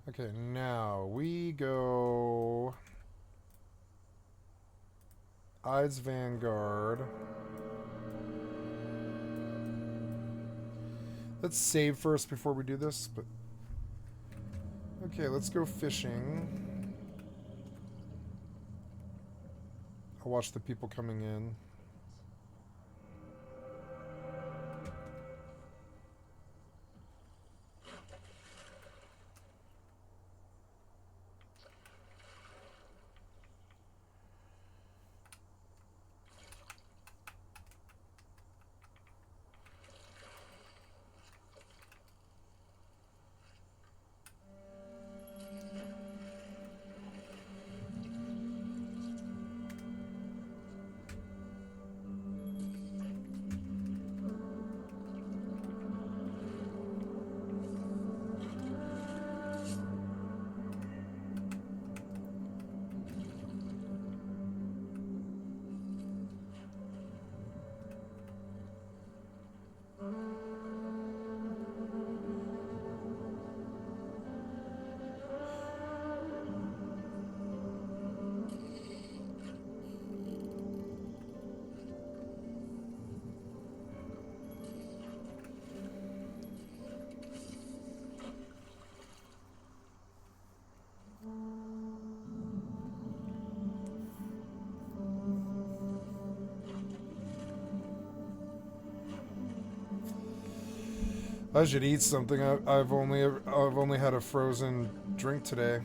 Okay, now we go Ides Vanguard. Let's save first before we do this, but okay, let's go fishing. I'll watch the people coming in. I should eat something. I've only had a frozen drink today.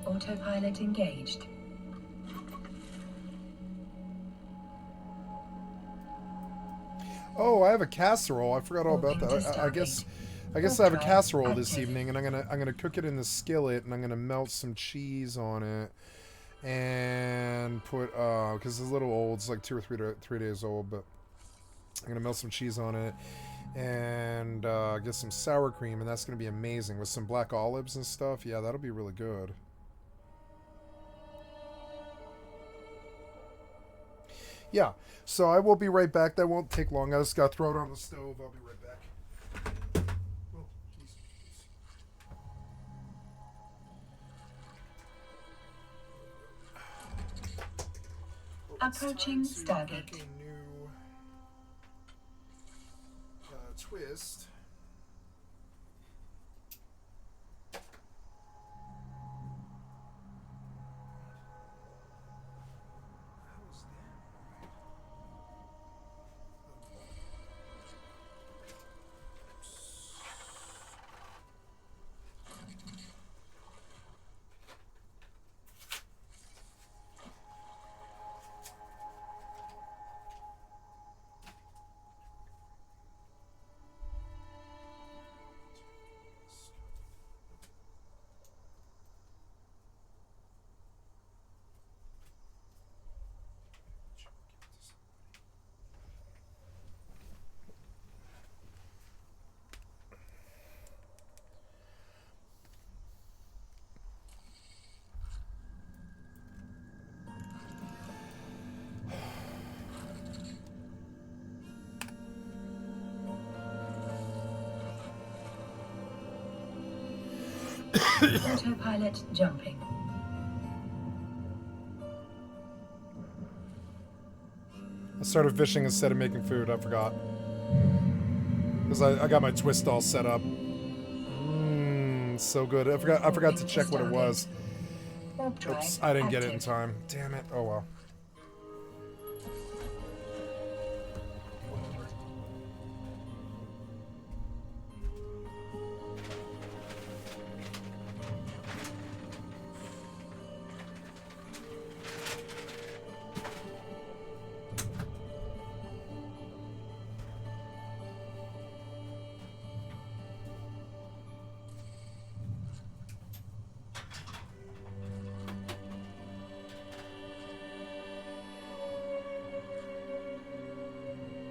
Autopilot engaged. Oh, I have a casserole. I forgot all about that. I guess I have a casserole this evening, and I'm gonna cook it in the skillet, and I'm gonna melt some cheese on it, and put because it's a little old. It's like 2 or 3 days old, but I'm gonna melt some cheese on it, and get some sour cream, and that's gonna be amazing with some black olives and stuff. Yeah, that'll be really good. Yeah, so I will be right back. That won't take long. I just got to throw it on the stove. I'll be right back. Oh, geez. Approaching Stargate. New twist. Autopilot jumping. I started fishing instead of making food. I forgot. Because I got my twist all set up. So good. I forgot to check what it was. Oops, I didn't get it in time. Damn it. Oh well.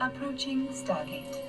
Approaching Stargate.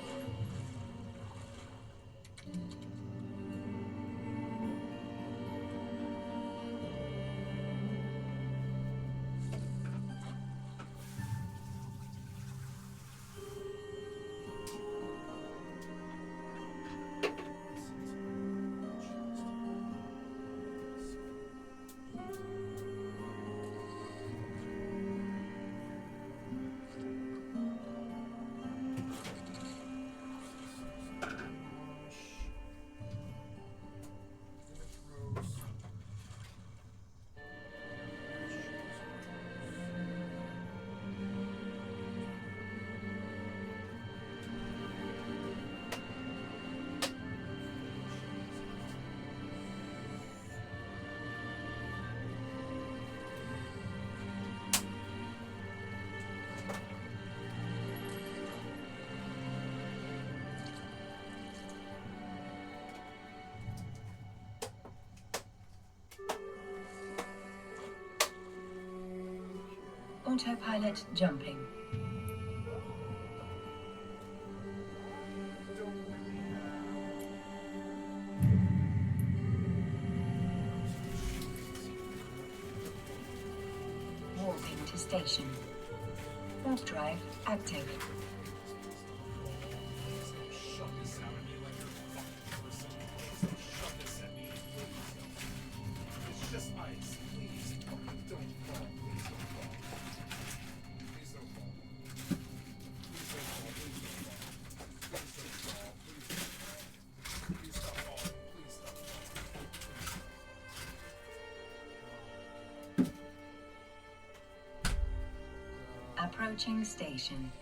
Autopilot jumping. Warping to station. Warp drive active. Approaching station.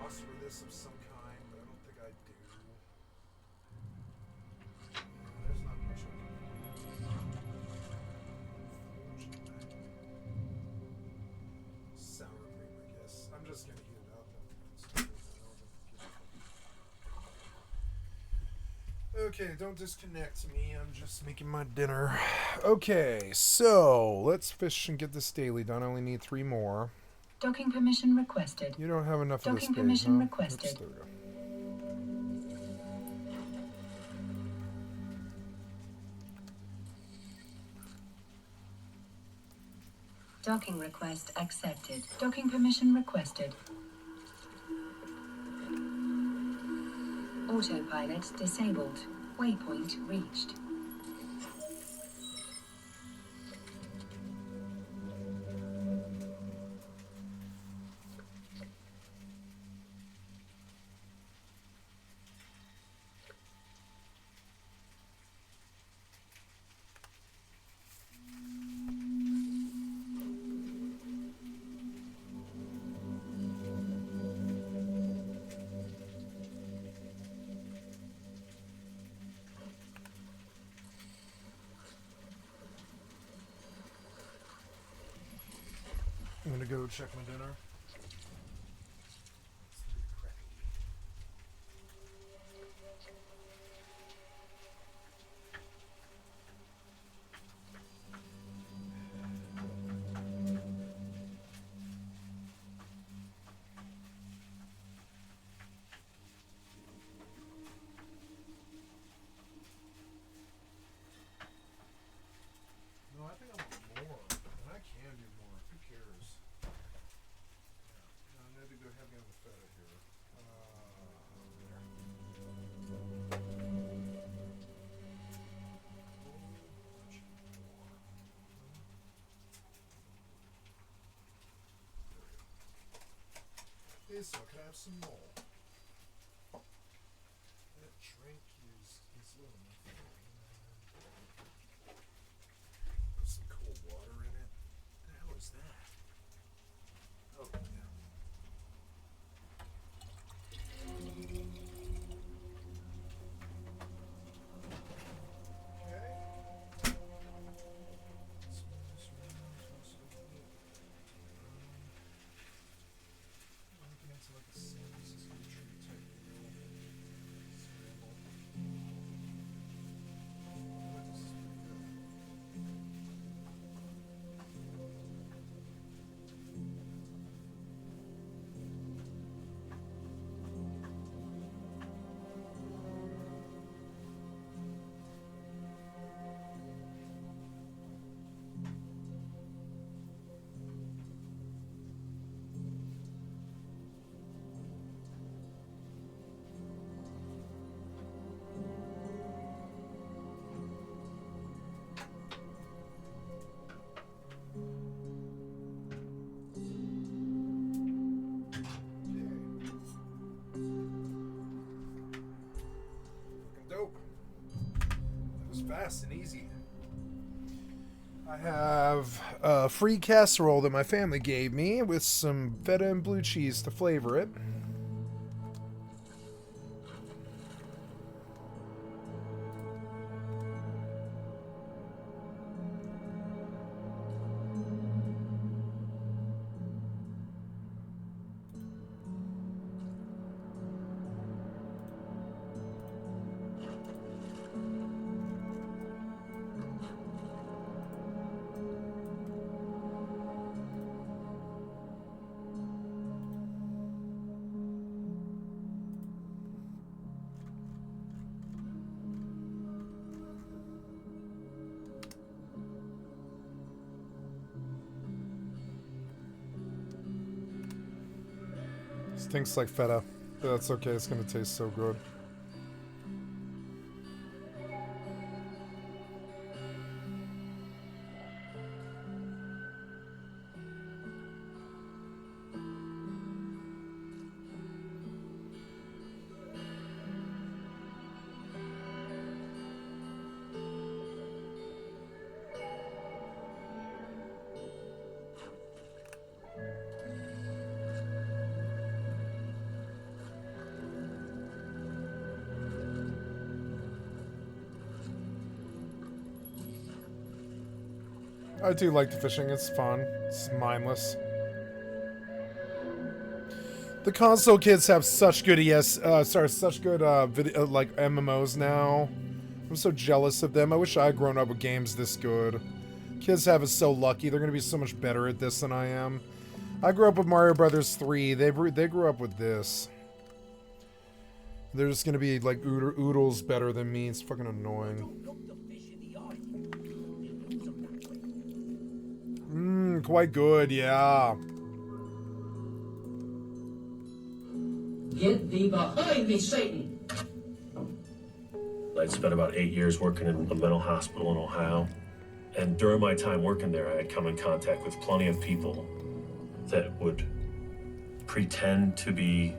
sauce for this of some kind, but I don't think I do. There's not much I can do. Sour cream, I guess. I'm just gonna heat it up. Okay, don't disconnect me. I'm just making my dinner. Okay, so let's fish and get this daily done. I only need 3 more. Docking permission requested. You don't have enough of this Docking day, permission huh? requested. Oops, there we go. Docking request accepted. Docking permission requested. Autopilot disabled. Waypoint reached. I'm gonna go check my dinner. No, I think I want more. And I can do more. Who cares? Yeah. No, I need to go have me on the feta here. There. So can I have some more? That drink is low enough. Put some cold water in it. What the hell is that? Oh, yeah. Dope. That was fast and easy. I have a free casserole that my family gave me with some feta and blue cheese to flavor it. Stinks like feta, but that's okay. It's gonna taste so good. I do like the fishing. It's fun. It's mindless. The console kids have such good such good video, like MMOs now. I'm so jealous of them. I wish I had grown up with games this good. Kids have it so lucky. They're gonna be so much better at this than I am. I grew up with Mario Brothers 3. They grew up with this. They're just gonna be like oodles better than me. It's fucking annoying. Quite good, yeah. Get thee behind me, Satan! I'd spent about 8 years working in a mental hospital in Ohio. And during my time working there, I had come in contact with plenty of people that would pretend to be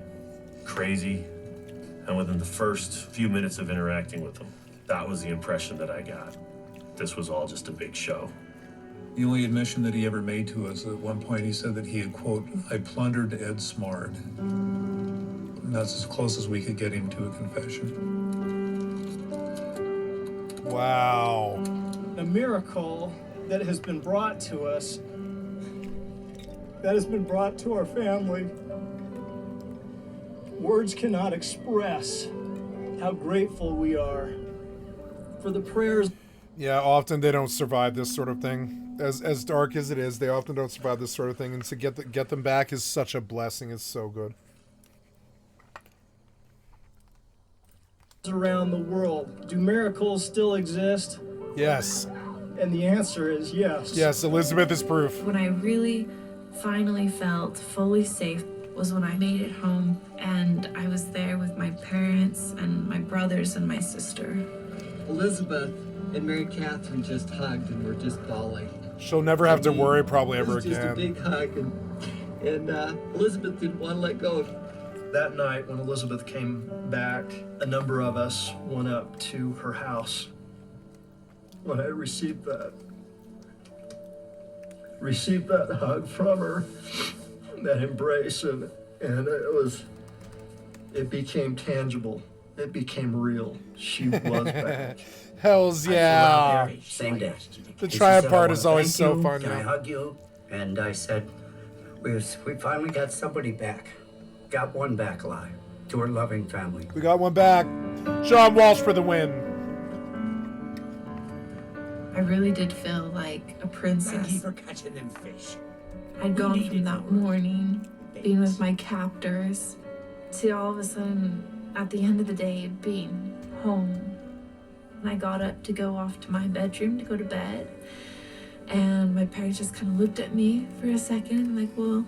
crazy. And within the first few minutes of interacting with them, that was the impression that I got. This was all just a big show. The only admission that he ever made to us, at one point he said that he had, quote, I plundered Ed Smart. And that's as close as we could get him to a confession. Wow. A miracle that has been brought to us, that has been brought to our family. Words cannot express how grateful we are for the prayers. Yeah, often they don't survive this sort of thing. As dark as it is, they often don't survive this sort of thing, and to get them back is such a blessing. It's so good. Around the world, do miracles still exist? Yes. And the answer is yes. Yes, Elizabeth is proof. When I really finally felt fully safe was when I made it home, and I was there with my parents and my brothers and my sister. Elizabeth and Mary Catherine just hugged and were just bawling. She'll never have to worry probably ever again. It was just a big hug, and Elizabeth didn't want to let go. That night when Elizabeth came back, a number of us went up to her house. When I received that hug from her, that embrace, and it became tangible. It became real. She was back. Hells yeah. Same day. The triumph part is always so fun. Can I hug you? And I said, we finally got somebody back. Got one back alive to her loving family. We got one back. John Walsh for the win. I really did feel like a princess. Thank you for catching them fish. I'd gone from that morning, being with my captors, to all of a sudden, at the end of the day, being home. And I got up to go off to my bedroom to go to bed. And my parents just kind of looked at me for a second, like, well,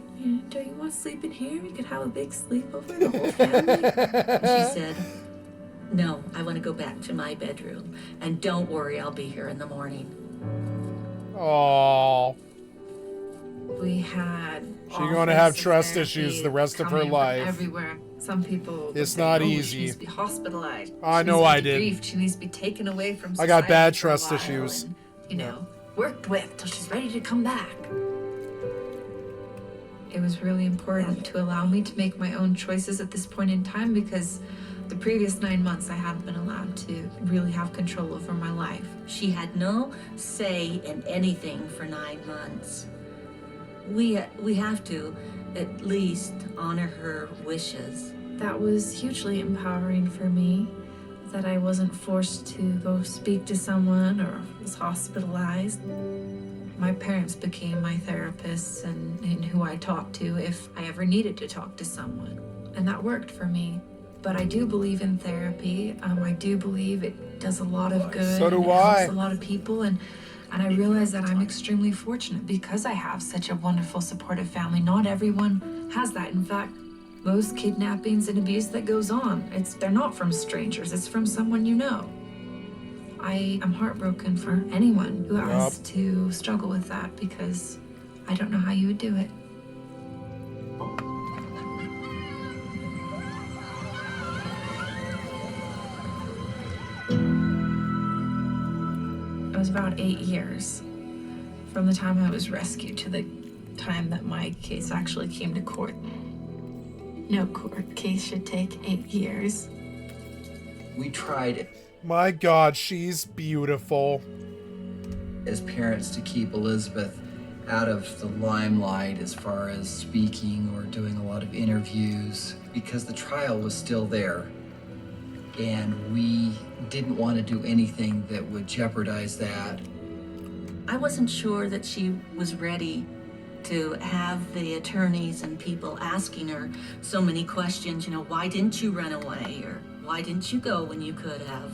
don't you want to sleep in here? We could have a big sleepover, the whole family. And she said, no, I want to go back to my bedroom. And don't worry, I'll be here in the morning. Aww. We had. She's going to have trust issues the rest of her life. Everywhere. Some people. It's say, not She easy. needs to be hospitalized. I know I did. Grieved. She needs to be taken away from I society. got bad for a trust while issues. And, worked with till she's ready to come back. It was really important to allow me to make my own choices at this point in time, because the previous 9 months I hadn't been allowed to really have control over my life. She had no say in anything for 9 months. We have to at least honor her wishes. That was hugely empowering for me, that I wasn't forced to go speak to someone or was hospitalized. My parents became my therapists and who I talked to if I ever needed to talk to someone. And that worked for me. But I do believe in therapy. I do believe it does a lot of good. So do and it I. helps a lot of people. And I realize that I'm extremely fortunate because I have such a wonderful, supportive family. Not everyone has that. In fact, most kidnappings and abuse that goes on, they're not from strangers. It's from someone you know. I am heartbroken for anyone who has to struggle with that, because I don't know how you would do it. It was about 8 years from the time I was rescued to the time that my case actually came to court. No court case should take 8 years. We tried it. My God, she's beautiful. as parents to keep Elizabeth out of the limelight as far as speaking or doing a lot of interviews, because the trial was still there. And we didn't want to do anything that would jeopardize that. I wasn't sure that she was ready to have the attorneys and people asking her so many questions, you know, why didn't you run away? Or why didn't you go when you could have?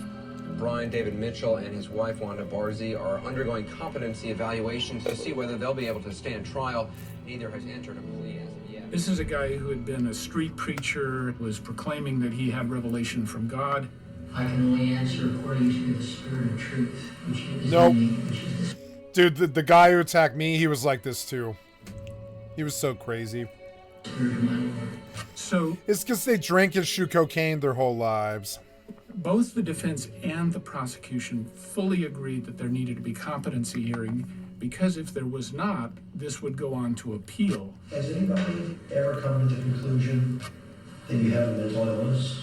Brian David Mitchell and his wife Wanda Barzy are undergoing competency evaluations to see whether they'll be able to stand trial. Neither has entered a plea as of yet. This is a guy who had been a street preacher, was proclaiming that he had revelation from God. I can only answer according to the spirit of truth, which is Nope. in me, which is Dude, the guy who attacked me, he was like this too. He was so crazy. So it's because they drank and shoot cocaine their whole lives. both the defense and the prosecution fully agreed that there needed to be competency hearing, because if there was not, this would go on to appeal. Has anybody ever come to the conclusion that you have a mental illness?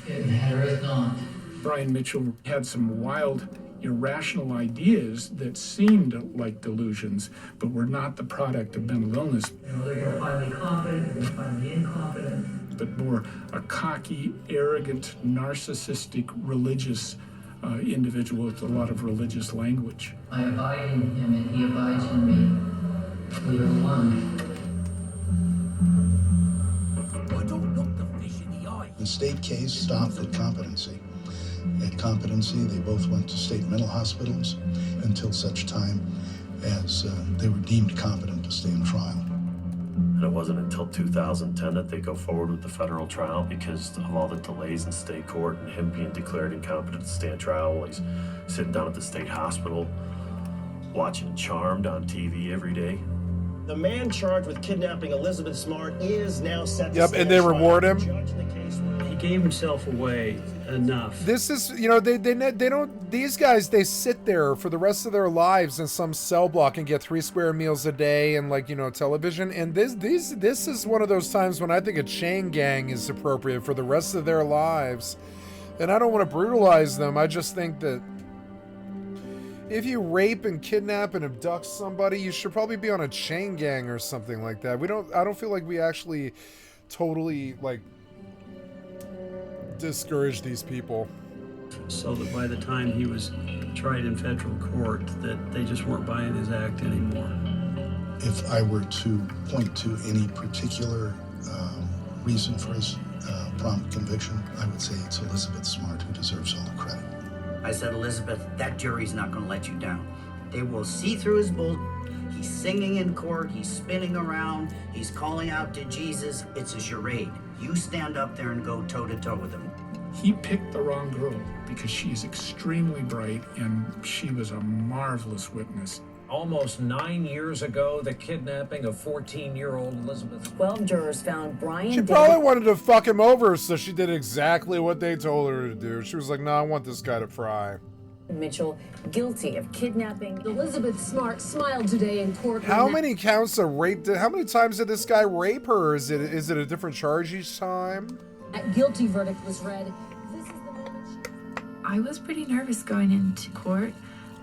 It mattereth not. Brian Mitchell had some wild, irrational ideas that seemed like delusions, but were not the product of mental illness, You know, they're gonna find me competent, they're gonna find me incompetent. but more a cocky, arrogant, narcissistic, religious individual with a lot of religious language. I abide in him and he abides in me. We are one. I don't look the fish in the eye. The state case stopped at competency. At competency, they both went to state mental hospitals until such time as they were deemed competent to stand trial. And it wasn't until 2010 that they go forward with the federal trial because of all the delays in state court and him being declared incompetent to stand trial while he's sitting down at the state hospital watching Charmed on TV every day. The man charged with kidnapping Elizabeth Smart is now set to Yep, stand and they trial. reward him. He gave himself away enough. This is, you know, they don't, these guys, they sit there for the rest of their lives in some cell block and get 3 square meals a day and, like, you know, television. And this is one of those times when I think a chain gang is appropriate for the rest of their lives. And I don't want to brutalize them. I just think that if you rape and kidnap and abduct somebody, you should probably be on a chain gang or something like that. I don't feel like we actually totally, like, discourage these people. So that by the time he was tried in federal court, that they just weren't buying his act anymore. If I were to point to any particular reason for his prompt conviction, I would say it's Elizabeth Smart who deserves all the credit. I said, Elizabeth, that jury's not going to let you down. They will see through his bull. He's singing in court. He's spinning around. He's calling out to Jesus. It's a charade. You stand up there and go toe-to-toe with him. He picked the wrong girl because she is extremely bright and she was a marvelous witness. Almost 9 years ago, the kidnapping of 14-year-old Elizabeth. 12 jurors found Brian She probably wanted to fuck him over, so she did exactly what they told her to do. She was like, no, I want this guy to fry. Mitchell guilty of kidnapping. Elizabeth Smart smiled today in court. How many counts of rape how many times did this guy rape her? Is it a different charge each time? That guilty verdict was read. I was pretty nervous going into court,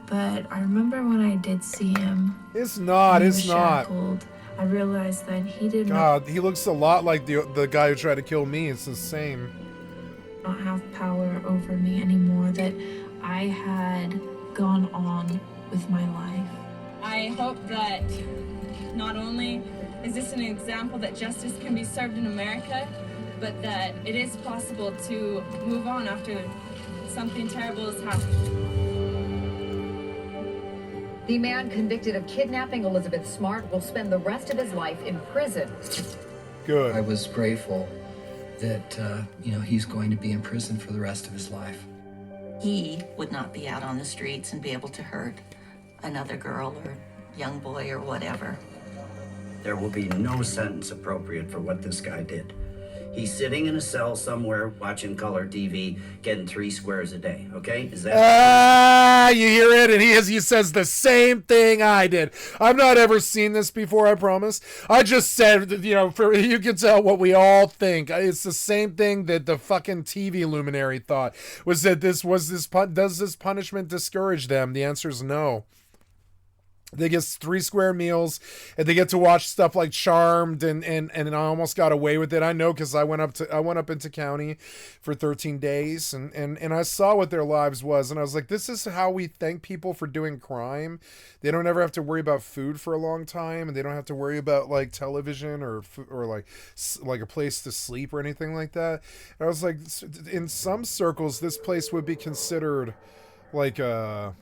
but I remember when I did see him. It's not. It's not. Shackled, I realized that he did God, he looks a lot like the guy who tried to kill me. It's the same. not have power over me anymore, that I had gone on with my life. I hope that not only is this an example that justice can be served in America, but that it is possible to move on after something terrible has happened. The man convicted of kidnapping Elizabeth Smart will spend the rest of his life in prison. Good. I was grateful that, he's going to be in prison for the rest of his life. He would not be out on the streets and be able to hurt another girl or young boy or whatever. There will be no sentence appropriate for what this guy did. He's sitting in a cell somewhere watching color TV, getting 3 squares a day, okay? Is that... You hear it, and he says the same thing I did. I've not ever seen this before, I promise. I just said, you can tell what we all think. It's the same thing that the fucking TV luminary thought, was that does this punishment discourage them? The answer is no. They get 3 square meals, and they get to watch stuff like Charmed, and I almost got away with it. I know, because I went up into county for 13 days, and I saw what their lives was, and I was like, this is how we thank people for doing crime. They don't ever have to worry about food for a long time, and they don't have to worry about like television or like a place to sleep or anything like that. And I was like, in some circles, this place would be considered like a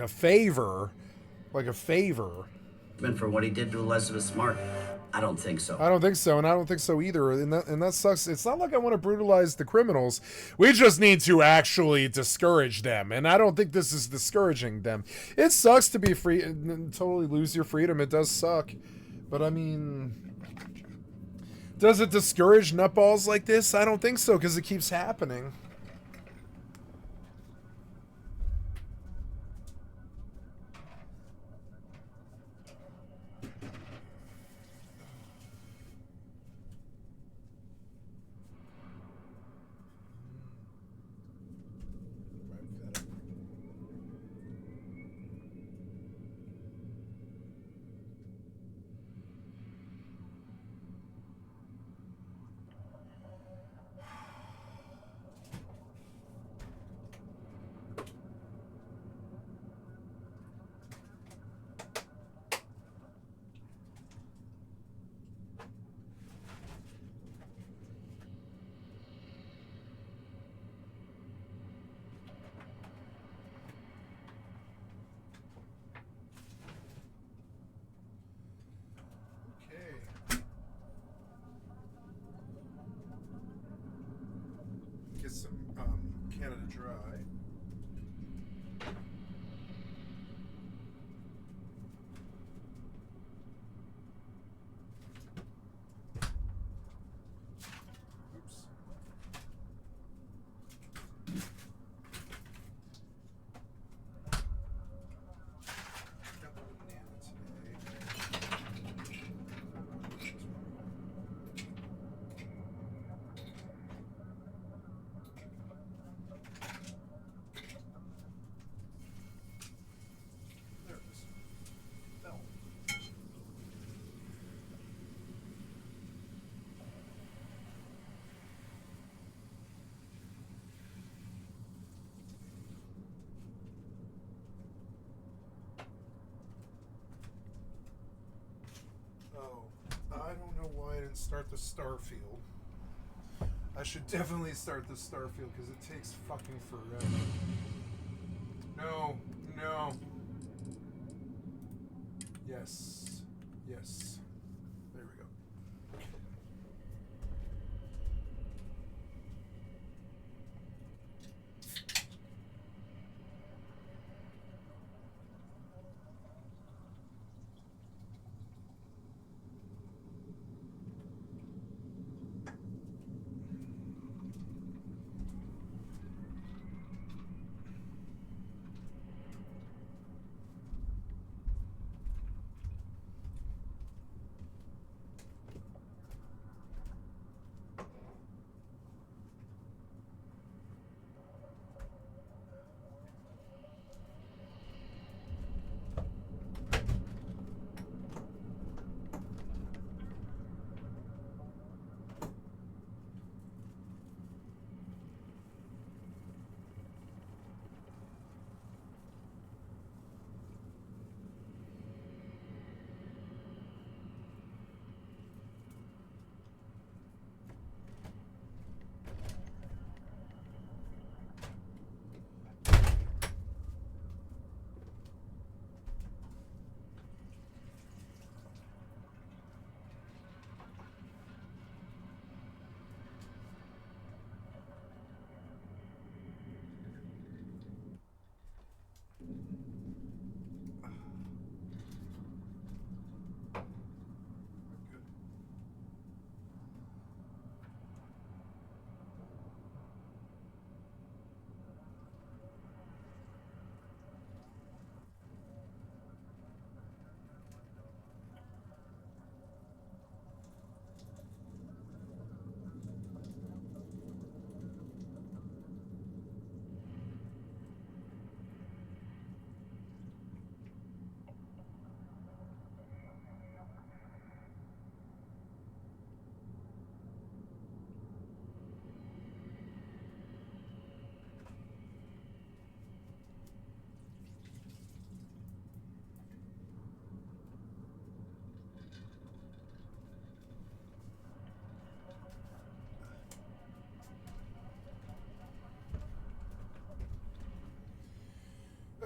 favor. Like a favor. For what he did to Elizabeth Smart? I don't think so. I don't think so, and I don't think so either. And that sucks. It's not like I want to brutalize the criminals. We just need to actually discourage them, and I don't think this is discouraging them. It sucks to be free and totally lose your freedom. It does suck. But I mean, does it discourage nutballs like this? I don't think so, because it keeps happening. Get some Canada Dry. Oops. I don't know why I didn't start the Starfield. I should definitely start the Starfield because it takes fucking forever. No, no. Yes, yes. There we go.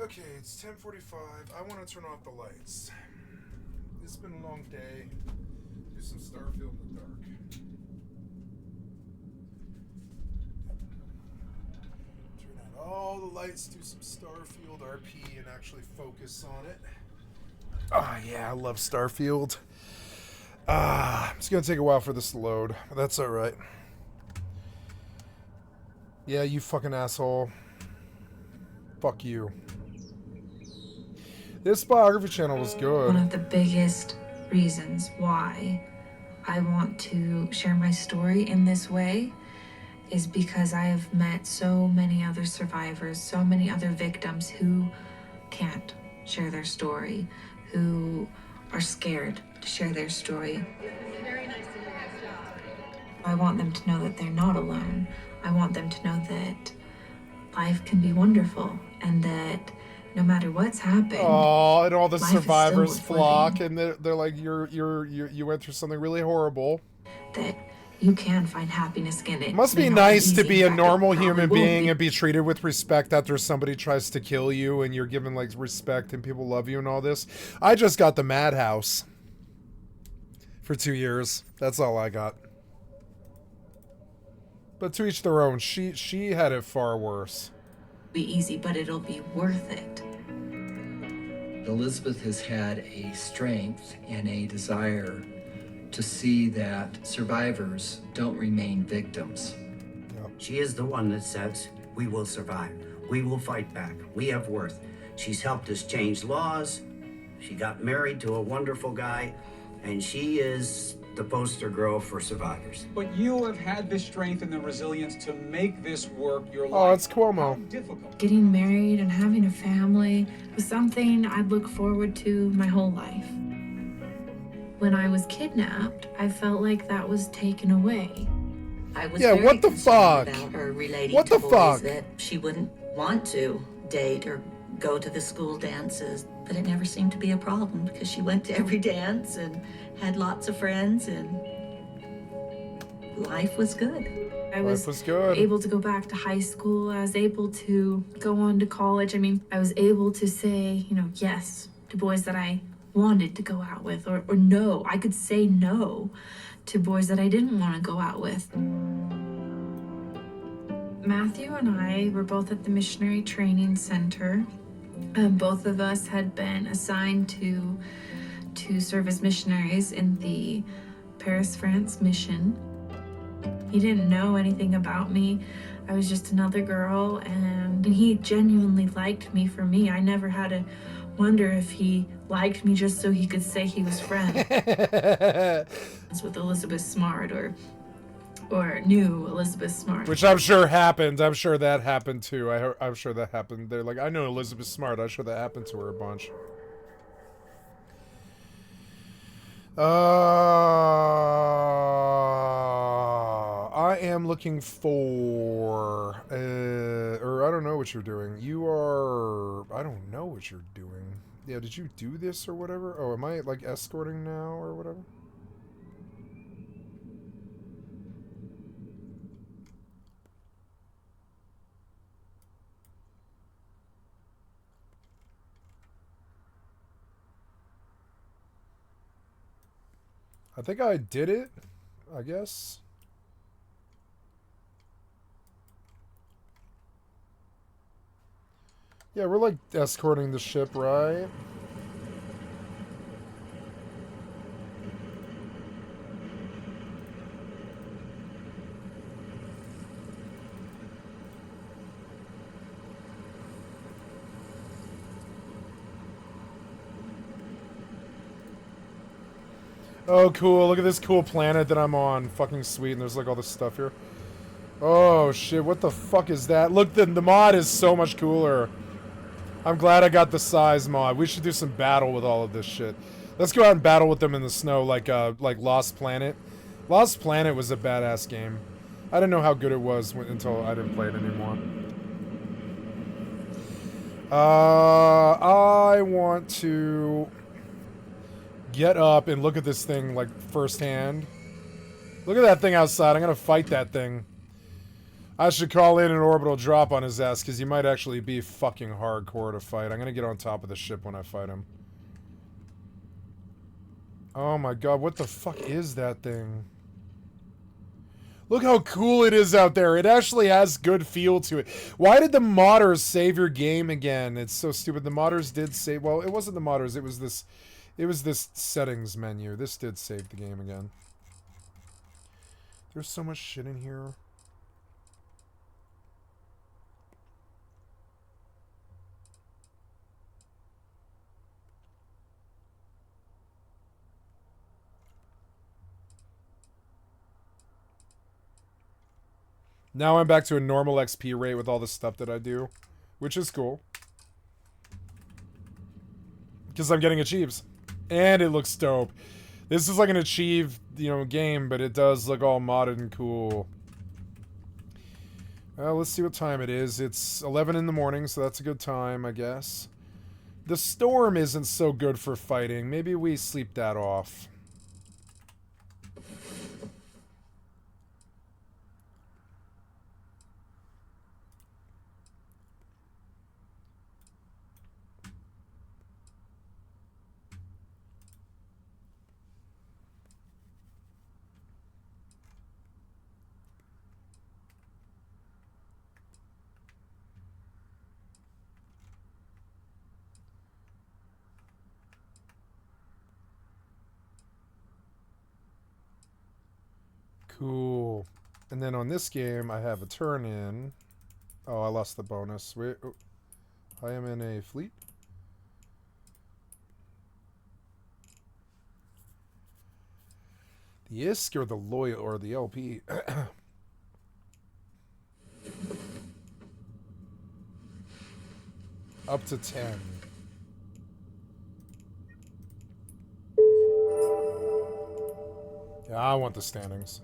Okay, it's 10:45. I want to turn off the lights. It's been a long day. Do some Starfield in the dark. Turn out all the lights, do some Starfield RP, and actually focus on it. Ah, yeah, I love Starfield. It's gonna take a while for this to load, but that's alright. Yeah, you fucking asshole. Fuck you. This biography channel was good. One of the biggest reasons why I want to share my story in this way is because I have met so many other survivors, so many other victims who can't share their story, who are scared to share their story. I want them to know that they're not alone. I want them to know that life can be wonderful and that no matter what's happened. Oh, and all the life is survivors still worth flock, living. and they're like, you went through something really horrible. That you can find happiness in it. It must be nice to be a normal human being and be treated with respect after somebody tries to kill you, and you're given like respect and people love you and all this. I just got the madhouse for 2 years. That's all I got. But to each their own. She had it far worse. Be easy, but it'll be worth it. Elizabeth has had a strength and a desire to see that survivors don't remain victims. She is the one that says, we will survive. We will fight back. We have worth. She's helped us change laws. She got married to a wonderful guy, and she is the poster girl for survivors. But you have had the strength and the resilience to make this work your life. Oh, it's Cuomo. How difficult. Getting married and having a family was something I'd look forward to my whole life. When I was kidnapped, I felt like that was taken away. I was Yeah, very what the concerned fuck? about her relating What to the boys fuck? that she wouldn't want to date or go to the school dances, but it never seemed to be a problem because she went to every dance and had lots of friends and life was good. I Life was good. able to go back to high school. I was able to go on to college. I mean, I was able to say, yes to boys that I wanted to go out with, or no. I could say no to boys that I didn't want to go out with. Matthew and I were both at the Missionary Training Center. Both of us had been assigned to serve as missionaries in the Paris, France mission. He didn't know anything about me. I was just another girl, and he genuinely liked me for me. I never had to wonder if he liked me just so he could say he was friends with Elizabeth Smart or knew Elizabeth Smart. Which I'm sure happened. I'm sure that happened too. I'm sure that happened. They're like, I know Elizabeth Smart. I'm sure that happened to her a bunch. I am looking for, or I don't know what you're doing. I don't know what you're doing. Yeah, did you do this or whatever? Oh, am I like escorting now or whatever? I think I did it, I guess. Yeah, we're like escorting the ship, right? Oh, cool. Look at this cool planet that I'm on. Fucking sweet. And there's like all this stuff here. Oh, shit. What the fuck is that? Look, the mod is so much cooler. I'm glad I got the size mod. We should do some battle with all of this shit. Let's go out and battle with them in the snow like Lost Planet. Lost Planet was a badass game. I didn't know how good it was until I didn't play it anymore. I want to get up and look at this thing like firsthand. Look at that thing outside. I'm gonna fight that thing. I should call in an orbital drop on his ass, because he might actually be fucking hardcore to fight. I'm gonna get on top of the ship when I fight him. Oh my god, what the fuck is that thing? Look how cool it is out there. It actually has good feel to it. Why did the modders save your game again? It's so stupid. The modders did save... Well, it wasn't the modders. It was this settings menu. This did save the game again. There's so much shit in here. Now I'm back to a normal XP rate with all the stuff that I do, which is cool. Because I'm getting achieves. And it looks dope. This is like an achieve, game, but it does look all modded and cool. Well, let's see what time it is. It's 11 in the morning, so that's a good time, I guess. The storm isn't so good for fighting. Maybe we sleep that off. Cool. And then on this game, I have a turn in. Oh, I lost the bonus. Wait, oh. I am in a fleet. The ISK or the loyal or the LP? Up to 10. Yeah, I want the standings.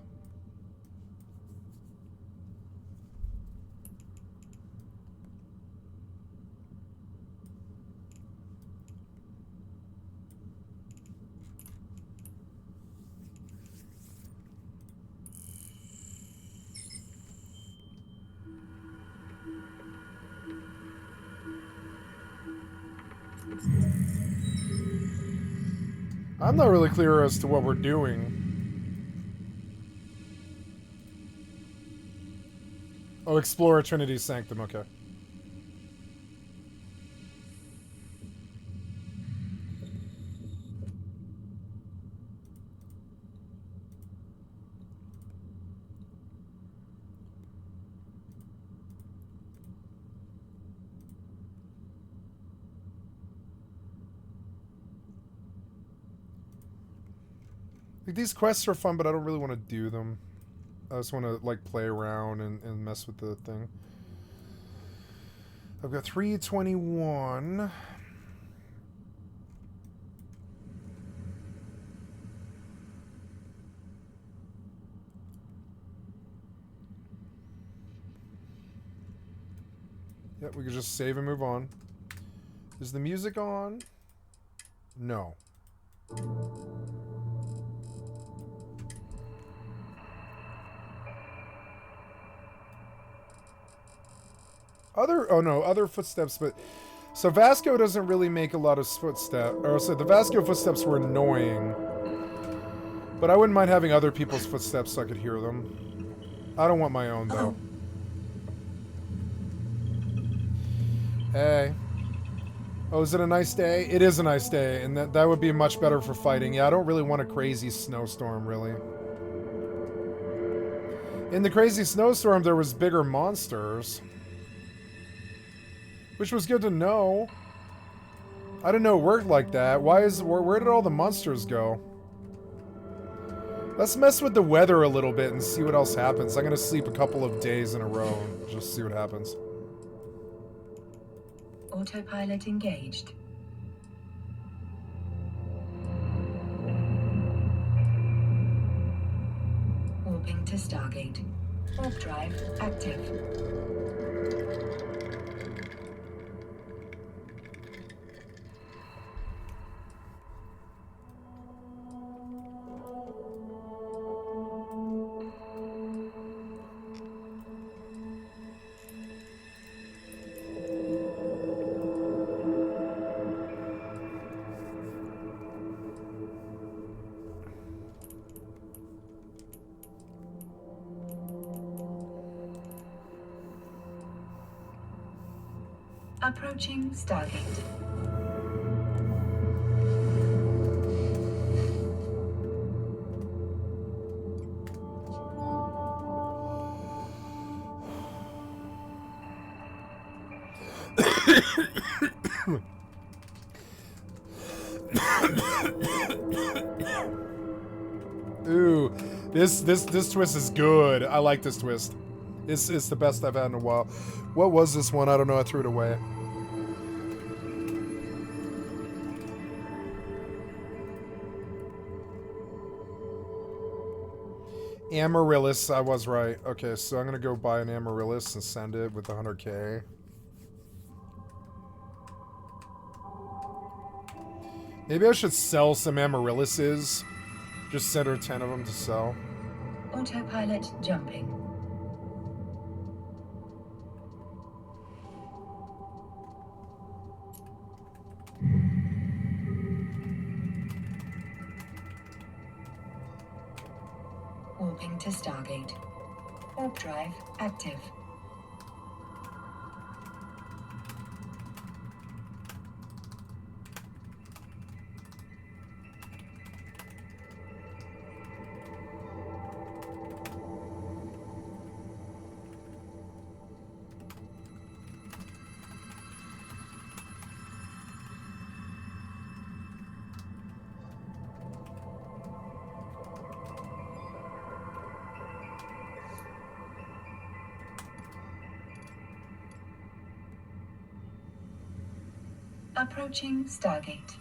I'm not really clear as to what we're doing. Oh, Explorer Trinity Sanctum, okay. Like, these quests are fun, but I don't really want to do them. I just want to, like, play around and mess with the thing. I've got 321. Yep, we can just save and move on. Is the music on? No. Other footsteps, but... So Vasco doesn't really make a lot of footsteps. Or so the Vasco footsteps were annoying. But I wouldn't mind having other people's footsteps so I could hear them. I don't want my own, though. Hey. Oh, is it a nice day? It is a nice day, and that would be much better for fighting. Yeah, I don't really want a crazy snowstorm, really. In the crazy snowstorm, there was bigger monsters. Which was good to know. I didn't know it worked like that. Where did all the monsters go? Let's mess with the weather a little bit and see what else happens. I'm gonna sleep a couple of days in a row and just see what happens. Autopilot engaged. Warping to Stargate. Warp drive active. Approaching Stargate. Ooh, this twist is good. I like this twist. It's the best I've had in a while. What was this one? I don't know. I threw it away. Amaryllis, I was right. Okay, so I'm gonna go buy an Amaryllis and send it with 100K. Maybe I should sell some Amaryllises. Just send her 10 of them to sell. Autopilot jumping. Warping to Stargate. Warp drive active. Approaching Stargate.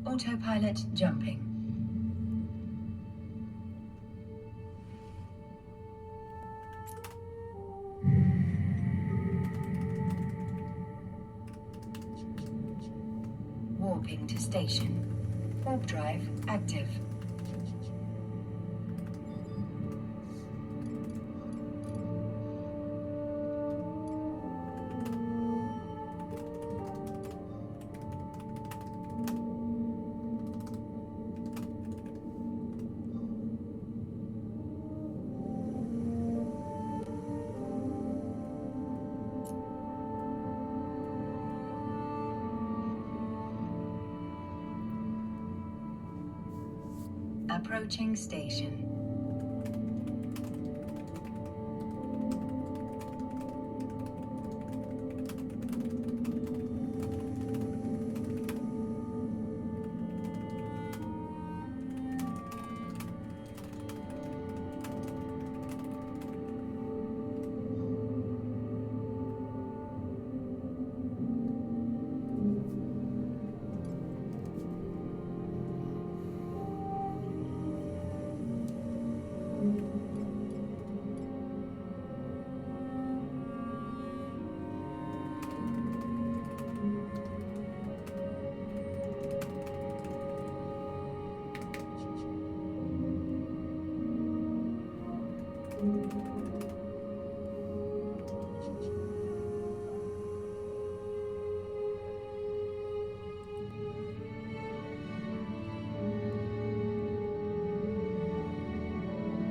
Autopilot jumping. Warping to station. Warp drive active. Approaching station.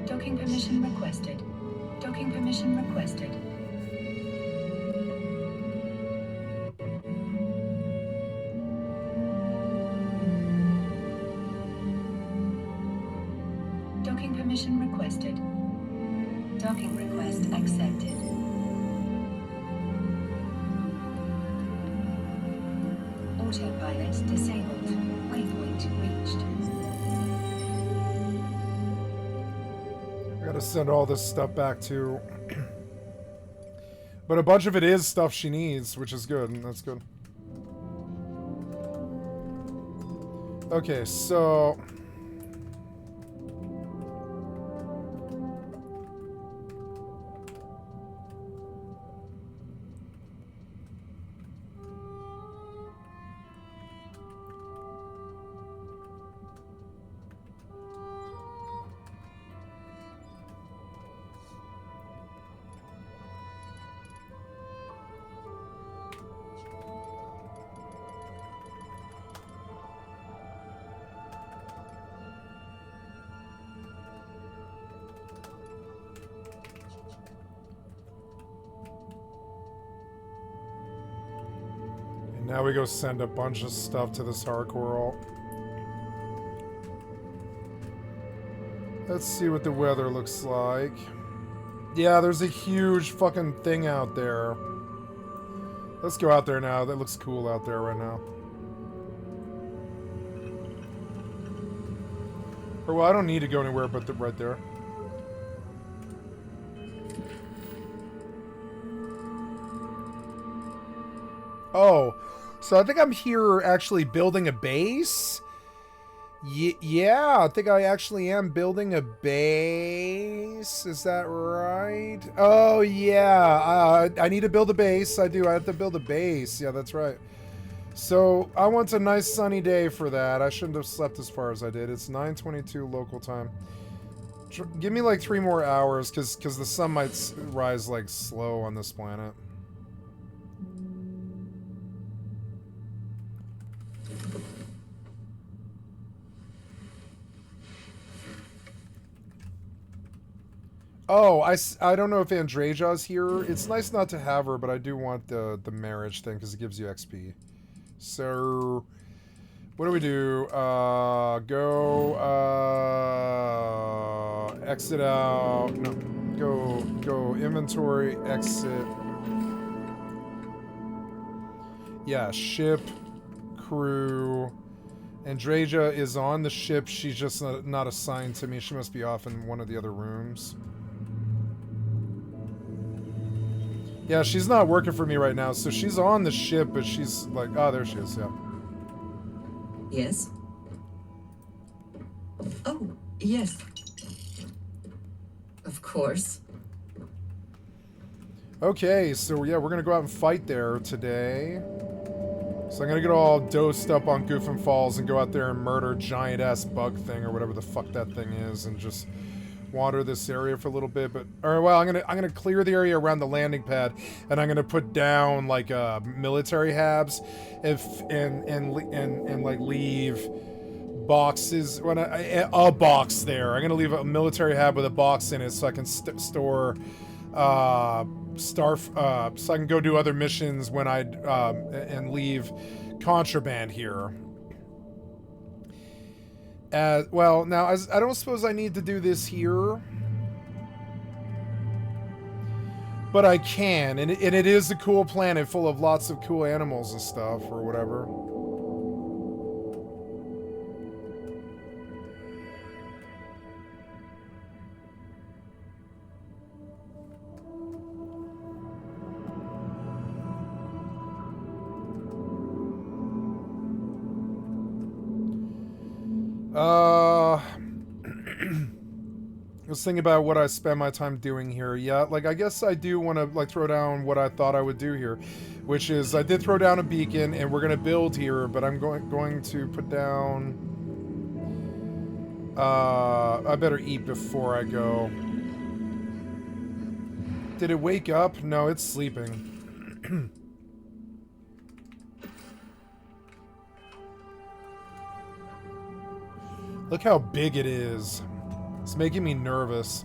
Docking permission requested. Docking permission requested. Docking permission requested. Docking request accepted. Autopilot disabled. Waypoint reached. I gotta send all this stuff back to... But a bunch of it is stuff she needs, which is good. That's good. Okay, so... Now we go send a bunch of stuff to this hardcore alt. Let's see what the weather looks like. Yeah, there's a huge fucking thing out there. Let's go out there now. That looks cool out there right now. Or, well, I don't need to go anywhere but right there. Oh, so I think I'm here actually building a base? Yeah, I think I actually am building a base. Is that right? Oh, yeah. I need to build a base. I do. I have to build a base. Yeah, that's right. So I want a nice sunny day for that. I shouldn't have slept as far as I did. It's 9:22 local time. Give me like 3 more hours because the sun might rise like slow on this planet. Oh, I don't know if Andreja's here. It's nice not to have her, but I do want the marriage thing because it gives you XP. So, what do we do? Exit out. No, go inventory, exit. Yeah, ship, crew. Andreja is on the ship. She's just not assigned to me. She must be off in one of the other rooms. Yeah, she's not working for me right now, so she's on the ship, but she's like, oh, there she is, yeah. Yes? Oh, yes. Of course. Okay, so yeah, we're gonna go out and fight there today. So I'm gonna get all dosed up on Goofin Falls and go out there and murder giant-ass bug thing or whatever the fuck that thing is and just wander this area for a little bit, but well, I'm gonna clear the area around the landing pad, and I'm gonna put down like military habs, and like leave boxes when a box there. I'm gonna leave a military hab with a box in it so I can store so I can go do other missions when I and leave contraband here. Well, now, I don't suppose I need to do this here. But I can, and it is a cool planet full of lots of cool animals and stuff, or whatever. I was thinking about what I spend my time doing here. Yeah, like, I guess I do want to, like, throw down what I thought I would do here. Which is, I did throw down a beacon, and we're going to build here, but I'm going to put down... I better eat before I go. Did it wake up? No, it's sleeping. Look how big it is. It's making me nervous.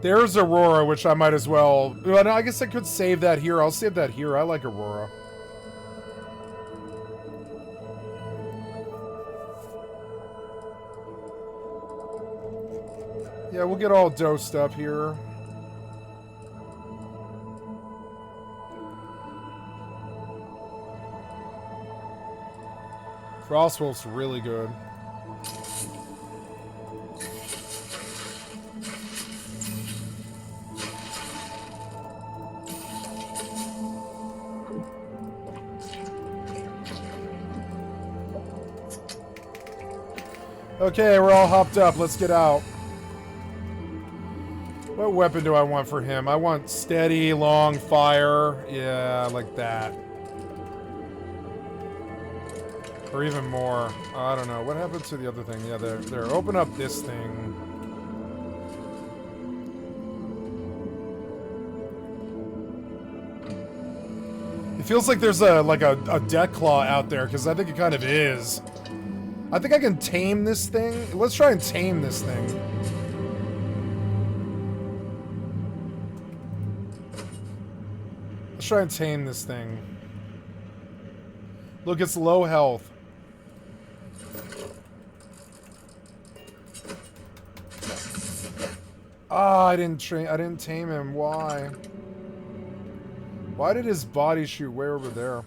There's Aurora, which I might as well... Well, no, I guess I could save that here. I'll save that here. I like Aurora. Yeah, we'll get all dosed up here. Frostwolf's really good. Okay, we're all hopped up. Let's get out. What weapon do I want for him? I want steady, long fire. Yeah, like that. Or even more. I don't know. What happened to the other thing? Yeah, there. Open up this thing. It feels like there's a death claw out there, because I think it kind of is. I think I can tame this thing. Let's try and tame this thing. Let's try and tame this thing. Look, it's low health. Ah, I didn't tame him. Why? Why did his body shoot way over there?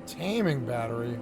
Taming battery.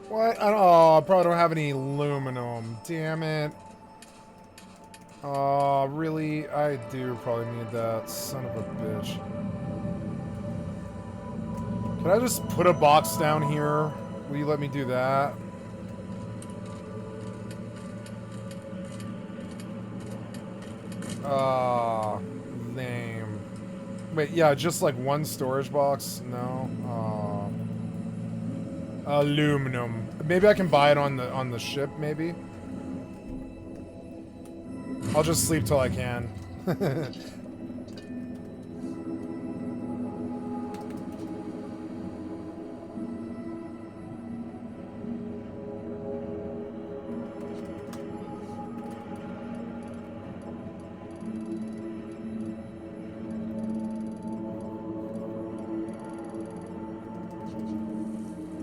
What? Oh, I probably don't have any aluminum. Damn it. Oh, really? I do probably need that. Son of a bitch. Can I just put a box down here? Will you let me do that? Ah, lame. Wait, yeah, just like one storage box? No. Aluminum. Maybe I can buy it on the ship, maybe? I'll just sleep till I can.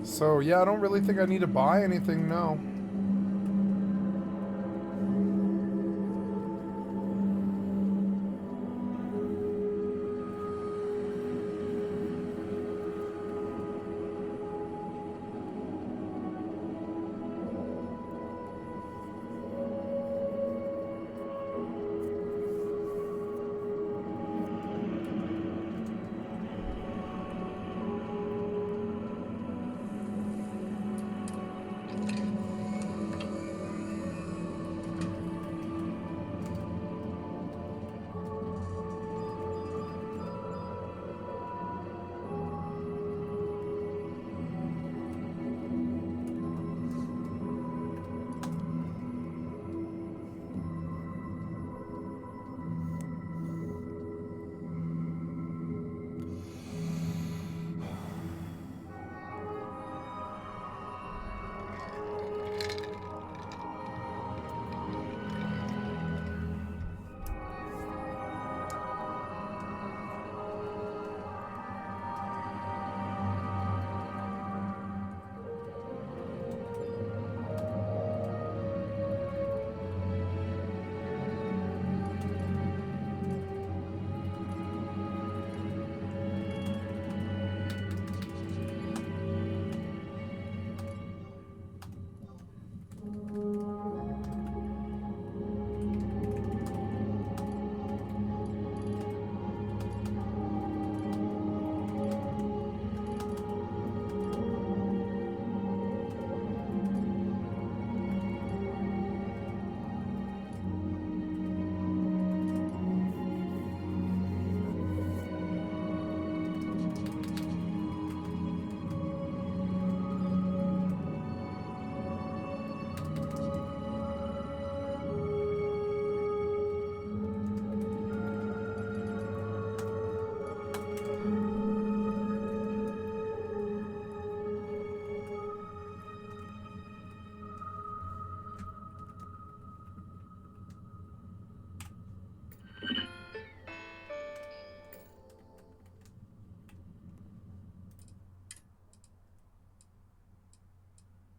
So, yeah, I don't really think I need to buy anything, no.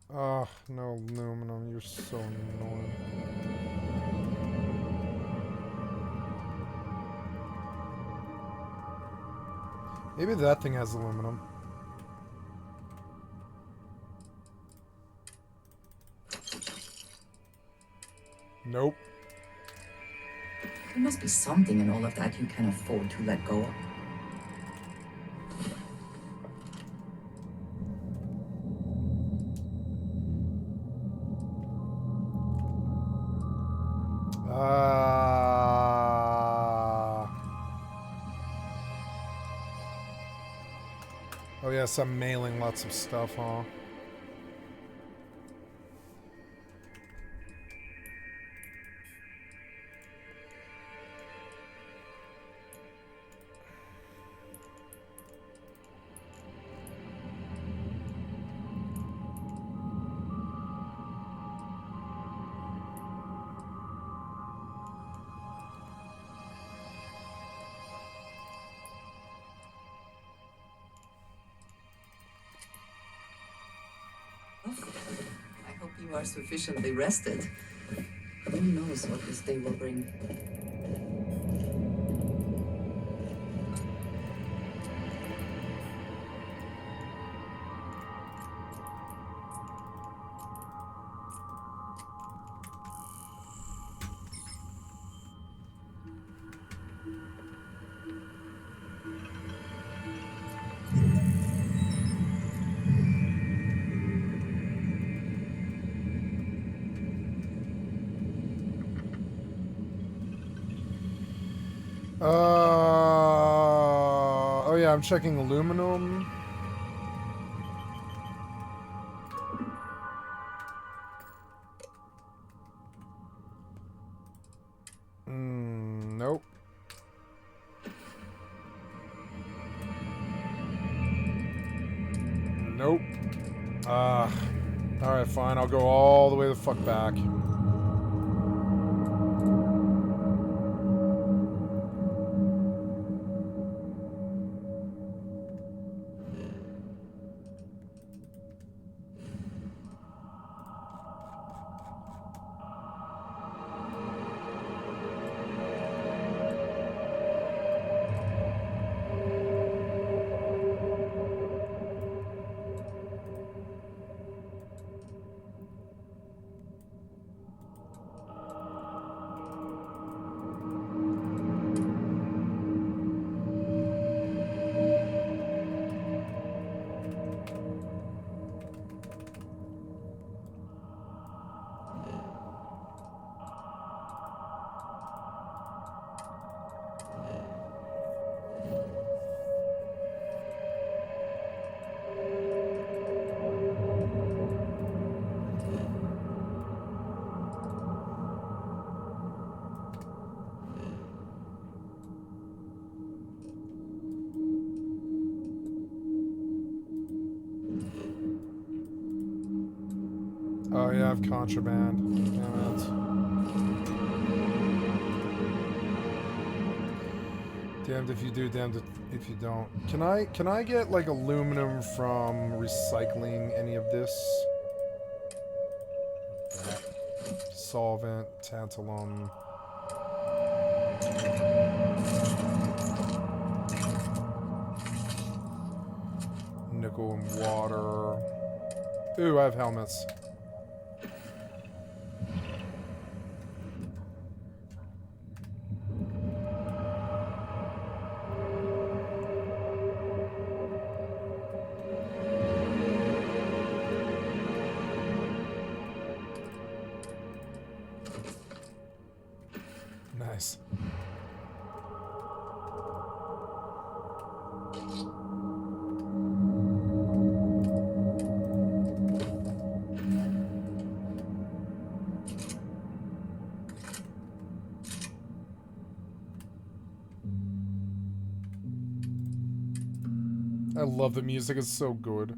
Ugh, no aluminum, you're so annoying. Maybe that thing has aluminum. Nope. There must be something in all of that you can afford to let go of. Oh yes, I'm mailing lots of stuff, huh? I hope you are sufficiently rested. Who knows what this day will bring? yeah, I'm checking aluminum. Nope. Nope. Alright, fine. I'll go all the way the fuck back. Oh yeah, I have contraband. Damn it. Damned if you do, damned if you don't. Can I get like aluminum from recycling any of this? Solvent, tantalum. Nickel and water. Ooh, I have helmets. Nice. I love the music, it's so good.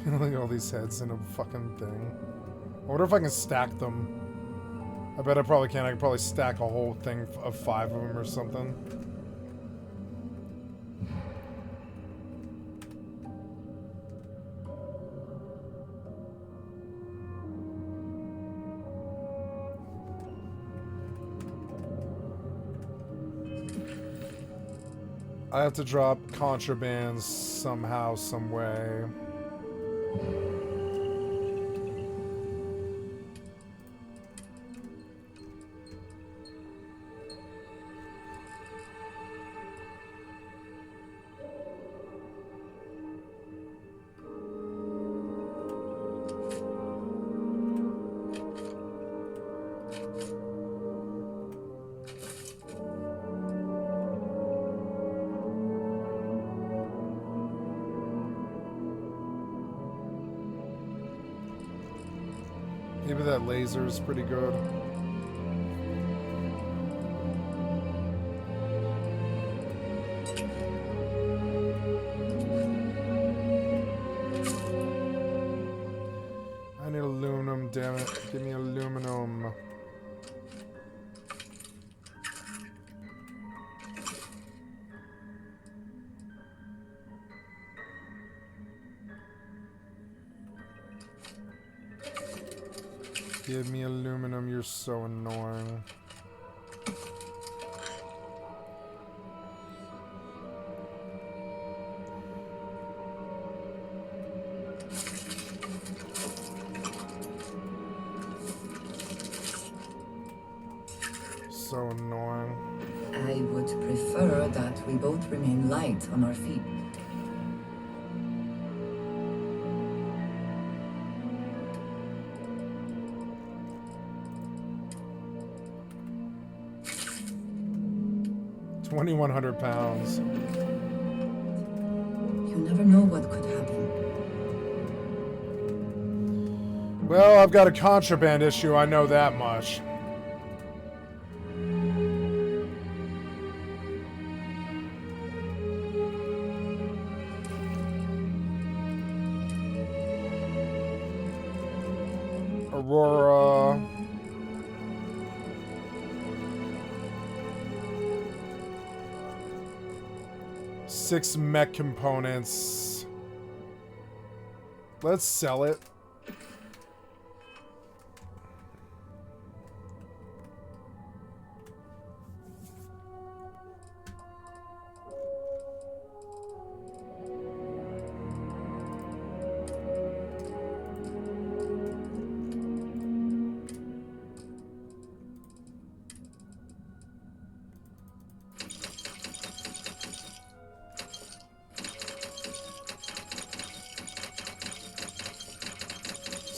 Look at all these heads in a fucking thing. I wonder if I can stack them. I bet I probably can. I can probably stack a whole thing of 5 of them or something. I have to drop contraband somehow, some way. Maybe that laser is pretty good. I need aluminum, damn it. Give me aluminum. Give me aluminum, you're so annoying. so annoying. I would prefer that we both remain light on our feet. £2,100. You never know what could happen. Well, I've got a contraband issue, I know that much. Aurora. Six mech components. Let's sell it.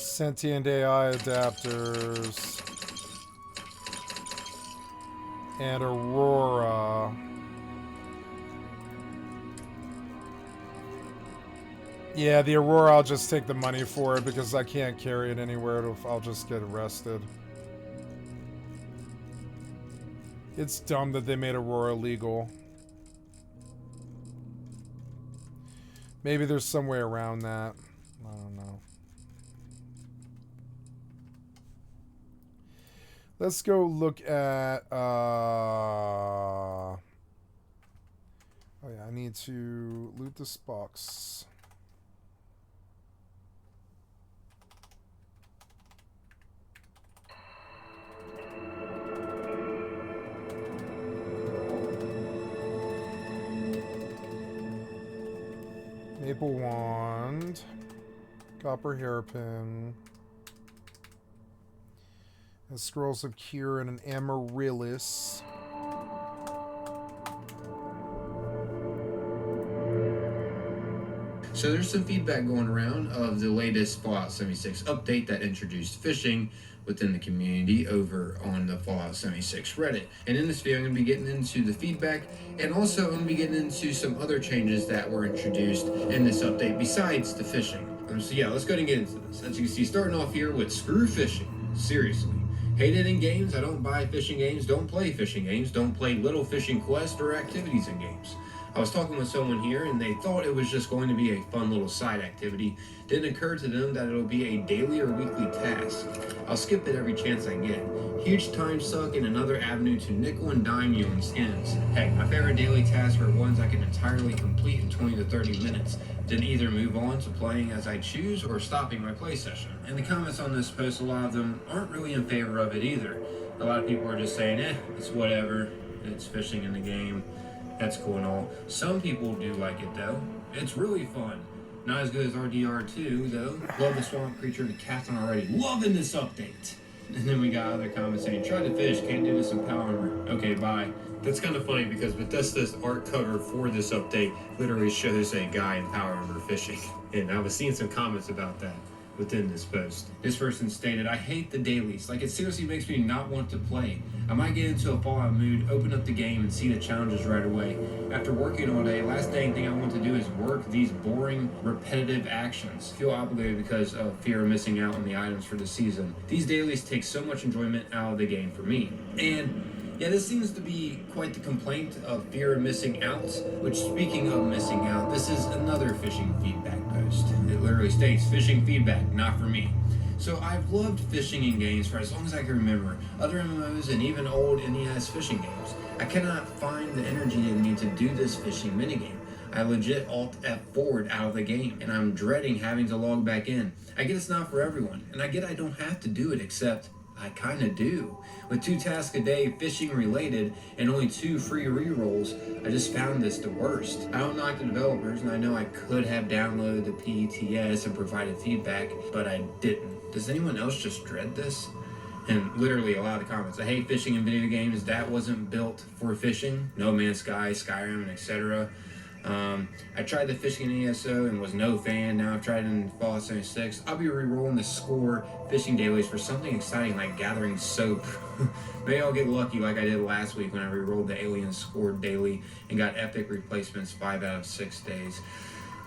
Sentient AI adapters. And Aurora. Yeah, the Aurora, I'll just take the money for it because I can't carry it anywhere. I'll just get arrested. It's dumb that they made Aurora legal. Maybe there's some way around that. I don't know. Let's go look at, oh yeah, I need to loot this box. Maple wand, copper hairpin. And scrolls of cure and an amaryllis. So there's some feedback going around of the latest Fallout 76 update that introduced phishing within the community over on the Fallout 76 Reddit. And in this video, I'm going to be getting into the feedback, and also I'm going to be getting into some other changes that were introduced in this update besides the phishing. So yeah, let's go ahead and get into this. As you can see, starting off here with screw phishing. Seriously. Hate it in games. I don't buy fishing games, don't play fishing games, don't play little fishing quests or activities in games. I was talking with someone here and they thought it was just going to be a fun little side activity. Didn't occur to them that it'll be a daily or weekly task. I'll skip it every chance I get. Huge time suck and another avenue to nickel and dime you on skins. Heck, my favorite daily tasks are ones I can entirely complete in 20 to 30 minutes. Then either move on to playing as I choose or stopping my play session. And the comments on this post, a lot of them aren't really in favor of it either. A lot of people are just saying, it's whatever, it's fishing in the game, that's cool and all. Some people do like it though. It's really fun. Not as good as RDR2 though. Love the swamp creature to Captain already. Loving this update. And then we got other comments saying, try to fish, can't do this in Power Armor. Okay, bye. That's kind of funny because Bethesda's art cover for this update literally shows a guy in Power Armor fishing. And I was seeing some comments about that within this post. This person stated, I hate the dailies. Like, it seriously makes me not want to play. I might get into a Fallout mood, open up the game, and see the challenges right away. After working all day, last dang thing I want to do is work these boring, repetitive actions. Feel obligated because of fear of missing out on the items for the season. These dailies take so much enjoyment out of the game for me. And yeah, this seems to be quite the complaint of fear of missing out, which, speaking of missing out, this is another fishing feedback post. It literally states, fishing feedback, not for me. So I've loved fishing in games for as long as I can remember, other MMOs and even old NES fishing games. I cannot find the energy in me to do this fishing minigame. I legit Alt F4'd out of the game, and I'm dreading having to log back in. I get it's not for everyone, and I get I don't have to do it, except I kinda do. With 2 tasks a day fishing related and only 2 free rerolls, I just found this the worst. I don't knock the developers, and I know I could have downloaded the PETS and provided feedback, but I didn't. Does anyone else just dread this? And literally a lot of the comments, I hate fishing in video games. That wasn't built for fishing. No Man's Sky, Skyrim, and etc. I tried the fishing in ESO and was no fan. Now I've tried it in Fallout 76. I'll be re-rolling the score fishing dailies for something exciting like gathering soap. Maybe I'll get lucky like I did last week when I re-rolled the Alien score daily and got epic replacements 5 out of 6 days.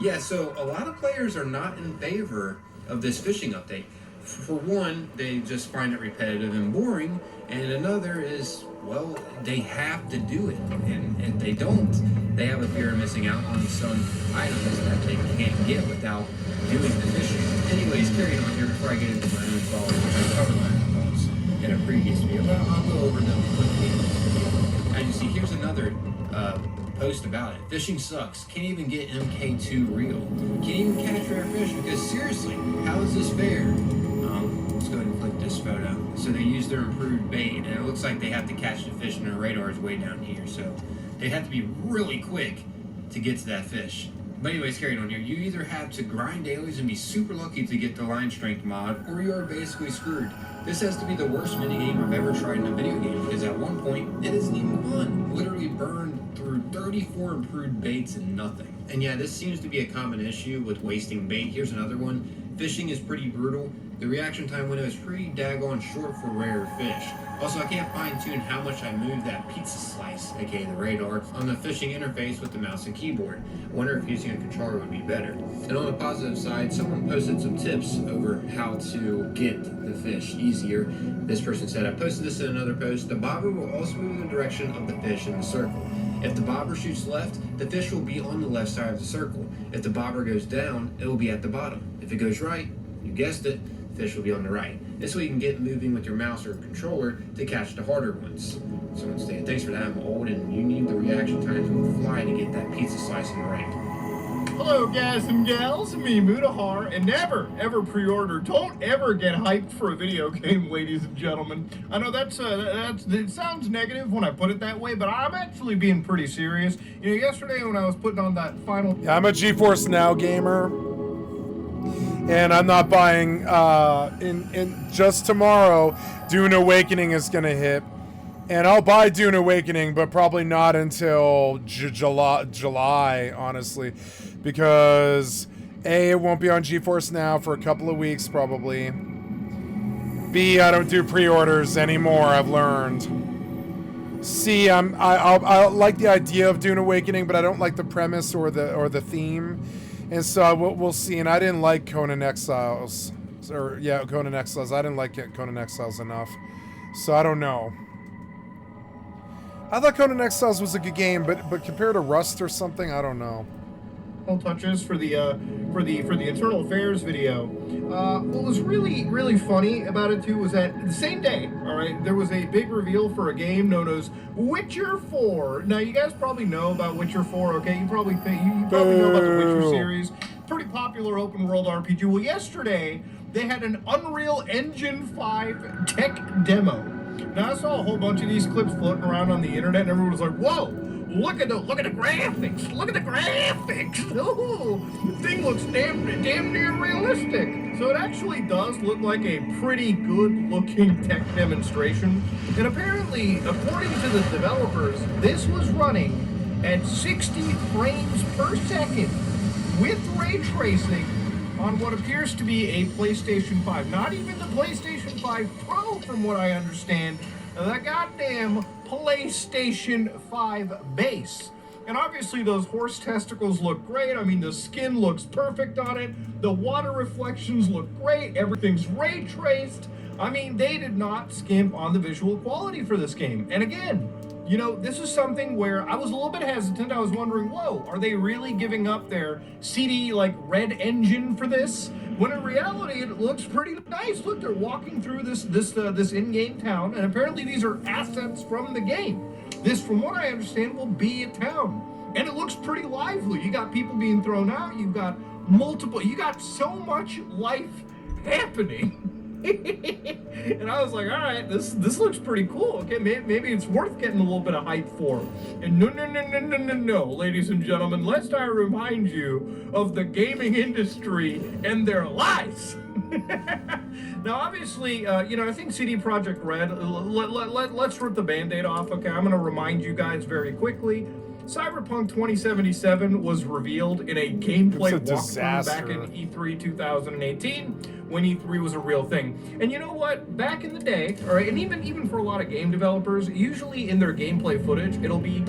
Yeah, so a lot of players are not in favor of this fishing update. For one, they just find it repetitive and boring, and another is, well, they have to do it, and if they don't, they have a fear of missing out on some items that they can't get without doing the fishing. Anyways, carrying on here before I get into my own thoughts, which I covered my own thoughts in a previous video, but I'll go over them quickly. As you see, here's another post about it. Fishing sucks. Can't even get MK2 real. Can't even catch rare fish because seriously, how is this fair? Let's go ahead and click this photo. So they use their improved bait, and it looks like they have to catch the fish, and their radar is way down here. So they have to be really quick to get to that fish. But anyways, carrying on here, you either have to grind dailies and be super lucky to get the line strength mod, or you are basically screwed. This has to be the worst minigame I've ever tried in a video game, because at one point, it isn't even fun. Literally burned through 34 improved baits and nothing. And yeah, this seems to be a common issue with wasting bait. Here's another one. Fishing is pretty brutal. The reaction time window is pretty daggone short for rare fish. Also, I can't fine-tune how much I move that pizza slice, aka the radar, on the fishing interface with the mouse and keyboard. I wonder if using a controller would be better. And on the positive side, someone posted some tips over how to get the fish easier. This person said, I posted this in another post. The bobber will also move in the direction of the fish in the circle. If the bobber shoots left, the fish will be on the left side of the circle. If the bobber goes down, it will be at the bottom. If it goes right, you guessed it, fish will be on the right. This way you can get moving with your mouse or controller to catch the harder ones. Someone stated, thanks for that, I'm old and you need the reaction time to a fly to get that pizza slice in the right. Hello guys and gals, me Mudahar, and never ever pre-order. Don't ever get hyped for a video game, ladies and gentlemen. I know that's it sounds negative when I put it that way, but I'm actually being pretty serious. You know, yesterday when I was putting on that final... Yeah, I'm a GeForce Now gamer, and I'm not buying, in just tomorrow, Dune Awakening is gonna hit. And I'll buy Dune Awakening, but probably not until July, honestly. Because A, it won't be on GeForce Now for a couple of weeks, probably. B, I don't do pre-orders anymore, I've learned. C, I like the idea of Dune Awakening, but I don't like the premise or the theme. And so we'll see. And I didn't like Conan Exiles. Conan Exiles. I didn't like Conan Exiles enough. So I don't know. I thought Conan Exiles was a good game, but compared to Rust or something, I don't know. Touches for the Internal Affairs video. What was really funny about it too was that the same day, all right, there was a big reveal for a game known as Witcher 4. Now you guys probably know about Witcher 4, okay? You probably know about the Witcher series. Pretty popular open world RPG. Well, yesterday they had an Unreal Engine 5 tech demo. Now I saw a whole bunch of these clips floating around on the internet, and everyone was like, "Whoa! Look at the graphics! Look at the graphics! Ooh, the thing looks damn near realistic." So it actually does look like a pretty good-looking tech demonstration. And apparently, according to the developers, this was running at 60 frames per second with ray tracing on what appears to be a PlayStation 5. Not even the PlayStation 5 Pro, from what I understand. The goddamn PlayStation 5 base. And obviously those horse testicles look great. I mean, the skin looks perfect on it. The water reflections look great. Everything's ray traced. I mean, they did not skimp on the visual quality for this game. And again, you know, this is something where I was a little bit hesitant. I was wondering, whoa, are they really giving up their CD, like, red engine for this? When in reality, it looks pretty nice. Look, they're walking through this in-game town, and apparently these are assets from the game. This, from what I understand, will be a town. And it looks pretty lively. You got people being thrown out. You got so much life happening. And I was like, all right, this looks pretty cool. Okay, maybe it's worth getting a little bit of hype for. And no, ladies and gentlemen, lest I remind you of the gaming industry and their lies. Now, obviously, you know, I think CD Projekt Red, let's rip the Band-Aid off, okay? I'm going to remind you guys very quickly. Cyberpunk 2077 was revealed in a gameplay walkthrough back in E3 2018, when E3 was a real thing. And you know what? Back in the day, all right, and even for a lot of game developers, usually in their gameplay footage, it'll be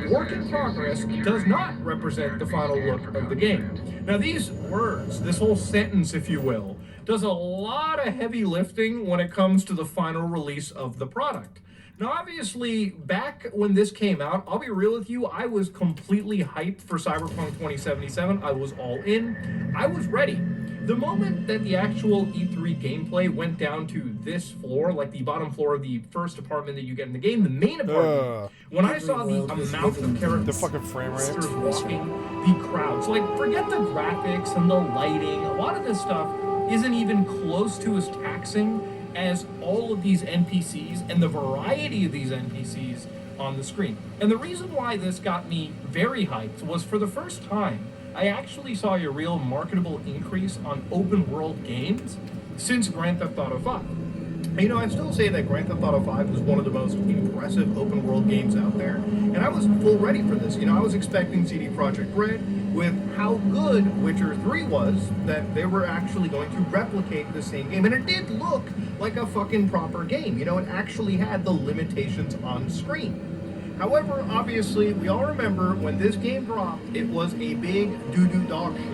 work in progress, does not represent the final look of the game. Now, these words, this whole sentence, if you will, does a lot of heavy lifting when it comes to the final release of the product. Now, obviously, back when this came out, I'll be real with you, I was completely hyped for Cyberpunk 2077. I was all in. I was ready. The moment that the actual E3 gameplay went down to this floor, like the bottom floor of the first apartment that you get in the game, the main apartment, when I saw the amount of characters, the fucking frame rate, walking, the crowds, like, forget the graphics and the lighting, a lot of this stuff isn't even close to as taxing as all of these NPCs and the variety of these NPCs on the screen. And the reason why this got me very hyped was, for the first time, I actually saw a real marketable increase on open world games since Grand Theft Auto 5. You know, I still say that Grand Theft Auto 5 was one of the most impressive open world games out there, and I was full ready for this. You know, I was expecting CD Projekt Red, with how good Witcher 3 was, that they were actually going to replicate the same game. And it did look like a fucking proper game. You know, it actually had the limitations on screen. However, obviously, we all remember when this game dropped, it was a big doo-doo dog shit.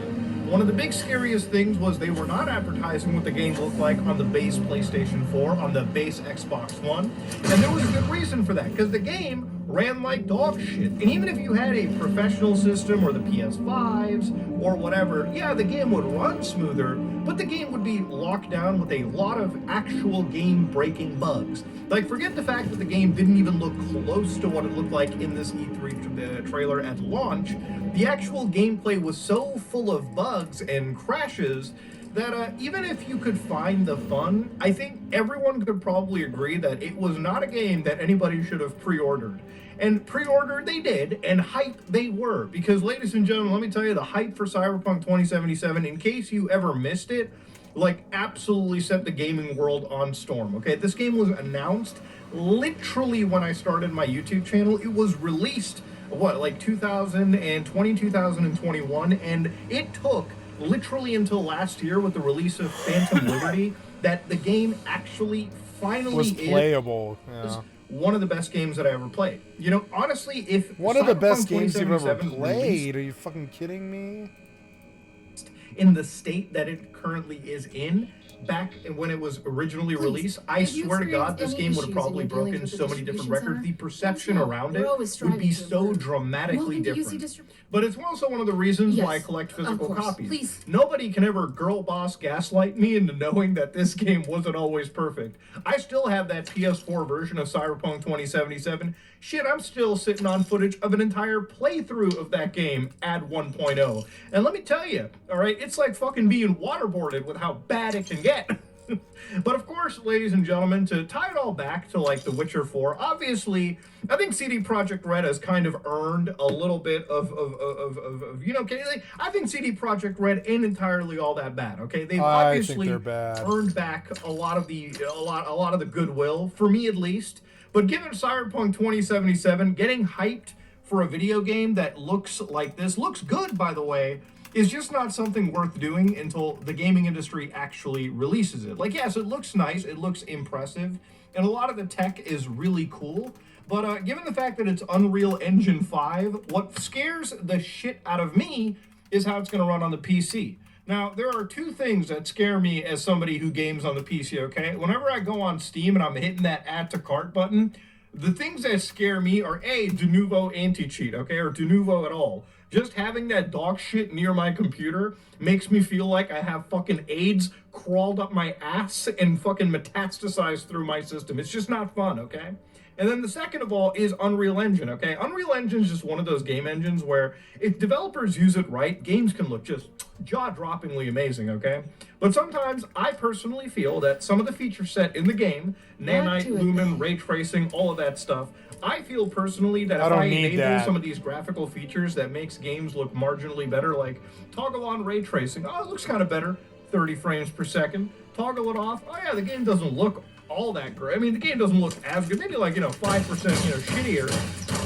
One of the big scariest things was they were not advertising what the game looked like on the base PlayStation 4, on the base Xbox One. And there was a good reason for that, because the game ran like dog shit. And even if you had a professional system or the PS5s or whatever, yeah, the game would run smoother, but the game would be locked down with a lot of actual game-breaking bugs. Like, forget the fact that the game didn't even look close to what it looked like in this E3 trailer at launch. The actual gameplay was so full of bugs and crashes that even if you could find the fun, I think everyone could probably agree that it was not a game that anybody should have pre-ordered. And pre-order they did, and hype they were. Because, ladies and gentlemen, let me tell you, the hype for Cyberpunk 2077, in case you ever missed it, like, absolutely set the gaming world on storm, okay? This game was announced literally when I started my YouTube channel. It was released, what, like 2020, 2021, and it took literally until last year with the release of Phantom Liberty that the game actually finally was playable. Yeah. One of the best games that I ever played. You know, honestly, if one of the best games you've ever released, played, are you fucking kidding me? In the state that it currently is in, back when it was originally released, I swear to God, this game would have probably broken so many different records. The perception around it would be so dramatically different. But it's also one of the reasons why I collect physical copies. Nobody can ever girl boss gaslight me into knowing that this game wasn't always perfect. I still have that PS4 version of Cyberpunk 2077. Shit, I'm still sitting on footage of an entire playthrough of that game at 1.0. And let me tell you, all right, it's like fucking being waterboarded with how bad it can get. But of course, ladies and gentlemen, to tie it all back to like The Witcher 4, obviously, I think CD Projekt Red has kind of earned a little bit of you know, okay, I think CD Projekt Red ain't entirely all that bad, okay? They've obviously earned back a lot of the goodwill, for me at least. But given Cyberpunk 2077 getting hyped for a video game that looks like this, looks good by the way, is just not something worth doing until the gaming industry actually releases it. Like, yes, it looks nice, it looks impressive, and a lot of the tech is really cool, but given the fact that it's Unreal Engine 5, what scares the shit out of me is how it's going to run on the PC. Now, there are two things that scare me as somebody who games on the PC, okay? Whenever I go on Steam and I'm hitting that add to cart button, the things that scare me are A, de novo anti-cheat, okay? Or de novo at all. Just having that dog shit near my computer makes me feel like I have fucking AIDS crawled up my ass and fucking metastasized through my system. It's just not fun, okay? And then the second of all is Unreal Engine, okay? Unreal Engine is just one of those game engines where if developers use it right, games can look just jaw-droppingly amazing, okay? But sometimes I personally feel that some of the feature set in the game, nanite, lumen, ray tracing, all of that stuff, I feel personally that if I enable some of these graphical features that makes games look marginally better, like toggle on ray tracing, oh, it looks kind of better. 30 frames per second. Toggle it off. Oh yeah, the game doesn't look all that great. I mean, the game doesn't look as good. Maybe like, 5%, shittier.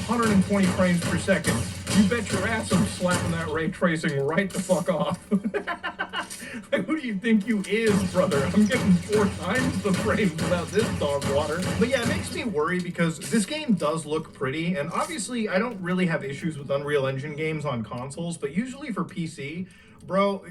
120 frames per second. You bet your ass I'm slapping that ray tracing right the fuck off. Like, who do you think you is, brother? I'm getting 4 times the frames without this dog water. But yeah, it makes me worry because this game does look pretty, and obviously I don't really have issues with Unreal Engine games on consoles, but usually for PC, bro,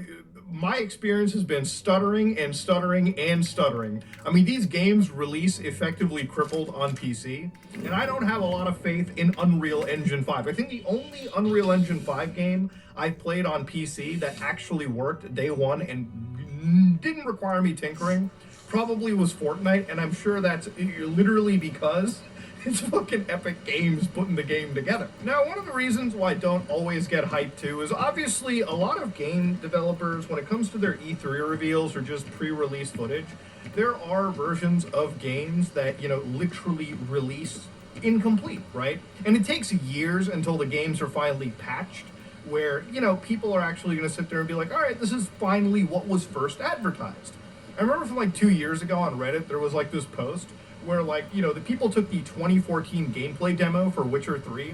my experience has been stuttering and stuttering and stuttering. I mean, these games release effectively crippled on PC, and I don't have a lot of faith in Unreal Engine 5. I think the only Unreal Engine 5 game I played on PC that actually worked day one and didn't require me tinkering probably was Fortnite, and I'm sure that's literally because it's fucking Epic Games putting the game together. Now, one of the reasons why I don't always get hyped too is obviously a lot of game developers, when it comes to their E3 reveals or just pre-release footage, there are versions of games that, literally release incomplete, right? And it takes years until the games are finally patched, where, people are actually going to sit there and be like, all right, this is finally what was first advertised. I remember from like 2 years ago on Reddit, there was like this post where the people took the 2014 gameplay demo for Witcher 3,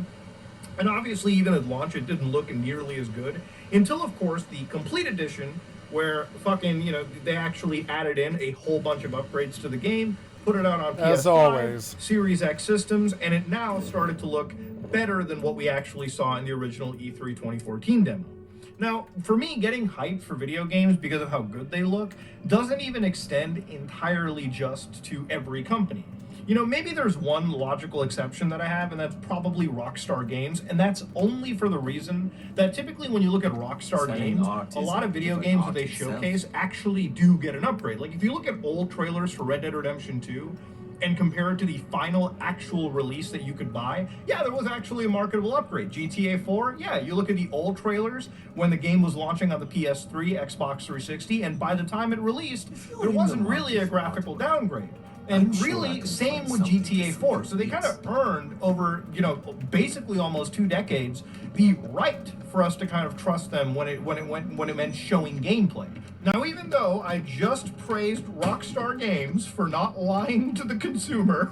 and obviously even at launch it didn't look nearly as good, until of course the complete edition, where they actually added in a whole bunch of upgrades to the game, put it out on PS5, as always, Series X systems, and it now started to look better than what we actually saw in the original E3 2014 demo. Now, for me, getting hyped for video games because of how good they look doesn't even extend entirely just to every company. Maybe there's one logical exception that I have, and that's probably Rockstar Games, and that's only for the reason that typically when you look at Rockstar Games, a lot of video games that they showcase actually do get an upgrade. Like, if you look at old trailers for Red Dead Redemption 2, and compare it to the final actual release that you could buy, yeah, there was actually a marketable upgrade. GTA 4, yeah, you look at the old trailers when the game was launching on the PS3, Xbox 360, and by the time it released, there wasn't really a graphical downgrade. And really, same with GTA 4. So they kind of earned over, basically almost 2 decades, the right for us to kind of trust them when it meant showing gameplay. Now, even though I just praised Rockstar Games for not lying to the consumer,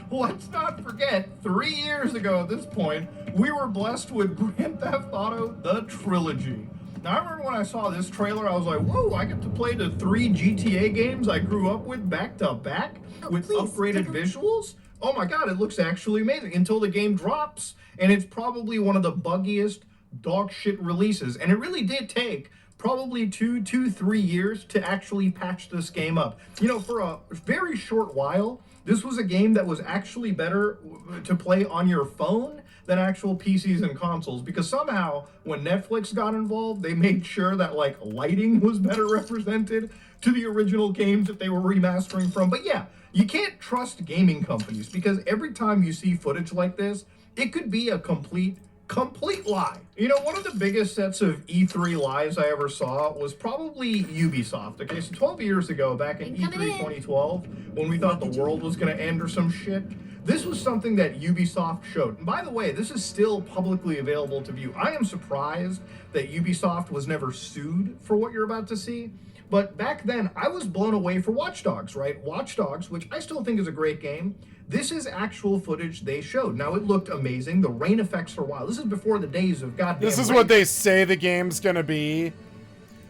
let's not forget, 3 years ago at this point, we were blessed with Grand Theft Auto, the trilogy. Now, I remember when I saw this trailer, I was like, whoa, I get to play the 3 GTA games I grew up with back to back with upgraded visuals? Oh my god, it looks actually amazing until the game drops, and it's probably one of the buggiest dog shit releases. And it really did take probably 3 years to actually patch this game up. For a very short while, this was a game that was actually better to play on your phone than actual PCs and consoles, because somehow when Netflix got involved, they made sure that lighting was better represented to the original games that they were remastering from. But yeah, you can't trust gaming companies, because every time you see footage like this, it could be a complete lie. One of the biggest sets of E3 lies I ever saw was probably Ubisoft. Okay, so 12 years ago, back in E3 2012, when we thought the world was going to end or some shit, this was something that Ubisoft showed. And by the way, this is still publicly available to view. I am surprised that Ubisoft was never sued for what you're about to see. But back then, I was blown away for Watch Dogs, right? Watch Dogs, which I still think is a great game. This is actual footage they showed. Now, it looked amazing. The rain effects are wild. This is before the days of goddamn This is rain. what they say the game's gonna be.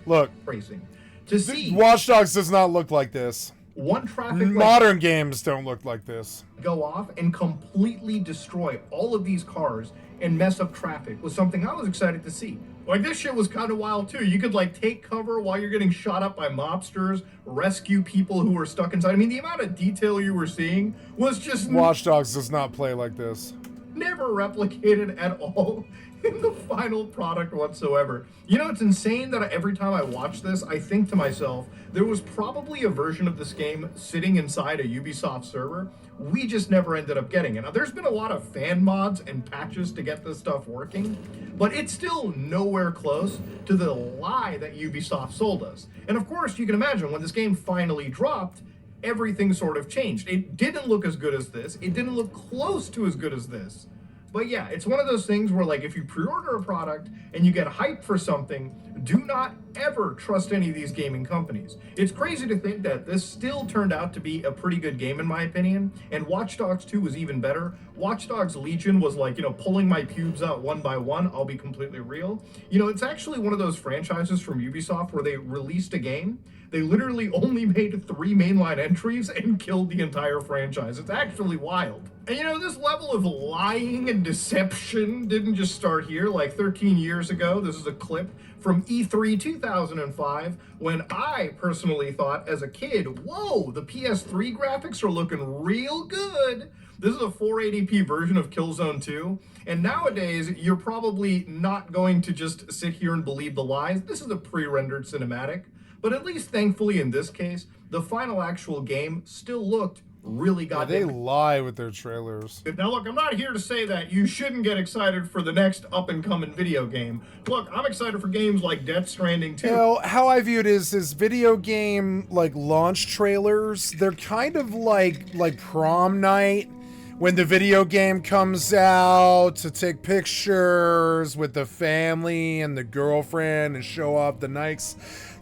Look, Racing. To see Watch Dogs does not look like this. one traffic Modern games don't look like this. Go off and completely destroy all of these cars and mess up traffic was something I was excited to see. This shit was kind of wild too. You could take cover while you're getting shot up by mobsters, rescue people who were stuck inside. I mean, the amount of detail you were seeing was just Watch Dogs does not play like this. Never replicated at all in the final product whatsoever. It's insane that every time I watch this, I think to myself, there was probably a version of this game sitting inside a Ubisoft server. We just never ended up getting it. Now, there's been a lot of fan mods and patches to get this stuff working, but it's still nowhere close to the lie that Ubisoft sold us. And of course, you can imagine when this game finally dropped, everything sort of changed. It didn't look as good as this. It didn't look close to as good as this. But yeah, it's one of those things where if you pre-order a product and you get hyped for something, do not ever trust any of these gaming companies. It's crazy to think that this still turned out to be a pretty good game in my opinion, and Watch Dogs 2 was even better. Watch Dogs Legion was like, pulling my pubes out one by one, I'll be completely real. It's actually one of those franchises from Ubisoft where they released a game, they literally only made 3 mainline entries and killed the entire franchise. It's actually wild. And this level of lying and deception didn't just start here. Like 13 years ago, this is a clip from E3 2005, when I personally thought as a kid, whoa, the PS3 graphics are looking real good. This is a 480p version of Killzone 2, and nowadays, you're probably not going to just sit here and believe the lies. This is a pre-rendered cinematic, but at least thankfully in this case, the final actual game still looked really goddamn. They lie with their trailers. Now look, I'm not here to say that you shouldn't get excited for the next up-and-coming video game. Look, I'm excited for games like Death Stranding 2. How I view it is video game launch trailers. They're kind of like prom night when the video game comes out to take pictures with the family and the girlfriend and show off the nice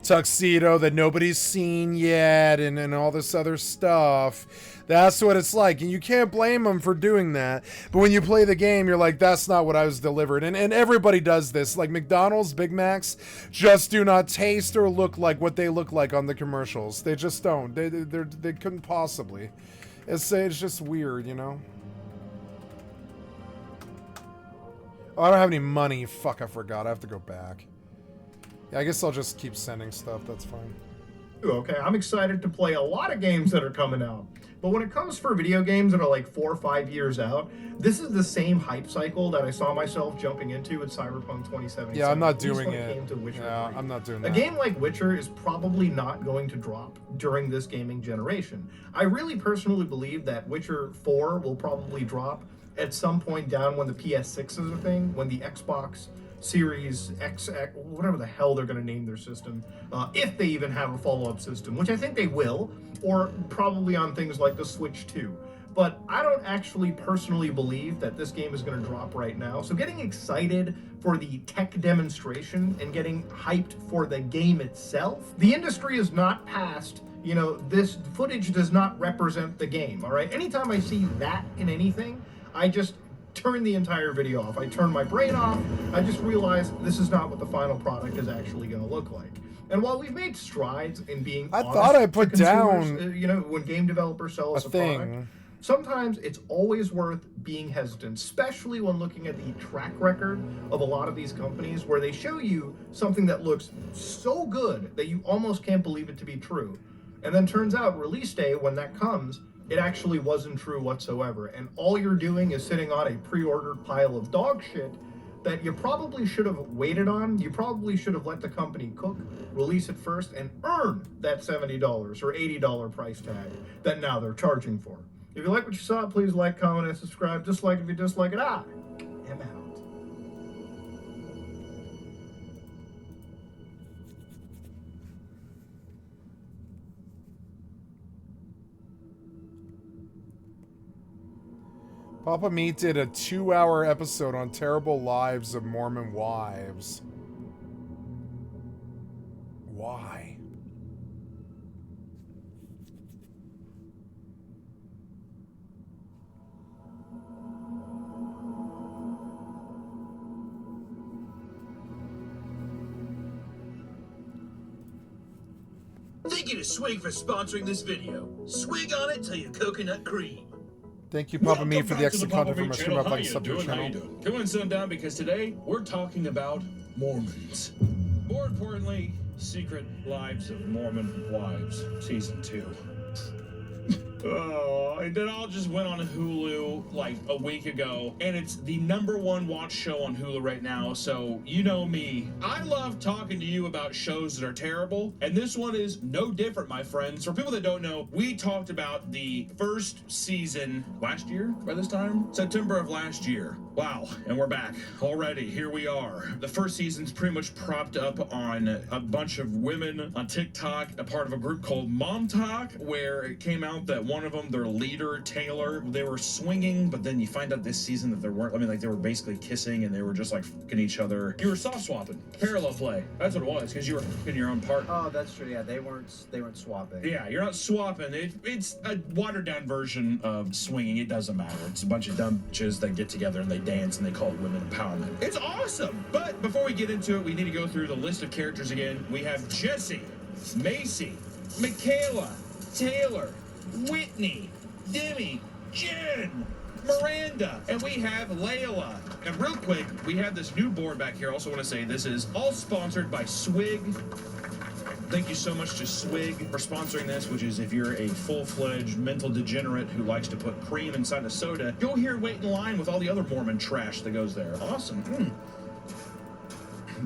tuxedo that nobody's seen yet and all this other stuff. That's what it's like, and you can't blame them for doing that. But when you play the game, you're like, that's not what I was delivered. And everybody does this. Like McDonald's Big Macs just do not taste or look like what they look like on the commercials. They just don't. They couldn't possibly. It's just weird, Oh, I don't have any money. Fuck, I forgot. I have to go back. Yeah, I guess I'll just keep sending stuff. That's fine. Okay, I'm excited to play a lot of games that are coming out. But when it comes for video games that are like 4 or 5 years out, this is the same hype cycle that I saw myself jumping into with Cyberpunk 2077. Yeah, I'm not doing it. Came to Witcher 3. I'm not doing that. A game like Witcher is probably not going to drop during this gaming generation. I really personally believe that Witcher 4 will probably drop at some point down when the PS6 is a thing, when the Xbox Series X, whatever the hell they're going to name their system, if they even have a follow-up system, which I think they will, or probably on things like the Switch 2. But I don't actually personally believe that this game is going to drop right now. So getting excited for the tech demonstration and getting hyped for the game itself, the industry is not past, this footage does not represent the game, all right? Anytime I see that in anything, I just turn the entire video off. I turn my brain off. I just realize this is not what the final product is actually going to look like. And while we've made strides in being I thought I put down when game developers sell us a product, sometimes it's always worth being hesitant, especially when looking at the track record of a lot of these companies where they show you something that looks so good that you almost can't believe it to be true. And then turns out release day, when that comes, it actually wasn't true whatsoever. And all you're doing is sitting on a pre-ordered pile of dog shit that you probably should have waited on. You probably should have let the company cook, release it first, and earn that $70 or $80 price tag that now they're charging for. If you like what you saw, please like, comment, and subscribe. Dislike if you dislike it. I am out. Papa Meat did a 2-hour episode on terrible lives of Mormon wives. Why? Thank you to Swig for sponsoring this video. Swig on it till you coconut cream. Thank you, Papa Meat, for the extra content from our stream. I'd like to sub to your How you channel. doing? Come and sit down because today we're talking about Mormons. More importantly, Secret Lives of Mormon Wives, Season 2. Oh, and it all just went on Hulu like a week ago, and it's the #1 watch show on Hulu right now, so you know me. I love talking to you about shows that are terrible, and this one is no different, my friends. For people that don't know, we talked about the first season last year by this time? September of last year. Wow, and we're back already. Here we are. The first season's pretty much propped up on a bunch of women on TikTok, a part of a group called Mom Talk, where it came out that one of them, their leader, Taylor, they were swinging, but then you find out this season that they weren't. I mean, like, they were basically kissing and they were just like fucking each other. You were soft swapping. Parallel play. That's what it was, because you were fucking your own partner. Oh, that's true. Yeah, they weren't swapping. Yeah, you're not swapping. It's a watered down version of swinging. It doesn't matter. It's a bunch of dumb bitches that get together and they dance and they call it women empowerment. It's awesome. But before we get into it, we need to go through the list of characters again. We have Jesse, Macy, Michaela, Taylor, Whitney, Demi, Jen, Miranda, and we have Layla. And real quick, we have this new board back here. I also want to say this is all sponsored by Swig. Thank you so much to Swig for sponsoring this, which is if you're a full-fledged mental degenerate who likes to put cream inside a soda, go here and wait in line with all the other Mormon trash that goes there. Awesome.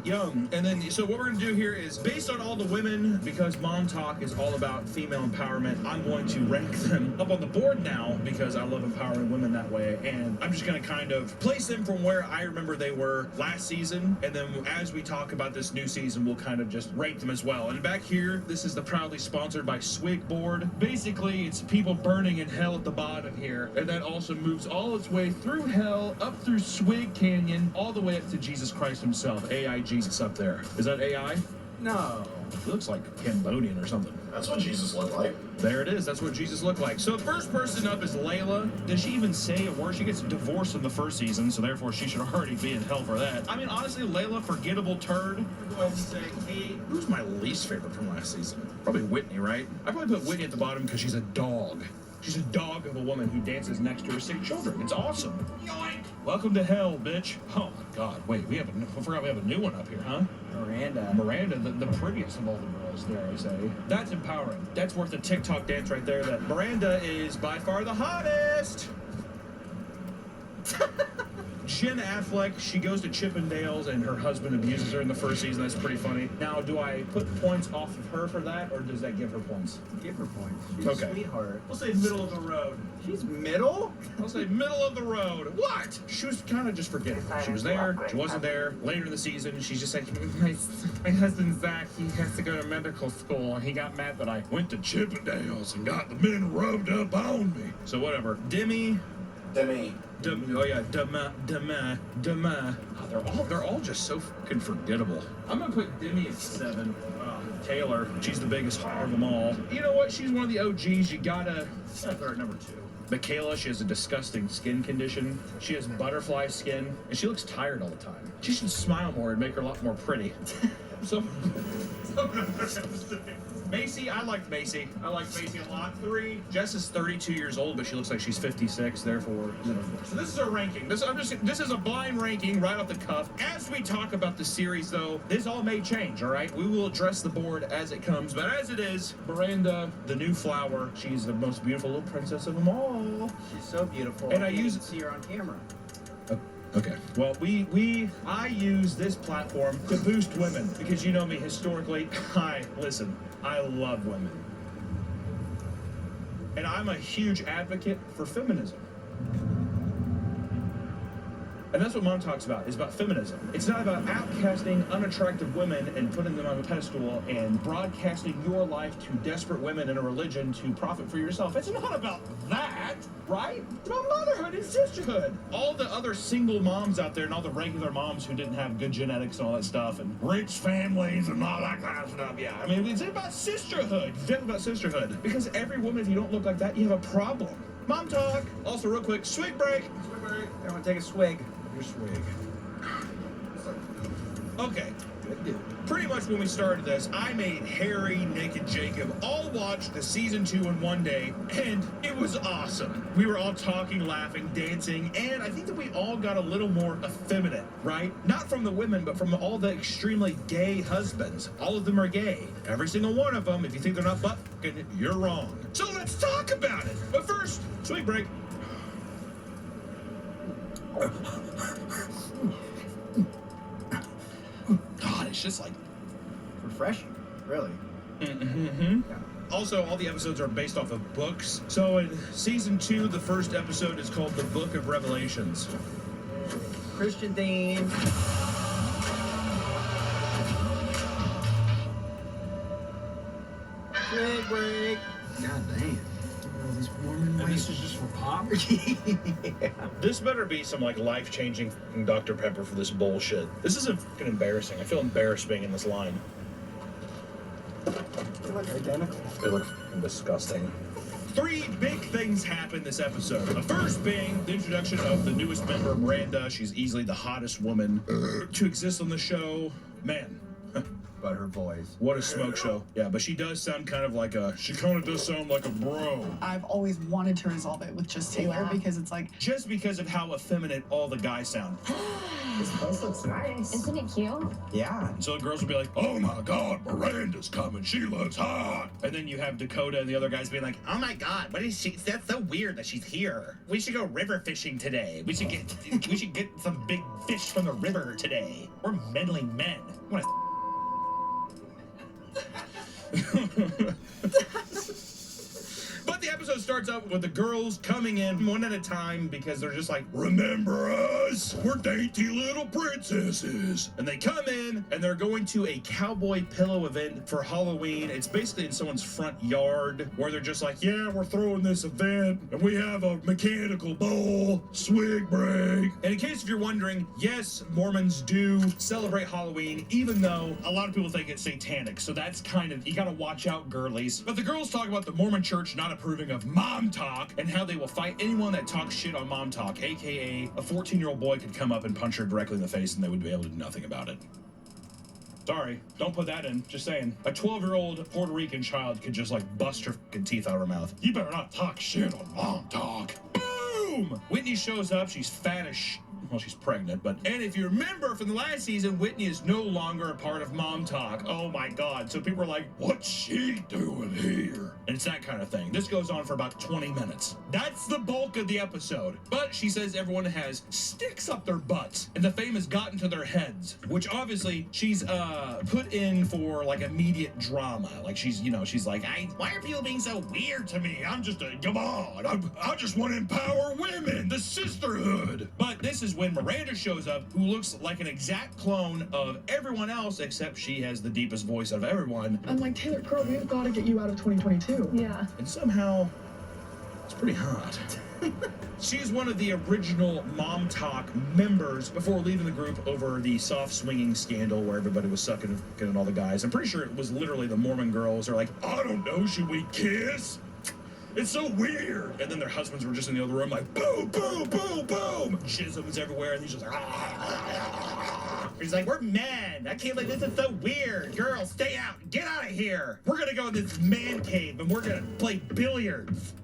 Yum. And then, so what we're going to do here is, based on all the women, because Mom Talk is all about female empowerment, I'm going to rank them up on the board now because I love empowering women that way. And I'm just going to kind of place them from where I remember they were last season. And then as we talk about this new season, we'll kind of just rank them as well. And back here, this is the proudly sponsored by Swig board. Basically, it's people burning in hell at the bottom here. And that also moves all its way through hell, up through Swig Canyon, all the way up to Jesus Christ himself. AI Jesus up there. Is that AI? No. It looks like Cambodian or something. That's what Jesus looked like. There it is. That's what Jesus looked like. So the first person up is Layla. Does she even say a word? She gets divorced in the first season, so therefore she should already be in hell for that. I mean, honestly, Layla, forgettable turd. Go ahead and say, hey, who's my least favorite from last season? Probably Whitney, right? I probably put Whitney at the bottom because she's a dog. She's a dog of a woman who dances next to her sick children. It's awesome. Yoink! Welcome to hell, bitch. Oh my God! Wait, I forgot we have a new one up here, huh? Miranda, the prettiest of all the girls, dare I say. That's empowering. That's worth a TikTok dance right there. That Miranda is by far the hottest. Jen Affleck, she goes to Chippendales and her husband abuses her in the first season. That's pretty funny. Now, do I put points off of her for that, or does that give her points? Give her points. She's Okay. a sweetheart. We'll say middle of the road. She's middle? I'll say middle of the road. What? She was kind of just forgetting. She was there. She wasn't there. Later in the season, she's just like, my husband Zach, he has to go to medical school, and he got mad that I went to Chippendales and got the men rubbed up on me. So whatever. Demi. Oh yeah, Demi. Oh, they're all just so fucking forgettable. I'm gonna put Demi at 7. Taylor, she's the biggest of them all. You know what? She's one of the OGs. You gotta put her at number 2. Michaela, she has a disgusting skin condition. She has butterfly skin, and she looks tired all the time. She should smile more and make her a lot more pretty. So Macy, I liked Macy. I like Macy a lot. 3. Jess is 32 years old, but she looks like she's 56. Therefore, so this is a ranking. This is a blind ranking right off the cuff. As we talk about the series, though, this all may change. All right, we will address the board as it comes. But as it is, Miranda, the new flower, she's the most beautiful little princess of them all. She's so beautiful. And I can't use even see her on camera. Okay. Well, I use this platform to boost women because you know me historically. I love women. And I'm a huge advocate for feminism. And that's what Mom talks about, is about feminism. It's not about outcasting unattractive women and putting them on a pedestal and broadcasting your life to desperate women in a religion to profit for yourself. It's not about that, right? It's about motherhood and sisterhood. All the other single moms out there and all the regular moms who didn't have good genetics and all that stuff and rich families and all that kind of stuff, yeah. I mean, it's about sisterhood. It's definitely about sisterhood. Because every woman, if you don't look like that, you have a problem. Mom talk. Also, real quick, swig break. Swig break. I want to take a swig. Your swig. Okay. Pretty much when we started this, I made Harry, Nick, and Jacob all watch the season 2 in one day, and it was awesome. We were all talking, laughing, dancing, and I think that we all got a little more effeminate, right? Not from the women, but from all the extremely gay husbands. All of them are gay. Every single one of them. If you think they're not butt-fucking, you're wrong. So let's talk about it. But first, swig break. God, it's just like refreshing, really. Yeah. Also, all the episodes are based off of books. So in season 2, the first episode is called The Book of Revelations. Christian theme. Break. God damn. this Mormon message just for pop? Yeah. This better be some like life-changing Dr. Pepper for this bullshit. This isn't fucking embarrassing. I feel embarrassed being in this line. They look identical. They look fucking disgusting. 3 big things happen this episode. The first being the introduction of the newest member, Miranda. She's easily the hottest woman to exist on the show. Man. But her voice. What a smoke show. Yeah, but she does sound kind of like she kind of does sound like a bro. I've always wanted to resolve it with just Taylor because it's like... Just because of how effeminate all the guys sound. This place looks nice. Isn't it cute? Yeah. And so the girls will be like, oh my God, Miranda's coming. She looks hot. And then you have Dakota and the other guys being like, oh my God, what is she? That's so weird that she's here. We should go river fishing today. We should get some big fish from the river today. We're meddling men. I want to But the episode starts out with the girls coming in one at a time because they're just like, remember us? We're dainty little princesses. And they come in and they're going to a cowboy pillow event for Halloween. It's basically in someone's front yard where they're just like, yeah, we're throwing this event and we have a mechanical bull, swig break. And in case if you're wondering, yes, Mormons do celebrate Halloween, even though a lot of people think it's satanic. So that's kind of, you gotta watch out, girlies. But the girls talk about the Mormon church not approving of mom talk and how they will fight anyone that talks shit on mom talk, aka a 14-year-old boy could come up and punch her directly in the face and they would be able to do nothing about it. Sorry, don't put that in, just saying. A 12-year-old Puerto Rican child could just like bust her fucking teeth out of her mouth. You better not talk shit on mom talk. Boom! Whitney shows up, she's fat as shit. Well, she's pregnant, but... And if you remember from the last season, Whitney is no longer a part of Mom Talk. Oh my God. So people are like, what's she doing here? And it's that kind of thing. This goes on for about 20 minutes. That's the bulk of the episode. But she says everyone has sticks up their butts, and the fame has gotten to their heads, which obviously she's put in for like immediate drama. Like she's, you know, she's like, why are people being so weird to me? I'm just come on. I just want to empower women, the sisterhood. But this is when Miranda shows up, who looks like an exact clone of everyone else, except she has the deepest voice of everyone. I'm like, Taylor, girl, we've got to get you out of 2022. Yeah. And somehow, it's pretty hot. She's one of the original Mom Talk members before leaving the group over the soft swinging scandal where everybody was sucking at all the guys. I'm pretty sure it was literally the Mormon girls are like, I don't know, should we kiss? It's so weird. And then their husbands were just in the other room like, boom, boom, boom, boom. Jisms everywhere. And he's just like, he's like, we're men. I can't believe this is so weird. Girls, stay out. Get out of here. We're going to go to this man cave and we're going to play billiards.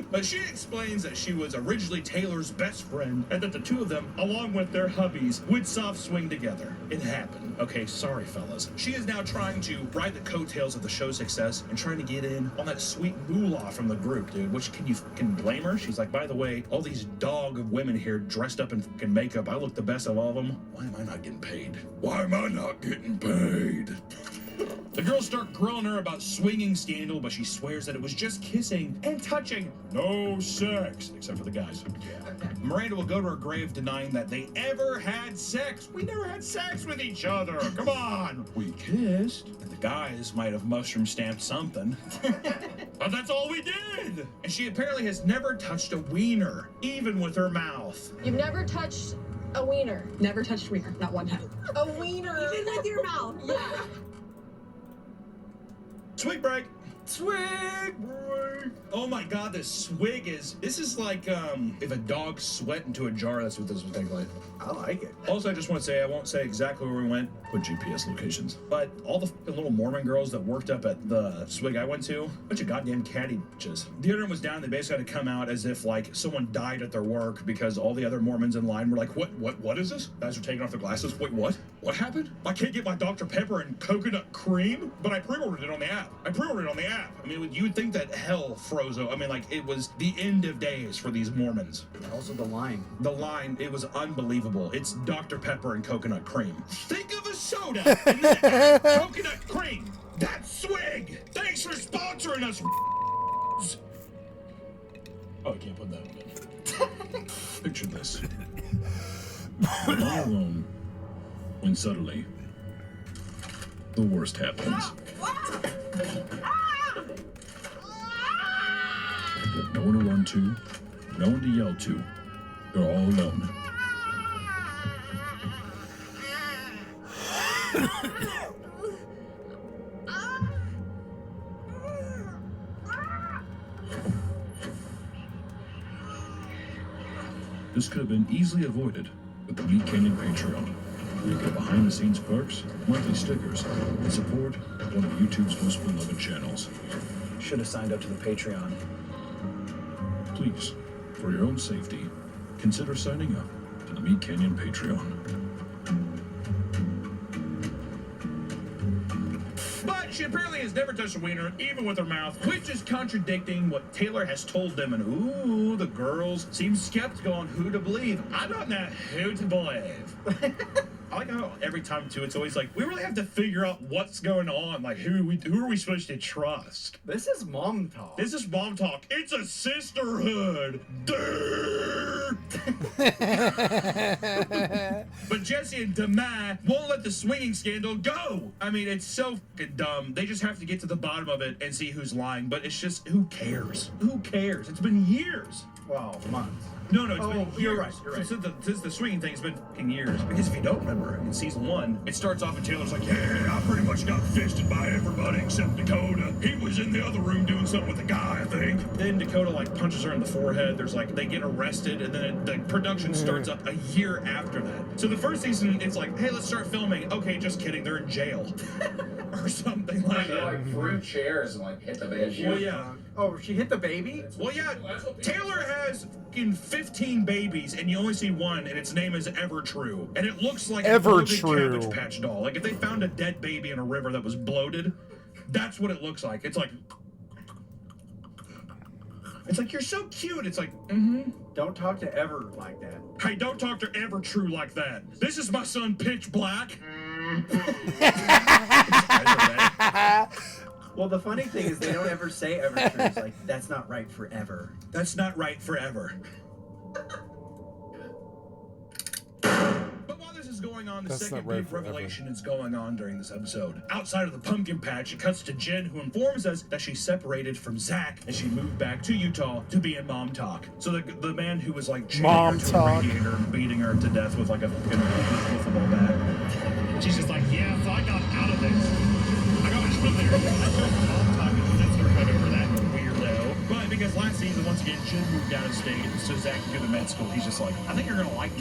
But she explains that she was originally Taylor's best friend and that the two of them, along with their hubbies, would soft swing together. It happened. Okay, sorry, fellas. She is now trying to ride the coattails of the show's success and trying to get in on that sweet moolah from the group, dude. Which can you fucking blame her? She's like, by the way, all these dog of women here dressed up in fucking makeup, I look the best of all of them. Why am I not getting paid? Why am I not getting paid? The girls start grilling her about swinging scandal, but she swears that it was just kissing and touching. No sex, except for the guys. Miranda will go to her grave denying that they ever had sex. We never had sex with each other. Come on. We kissed. And the guys might have mushroom stamped something. But that's all we did. And she apparently has never touched a wiener, even with her mouth. You've never touched a wiener. Never touched wiener, not one time. A wiener. Even with your mouth. Yeah. Swig break. Swig break. Oh my God, this swig is, this is like if a dog sweat into a jar, that's what this would take like. I like it. Also, I just want to say, I won't say exactly where we went, put GPS locations. But all the little Mormon girls that worked up at the swig I went to, bunch of goddamn catty bitches. The internet was down, they basically had to come out as if like someone died at their work because all the other Mormons in line were like, what is this? Guys are taking off their glasses. Wait, what? What happened? I can't get my Dr. Pepper and coconut cream, but I pre-ordered it on the app. I mean, you would think that hell froze over. I mean, like, it was the end of days for these Mormons. Also the line. The line, it was unbelievable. It's Dr. Pepper and coconut cream. Think of a soda and then add coconut cream. That's swig. Thanks for sponsoring us. Oh, I can't put that in. Picture this. You're all alone when suddenly the worst happens. No one to run to, no one to yell to. They're all alone. This could have been easily avoided with the Meat Canyon Patreon. You get behind-the-scenes perks, monthly stickers, and support one of YouTube's most beloved channels. Should have signed up to the Patreon. Please, for your own safety, consider signing up to the Meat Canyon Patreon. But she apparently has never touched a wiener, even with her mouth, which is contradicting what Taylor has told them. And ooh, the girls seem skeptical on who to believe. I don't know who to believe. I like how every time, too, it's always like, we really have to figure out what's going on. Like, who are we supposed to trust? This is mom talk. This is mom talk. It's a sisterhood. But Jesse and Demai won't let the swinging scandal go. I mean, it's so fucking dumb. They just have to get to the bottom of it and see who's lying. But it's just, who cares? Who cares? It's been years. Well, months. No, it's been years. You're right. Since the swinging thing's been fucking years. Because if you don't remember, in season 1, it starts off and Taylor's like, yeah, I pretty much got fisted by everybody except Dakota. He was in the other room doing something with a guy, I think. Then Dakota, like, punches her in the forehead. There's, like, they get arrested, and then the production starts up a year after that. So the first season, it's like, hey, let's start filming. Okay, just kidding, they're in jail. Or something like that. Like, threw chairs and, like, hit the baby. Well, yeah. Oh, she hit the baby? Well, yeah, Taylor has fucking 15 babies, and you only see one, and its name is Ever True. And it looks like a bloated Cabbage Patch doll. Like, if they found a dead baby in a river that was bloated, that's what it looks like. It's like, you're so cute. It's like, Don't talk to Ever like that. Hey, don't talk to Ever True like that. This is my son, Pitch Black. Well, the funny thing is they don't ever say Ever True. It's like, that's not right forever. That's not right forever. But while this is going on, the second big revelation is going on during this episode. Outside of the pumpkin patch, it cuts to Jen, who informs us that she separated from Zach as she moved back to Utah to be in Mom Talk. So the man who was like chaining her to a radiator and beating her to death with like a fucking wiffle ball bat. She's just like, yeah, so I got out of this. I got out of there. I told Mom Talk and that's her whatever that weirdo. But because last season, once again, Jen moved out of state, so Zach can go to med school. He's just like, I think you're gonna like me